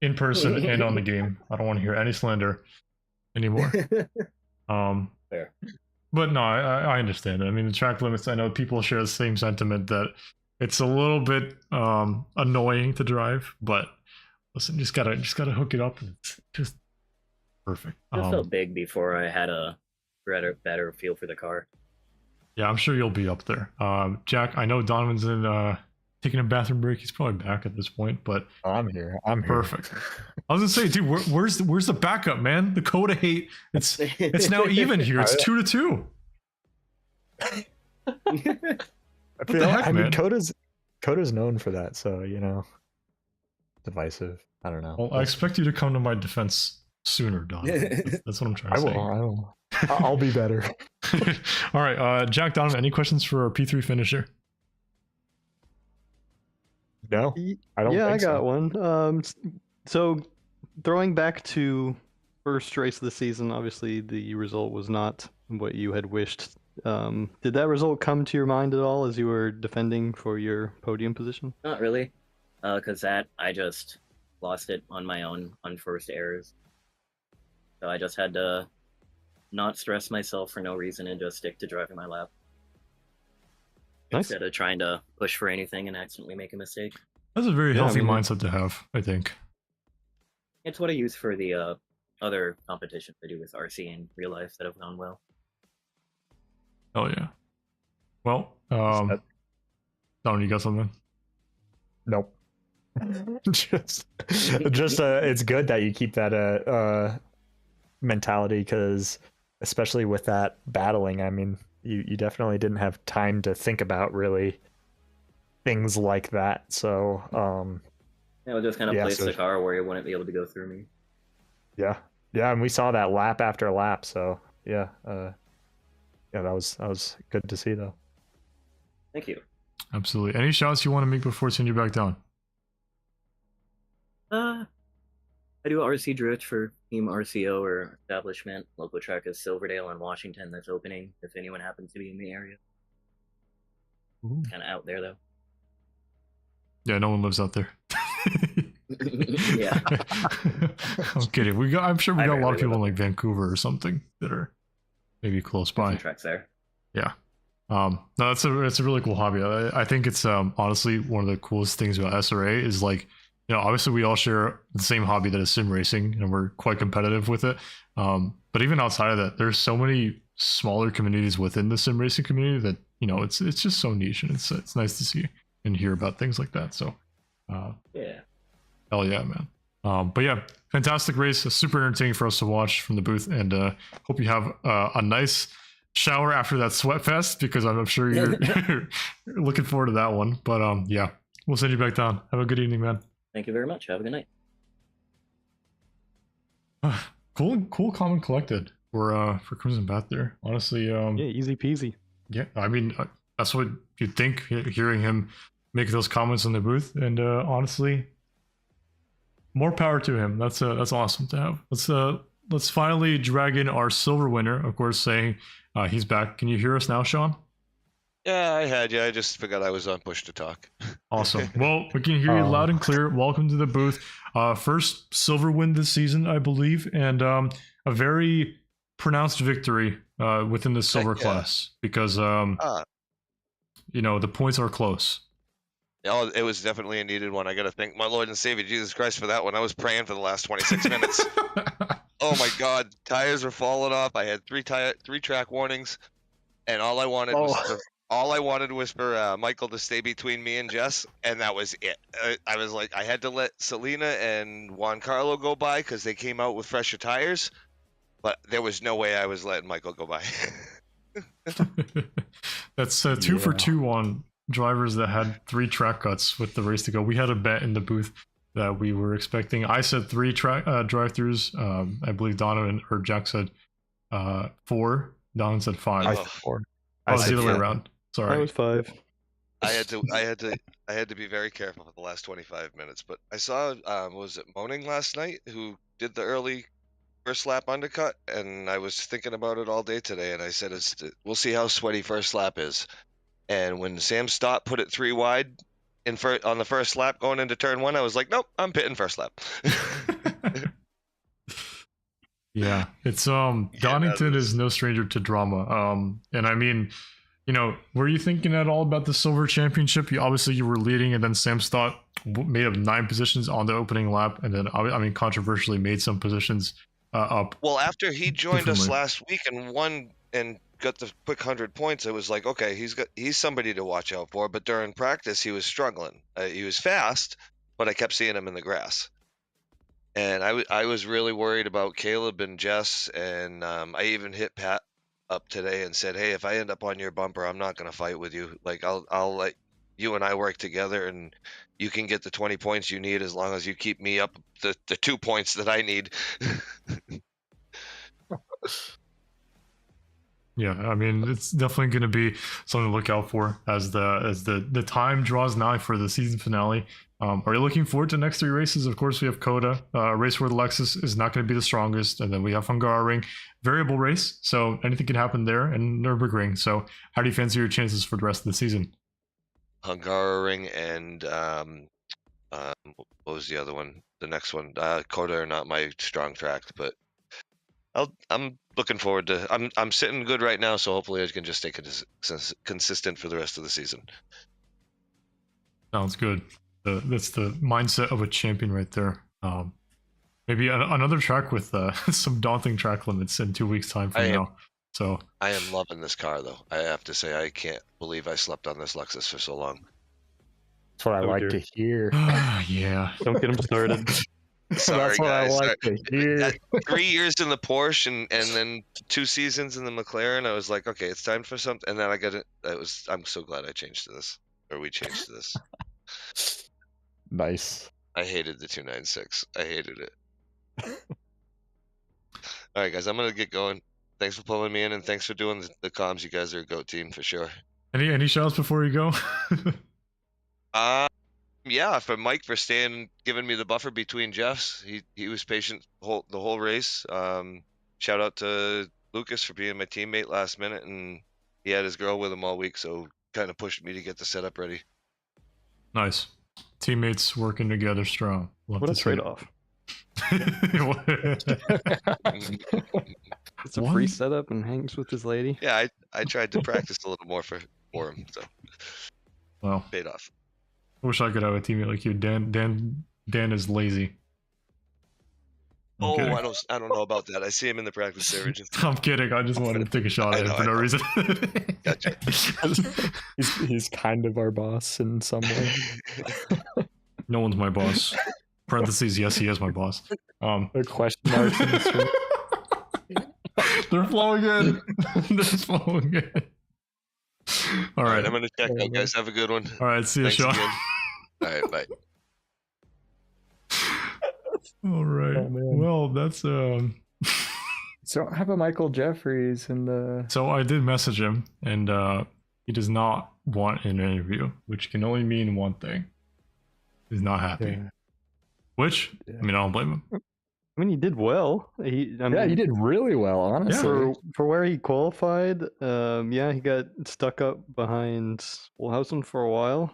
A: in person and on the game. I don't want to hear any slander anymore.
H: Fair.
A: But no, I understand it. I mean, the track limits, I know people share the same sentiment that it's a little bit annoying to drive, but listen, just gotta hook it up and it's just perfect.
H: I felt big before I had a better feel for the car.
A: Yeah, I'm sure you'll be up there. Jack, I know Donovan's in taking a bathroom break. He's probably back at this point, but
E: I'm here. I'm here.
A: perfect. I was gonna say, dude, where's the backup, man? The Coda hate. It's now even here. It's 2-2.
E: I
A: the
E: feel,
A: heck,
E: I mean,
A: man?
E: Coda's known for that, so you know, divisive. I don't know.
A: Well, I expect you to come to my defense sooner, Donovan. That's what I'm trying to say.
E: I will. I'll be better.
A: All right, Jack, Donovan, any questions for our P3 finisher?
E: No, I don't.
F: Yeah,
E: think
F: I got
E: so.
F: one. So throwing back to first race of the season, obviously the result was not what you had wished. Did that result come to your mind at all as you were defending for your podium position?
H: Not really, because I just lost it on my own on first errors. So I just had to not stress myself for no reason and just stick to driving my lap.
F: Nice.
H: Instead of trying to push for anything and accidentally make a mistake.
A: That's a very
F: Yeah, I
A: healthy
F: mean,
A: mindset to have, I think.
H: It's what I use for the other competitions I do with RC in real life that have gone well.
A: Oh yeah. Well, Donovan, you got something?
E: Nope. just it's good that you keep that mentality, because especially with that battling, I mean, you definitely didn't have time to think about really things like that. So
H: It would just kind of
E: Yeah,
H: place
E: so-
H: the car where it wouldn't be able to go through me.
E: yeah, and we saw that lap after lap. So yeah, that was good to see though.
H: Thank you.
A: Absolutely. Any shots you want to make before send you back down?
H: I do RC drift for Team RCO or Establishment. Local track is Silverdale in Washington that's opening if anyone happens to be in the area. Kind of out there though.
A: Yeah, no one lives out there.
H: Yeah.
A: I'm kidding. I'm sure we
H: I
A: got a lot
H: barely
A: of people in
H: live
A: like Vancouver or something that are maybe close by.
H: Some tracks there.
A: Yeah. No, it's a really cool hobby. I think it's honestly one of the coolest things about SRA is like, you know, obviously we all share the same hobby that is sim racing and we're quite competitive with it. But even outside of that, there's so many smaller communities within the sim racing community that, you know, it's just so niche, and it's nice to see and hear about things like that. So
H: Yeah.
A: hell yeah, man. But yeah, fantastic race, super entertaining for us to watch from the booth, and hope you have a nice shower after that sweat fest, because I'm sure you're looking forward to that one. But yeah, we'll send you back down. Have a good evening, man.
H: Thank you very much. Have a good night.
A: Cool, calm and collected for Crimson Bat there. Honestly,
F: Yeah, easy peasy.
A: yeah, I mean, that's what you'd think, hearing him make those comments in the booth, and honestly, more power to him. That's awesome to have. Let's finally drag in our silver winner, of course, saying he's back. Can you hear us now, Sean?
I: Yeah, I had you. I just forgot I was on push to talk.
A: Awesome. Well, we can hear you loud and clear. Welcome to the booth. First silver win this season, I believe, and a very pronounced victory within the silver class, because you know, the points are close.
I: Oh, it was definitely a needed one. I got to thank my Lord and Savior Jesus Christ for that one. I was praying for the last 26 minutes. Oh my God, tires were falling off. I had three track warnings, and all I wanted was for Michael to stay between me and Jess, and that was it. I was like, I had to let Selena and Juan Carlo go by because they came out with fresher tires, but there was no way I was letting Michael go by.
A: That's 2 for 2 on drivers that had 3 track cuts with the race to go. We had a bet in the booth that we were expecting. I said 3 track drive-throughs. I believe Donovan or Jack said 4. Donovan said 5.
E: I said 4.
A: Oh, it's the other way around. Sorry.
F: I was 5.
I: I had to be very careful for the last 25 minutes. But I saw was it Moaning last night who did the early first lap undercut, and I was thinking about it all day today, and I said, we'll see how sweaty first lap is. And when Sam Stott put it 3 wide on the first lap going into turn 1, I was like, nope, I'm pitting first lap.
A: Yeah, it's Donington is no stranger to drama. And I mean, you know, were you thinking at all about the silver championship? You were leading, and then Sam Stott made up 9 positions on the opening lap, and then I mean, controversially made some positions up.
I: Well, after he joined us last week and won and got the quick 100 points, it was like, okay, he's somebody to watch out for. But during practice, he was struggling. He was fast, but I kept seeing him in the grass. And I was really worried about Caleb and Jess, and I even hit Pat up today and said, hey, if I end up on your bumper, I'm not going to fight with you. Like, I'll let you and I work together, and you can get the 20 points you need as long as you keep me up the 2 points that I need.
A: Yeah, I mean, it's definitely going to be something to look out for as the time draws nigh for the season finale. Are you looking forward to the next 3 races? Of course, we have Coda, race where the Lexus is not going to be the strongest, and then we have Hungaroring, variable race, so anything can happen there, and Nürburgring. So, how do you fancy your chances for the rest of the season?
I: Hungaroring and what was the other one? The next one, Coda are not my strong track, but I'm looking forward to. I'm sitting good right now, so hopefully I can just stay consistent for the rest of the season.
A: Sounds good. That's the mindset of a champion right there. Maybe another track with some daunting track limits in 2 weeks' time from now. So
I: I am loving this car, though. I have to say, I can't believe I slept on this Lexus for so long.
E: That's what I like to hear.
A: Yeah.
F: Don't get him started.
I: Sorry,
E: That's what
I: guys.
E: I like to hear.
I: 3 years in the Porsche and then 2 seasons in the McLaren. I was like, okay, it's time for something. And then I got it. I'm so glad I changed to this, or we changed to this.
E: Nice.
I: I hated the 296. I hated it. All right, guys, I'm gonna get going. Thanks for pulling me in, and thanks for doing the comms. You guys are a GOAT team for sure.
A: Any shouts before you go?
I: Yeah, for Mike for giving me the buffer between Jeffs. He was patient the whole race. Shout out to Lucas for being my teammate last minute, and he had his girl with him all week, so kind of pushed me to get the setup ready.
A: Nice. Teammates working together strong.
F: What a trade-off. It's a free setup and hangs with his lady.
I: Yeah, I tried to practice a little more for him, so
A: well,
I: paid off.
A: I wish I could have a teammate like you. Dan is lazy.
I: I don't know about that. I see him in the practice area.
A: I'm kidding. I just wanted to take a shot at him for no reason.
I: Gotcha.
E: He's kind of our boss in some way.
A: No one's my boss. Parentheses, yes, he is my boss.
E: A question mark in this room.
A: They're flowing in. They're flowing in. All right.
I: I'm going to check out, guys. Have a good one.
A: All right. See you, Sean.
I: Again. All right. Bye.
A: All right.
E: Oh,
A: well, that's
E: So have a Michael Jeffries in the.
A: So I did message him, and he does not want an interview, which can only mean one thing: he's not happy.
E: Yeah.
A: Which I mean, I don't blame him.
F: I mean, he did well. He
E: did really well, honestly.
F: For where he qualified, he got stuck up behind Wolhausen for a while.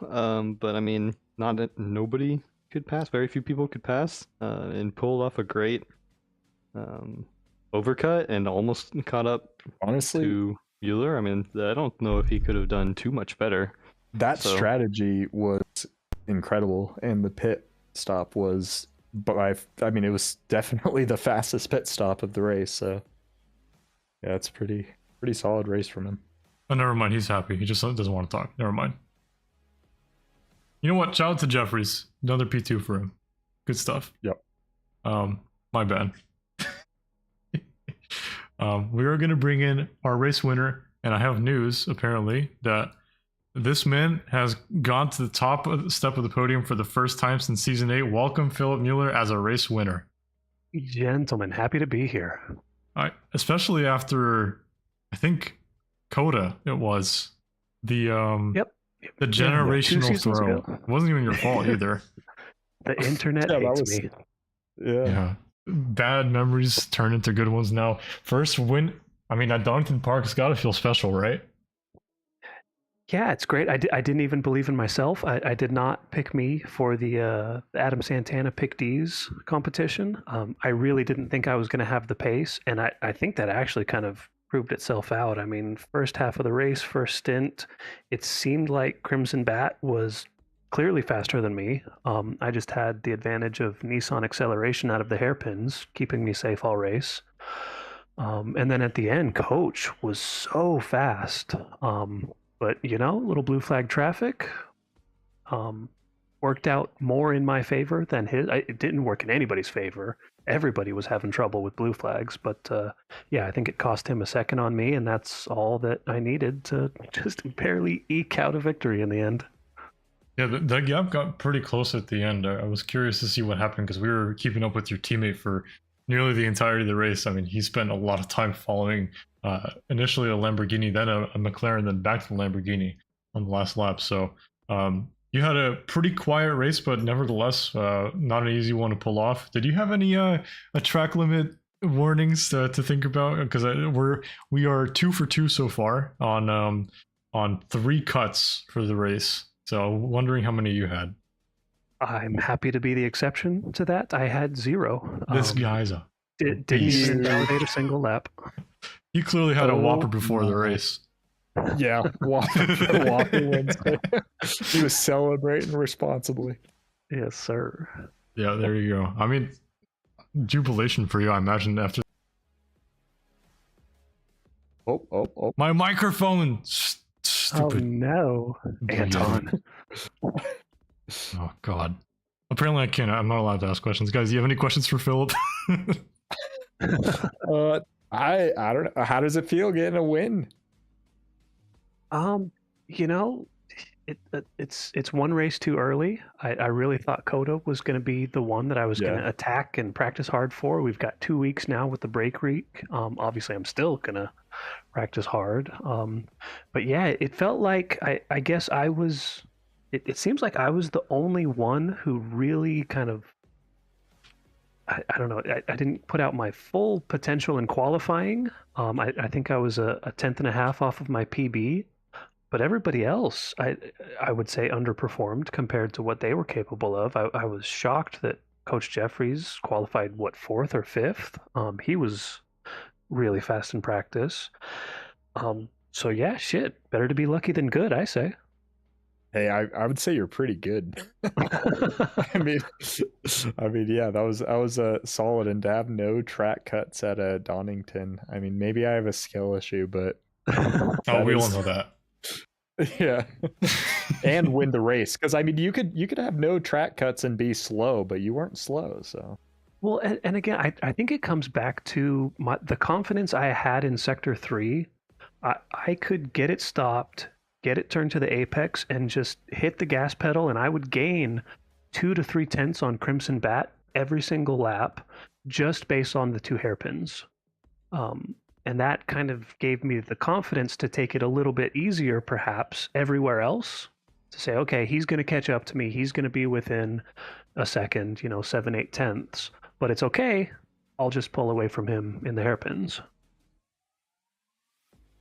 F: But I mean, nobody could pass. Very few people could pass, and pulled off a great overcut and almost caught up.
E: Honestly,
F: to Euler. I mean, I don't know if he could have done too much better.
E: That strategy was incredible, and the pit stop was. But I mean, it was definitely the fastest pit stop of the race. So, yeah, it's pretty solid race from him.
A: Oh, never mind. He's happy. He just doesn't want to talk. Never mind. You know what? Shout out to Jeffries. Another P2 for him. Good stuff.
E: Yep.
A: My bad. We are going to bring in our race winner, and I have news apparently that this man has gone to the top step of the podium for the first time since season 8. Welcome, Philip Mueller, as a race winner.
J: Gentlemen, happy to be here.
A: Especially after, I think, Coda. It was the the generational throw. It wasn't even your fault either.
J: The internet hates me.
E: Yeah.
A: bad memories turn into good ones now. First win, I mean, at Donington Park, it's got to feel special, right?
J: Yeah, it's great. I didn't even believe in myself. I did not pick me for the Adam Santana Pick D's competition. I really didn't think I was going to have the pace, and I think that actually kind of proved itself out. I mean, first half of the race, first stint, it seemed like Crimson Bat was clearly faster than me. I just had the advantage of Nissan acceleration out of the hairpins, keeping me safe all race. And then at the end, Coach was so fast. But, you know, little blue flag traffic worked out more in my favor than his. It didn't work in anybody's favor. Everybody was having trouble with blue flags. But, yeah, I think it cost him a second on me, and that's all that I needed to just barely eke out a victory in the end.
A: Yeah, the gap got pretty close at the end. I was curious to see what happened because we were keeping up with your teammate for nearly the entirety of the race. I mean, he spent a lot of time following initially a Lamborghini, then a McLaren, then back to the Lamborghini on the last lap. So you had a pretty quiet race, but nevertheless, not an easy one to pull off. Did you have any a track limit warnings to think about? Because we are 2 for 2 so far on 3 cuts for the race. So wondering how many you had.
J: I'm happy to be the exception to that. I had 0.
A: This guy's a
J: didn't even invalidate a single lap.
A: He clearly had a Whopper before the race.
E: Yeah, Whopper Wednesday. He was celebrating responsibly.
J: Yes, sir.
A: Yeah, there you go. I mean, jubilation for you, I imagine, after.
E: Oh.
A: My microphone!
J: Oh,
A: Stupid.
J: no. Anton.
A: Oh, God. Apparently, I'm not allowed to ask questions. Guys, do you have any questions for Philip?
E: I don't know. How does it feel getting a win?
J: You know, it's one race too early. I really thought Coda was going to be the one that I was going to attack and practice hard for. We've got 2 weeks now with the break week. Obviously, I'm still going to practice hard. But yeah, it felt like I guess I was. It seems like I was the only one who really kind of. I don't know. I didn't put out my full potential in qualifying. I think I was a tenth and a half off of my PB. But everybody else, I would say, underperformed compared to what they were capable of. I was shocked that Coach Jeffries qualified, 4th or 5th? He was really fast in practice. So yeah, shit, better to be lucky than good, I say.
E: Hey, I would say you're pretty good. I mean, yeah, that was a solid, and to have no track cuts at Donington. I mean, maybe I have a skill issue, but
A: we all know that.
E: Yeah, and win the race, because I mean, you could have no track cuts and be slow, but you weren't slow, so.
J: Well, and again, I think it comes back to the confidence I had in Sector 3. I could get it stopped, get it turned to the apex, and just hit the gas pedal, and I would gain 2 to 3 tenths on Crimson Bat every single lap, just based on the 2 hairpins. And that kind of gave me the confidence to take it a little bit easier, perhaps, everywhere else. To say, okay, he's going to catch up to me. He's going to be within a second, 7, 8 tenths. But it's okay. I'll just pull away from him in the hairpins.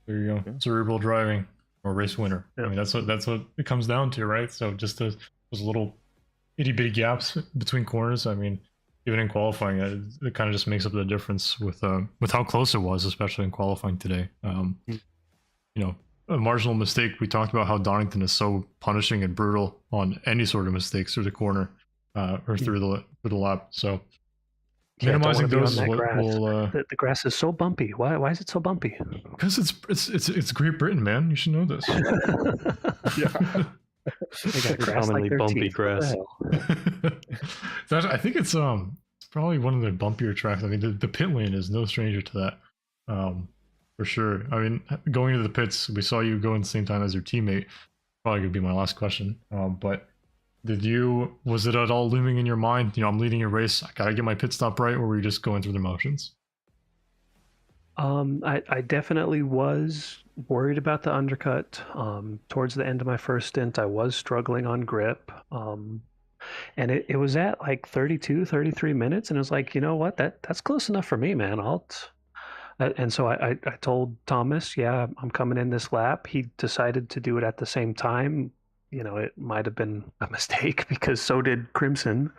A: There you go. Cerebral driving or race winner.
J: Yeah.
A: I mean, that's what it comes down to, right? So just those little itty bitty gaps between corners. I mean, even in qualifying, it kind of just makes up the difference with how close it was, especially in qualifying today. A marginal mistake. We talked about how Donington is so punishing and brutal on any sort of mistakes through the corner or through the lap. So minimizing those
J: will.
A: The
J: grass is so bumpy. Why is it so bumpy?
A: Because it's Great Britain, man. You should know this.
E: Yeah.
J: They got grass
F: Commonly
J: like
F: bumpy grass.
A: I think it's probably one of the bumpier tracks. I mean, the pit lane is no stranger to that, for sure. I mean, going into the pits, we saw you go in the same time as your teammate. Probably gonna be my last question. But was it at all looming in your mind? I'm leading your race. I gotta get my pit stop right, or were you just going through the motions?
J: I definitely was worried about the undercut. Towards the end of my first stint, I was struggling on grip. And it was at like 32, 33 minutes. And it was like, you know what, that's close enough for me, man. And so I told Thomas, yeah, I'm coming in this lap. He decided to do it at the same time. You know, it might have been a mistake because so did Crimson.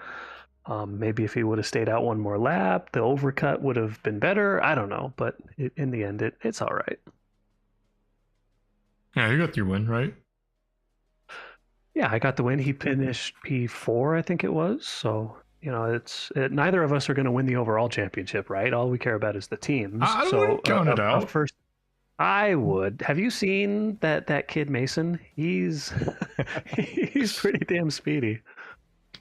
J: Maybe if he would have stayed out one more lap, the overcut would have been better. I don't know, but in the end, it's all right.
A: Yeah, you got your win, right?
J: Yeah, I got the win. He finished P4, I think it was. So, you know, neither of us are going to win the overall championship, right? All we care about is the teams.
A: I wouldn't count it out.
J: First, I would. Have you seen that kid Mason? He's he's pretty damn speedy.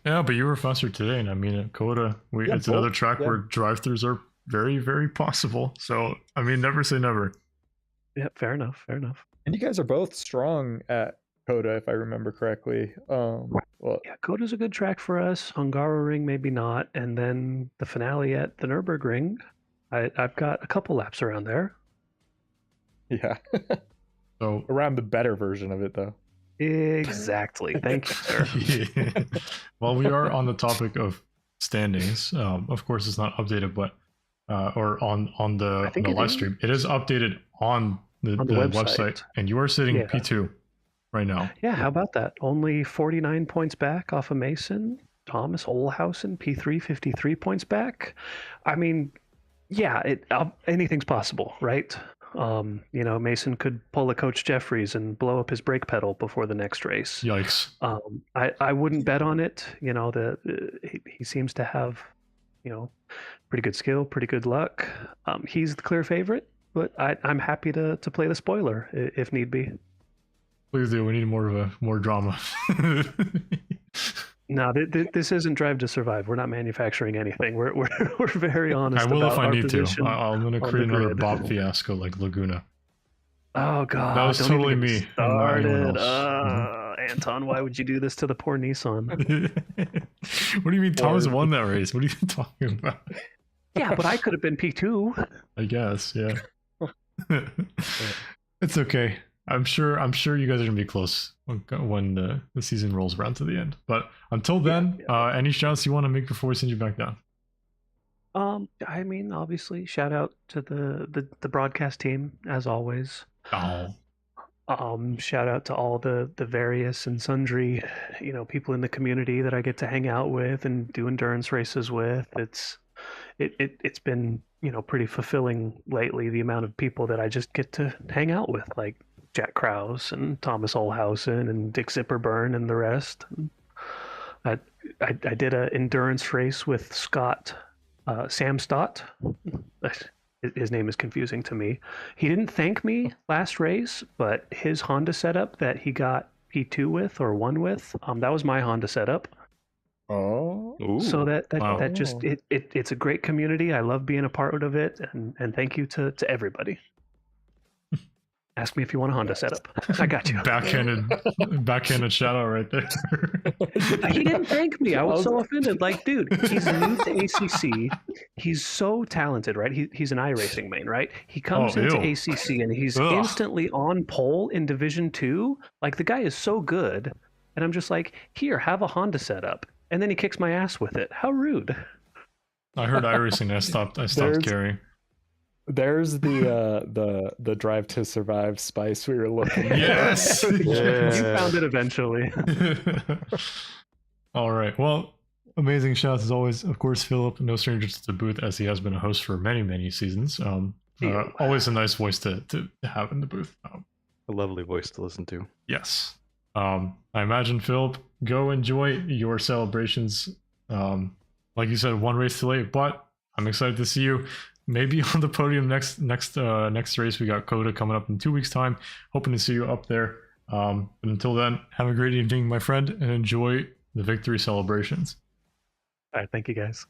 A: Yeah, but you were faster today, and I mean, at Coda, it's another track where drive-throughs are very, very possible. So, I mean, never say never.
J: Yeah, fair enough. Fair enough.
E: And you guys are both strong at Coda, if I remember correctly. Well,
J: yeah, Coda's a good track for us. Hungaroring, maybe not. And then the finale at the Nürburgring, I've got a couple laps around there.
E: Yeah.
A: So
E: around the better version of it, though.
J: Exactly. Thank you, sir.
A: Yeah. Well, we are on the topic of standings. Of course, it's not updated, but or on the live stream. It is updated on the website, and you are sitting P2 right now.
J: Yeah, how about that? Only 49 points back off of Mason. Thomas Olhausen, P3, 53 points back. I mean, yeah, anything's possible, right? You know, Mason could pull a Coach Jeffries and blow up his brake pedal before the next race.
A: Yikes.
J: I wouldn't bet on it. You know, he seems to have, you know, pretty good skill, pretty good luck. He's the clear favorite, but I'm happy to play the spoiler if need be.
A: Please do. We need more drama.
J: No, this isn't Drive to Survive. We're not manufacturing anything. We're very honest.
A: I will
J: about
A: if I
J: our
A: need to.
J: position
A: I'm going to create another Bob fiasco like Laguna.
J: Oh God,
A: that was
J: don't
A: totally
J: even
A: me.
J: get started. Anton, why would you do this to the poor Nissan?
A: What do you mean Thomas won that race? What are you talking about?
J: Yeah, but I could have been P2.
A: I guess, yeah. It's okay. I'm sure you guys are gonna be close when the season rolls around to the end. But until then, any shouts you want to make before we send you back down?
J: I mean, obviously, shout out to the broadcast team as always.
A: Oh.
J: Shout out to all the various and sundry, you know, people in the community that I get to hang out with and do endurance races with. It's been, you know, pretty fulfilling lately, the amount of people that I just get to hang out with, like Jack Krause and Thomas Olhausen and Dick Zipperburn and the rest. I did an endurance race with Sam Stott. His name is confusing to me. He didn't thank me last race, but his Honda setup that he got P2 with or won with, that was my Honda setup.
E: Oh,
J: so that just it's a great community. I love being a part of it, and thank you to everybody. Ask me if you want a Honda setup. I got you.
A: Backhanded shout out right there.
J: He didn't thank me. I was so offended. Like, dude, he's new to ACC. He's so talented, right? He's an iRacing main, right? He comes into ACC and he's instantly on pole in Division 2. Like, the guy is so good. And I'm just like, here, have a Honda setup. And then he kicks my ass with it. How rude.
A: I heard iRacing. I stopped caring.
E: There's the Drive to Survive spice we were looking at.
A: Yes.
J: You found it eventually.
A: All right. Well, amazing shouts as always. Of course, Philip, no stranger to the booth, as he has been a host for many, many seasons. Always a nice voice to have in the booth.
F: A lovely voice to listen to.
A: Yes. I imagine, Philip, go enjoy your celebrations. Like you said, one race too late, but I'm excited to see you maybe on the podium next race. We got Coda coming up in 2 weeks' time. Hoping to see you up there. But until then, have a great evening, my friend, and enjoy the victory celebrations.
J: All right, thank you, guys.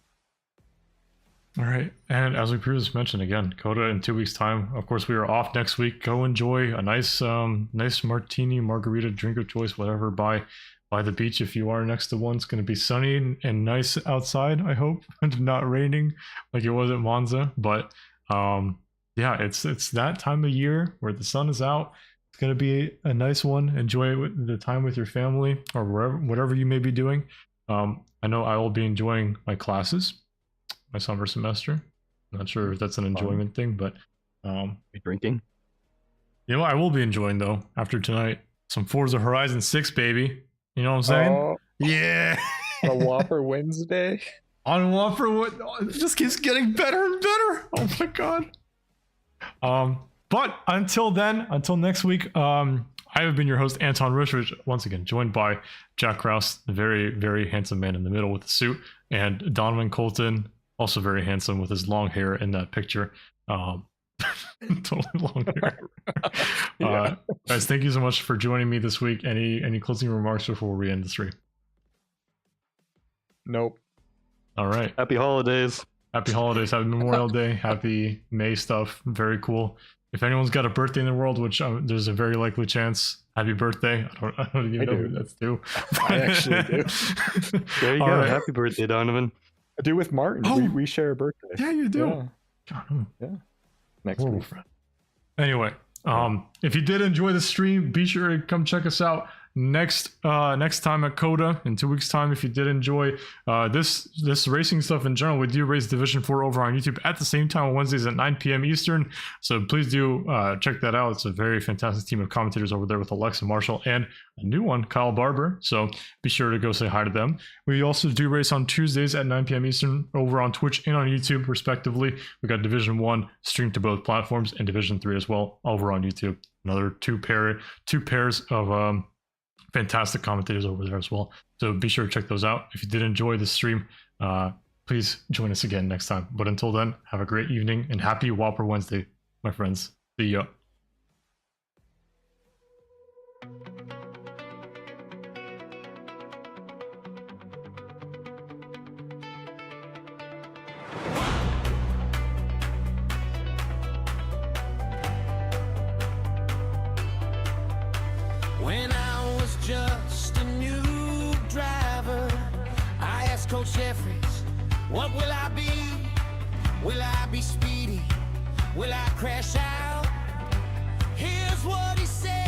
A: All right, and as we previously mentioned, again, Coda in 2 weeks' time. Of course, we are off next week. Go enjoy a nice martini, margarita, drink of choice, whatever, by the beach if you are next to one. It's going to be sunny and nice outside, I hope, and not raining like it was at Monza. But yeah, it's that time of year where the sun is out. It's going to be a nice one. Enjoy the time with your family or whatever you may be doing. I know I will be enjoying my classes, my summer semester. I'm not sure if that's an enjoyment thing, but
F: Be drinking.
A: you know what I will be enjoying though after tonight? Some Forza Horizon 6, baby. You know what I'm saying?
K: Oh,
A: Yeah.
K: a Whopper Wednesday.
A: On Whopper, it just keeps getting better and better. Oh my god. But until then, until next week, I have been your host, Anton Rushrich, once again joined by Jack Krause, the very, very handsome man in the middle with the suit, and Donovan Colton, also very handsome with his long hair in that picture. Totally long hair. Guys, thank you so much for joining me this week. Any closing remarks before we end the stream?
K: Nope.
A: All right.
F: Happy holidays.
A: Happy holidays. Happy Memorial Day. Happy May stuff. Very cool. If anyone's got a birthday in the world, which there's a very likely chance, happy birthday. I don't even know who that's due.
K: I actually do.
F: There you
A: All
F: go.
A: right.
F: Happy birthday, Donovan.
E: I do with Martin.
A: Oh.
E: We share a birthday.
A: Yeah, you do. God,
E: Next
A: horrible
E: week.
A: friend. Anyway, if you did enjoy the stream, be sure to come check us out next time at Coda in 2 weeks time. If you did enjoy this racing stuff in general, we do race Division 4 over on YouTube at the same time on Wednesdays at 9 p.m. Eastern, so please do check that out. It's a very fantastic team of commentators over there with Alexa Marshall and a new one, Kyle Barber, so be sure to go say hi to them. We also do race on Tuesdays at 9 p.m. Eastern over on Twitch and on YouTube respectively. We got Division 1 streamed to both platforms and Division 3 as well over on YouTube. Another two pairs of fantastic commentators over there as well, so be sure to check those out. If you did enjoy the stream, please join us again next time, but until then, have a great evening and happy Whopper Wednesday, my friends. See ya.
C: When I was just a new driver, I asked Coach Jeffries, what will I be? Will I be speedy? Will I crash out? Here's what he said.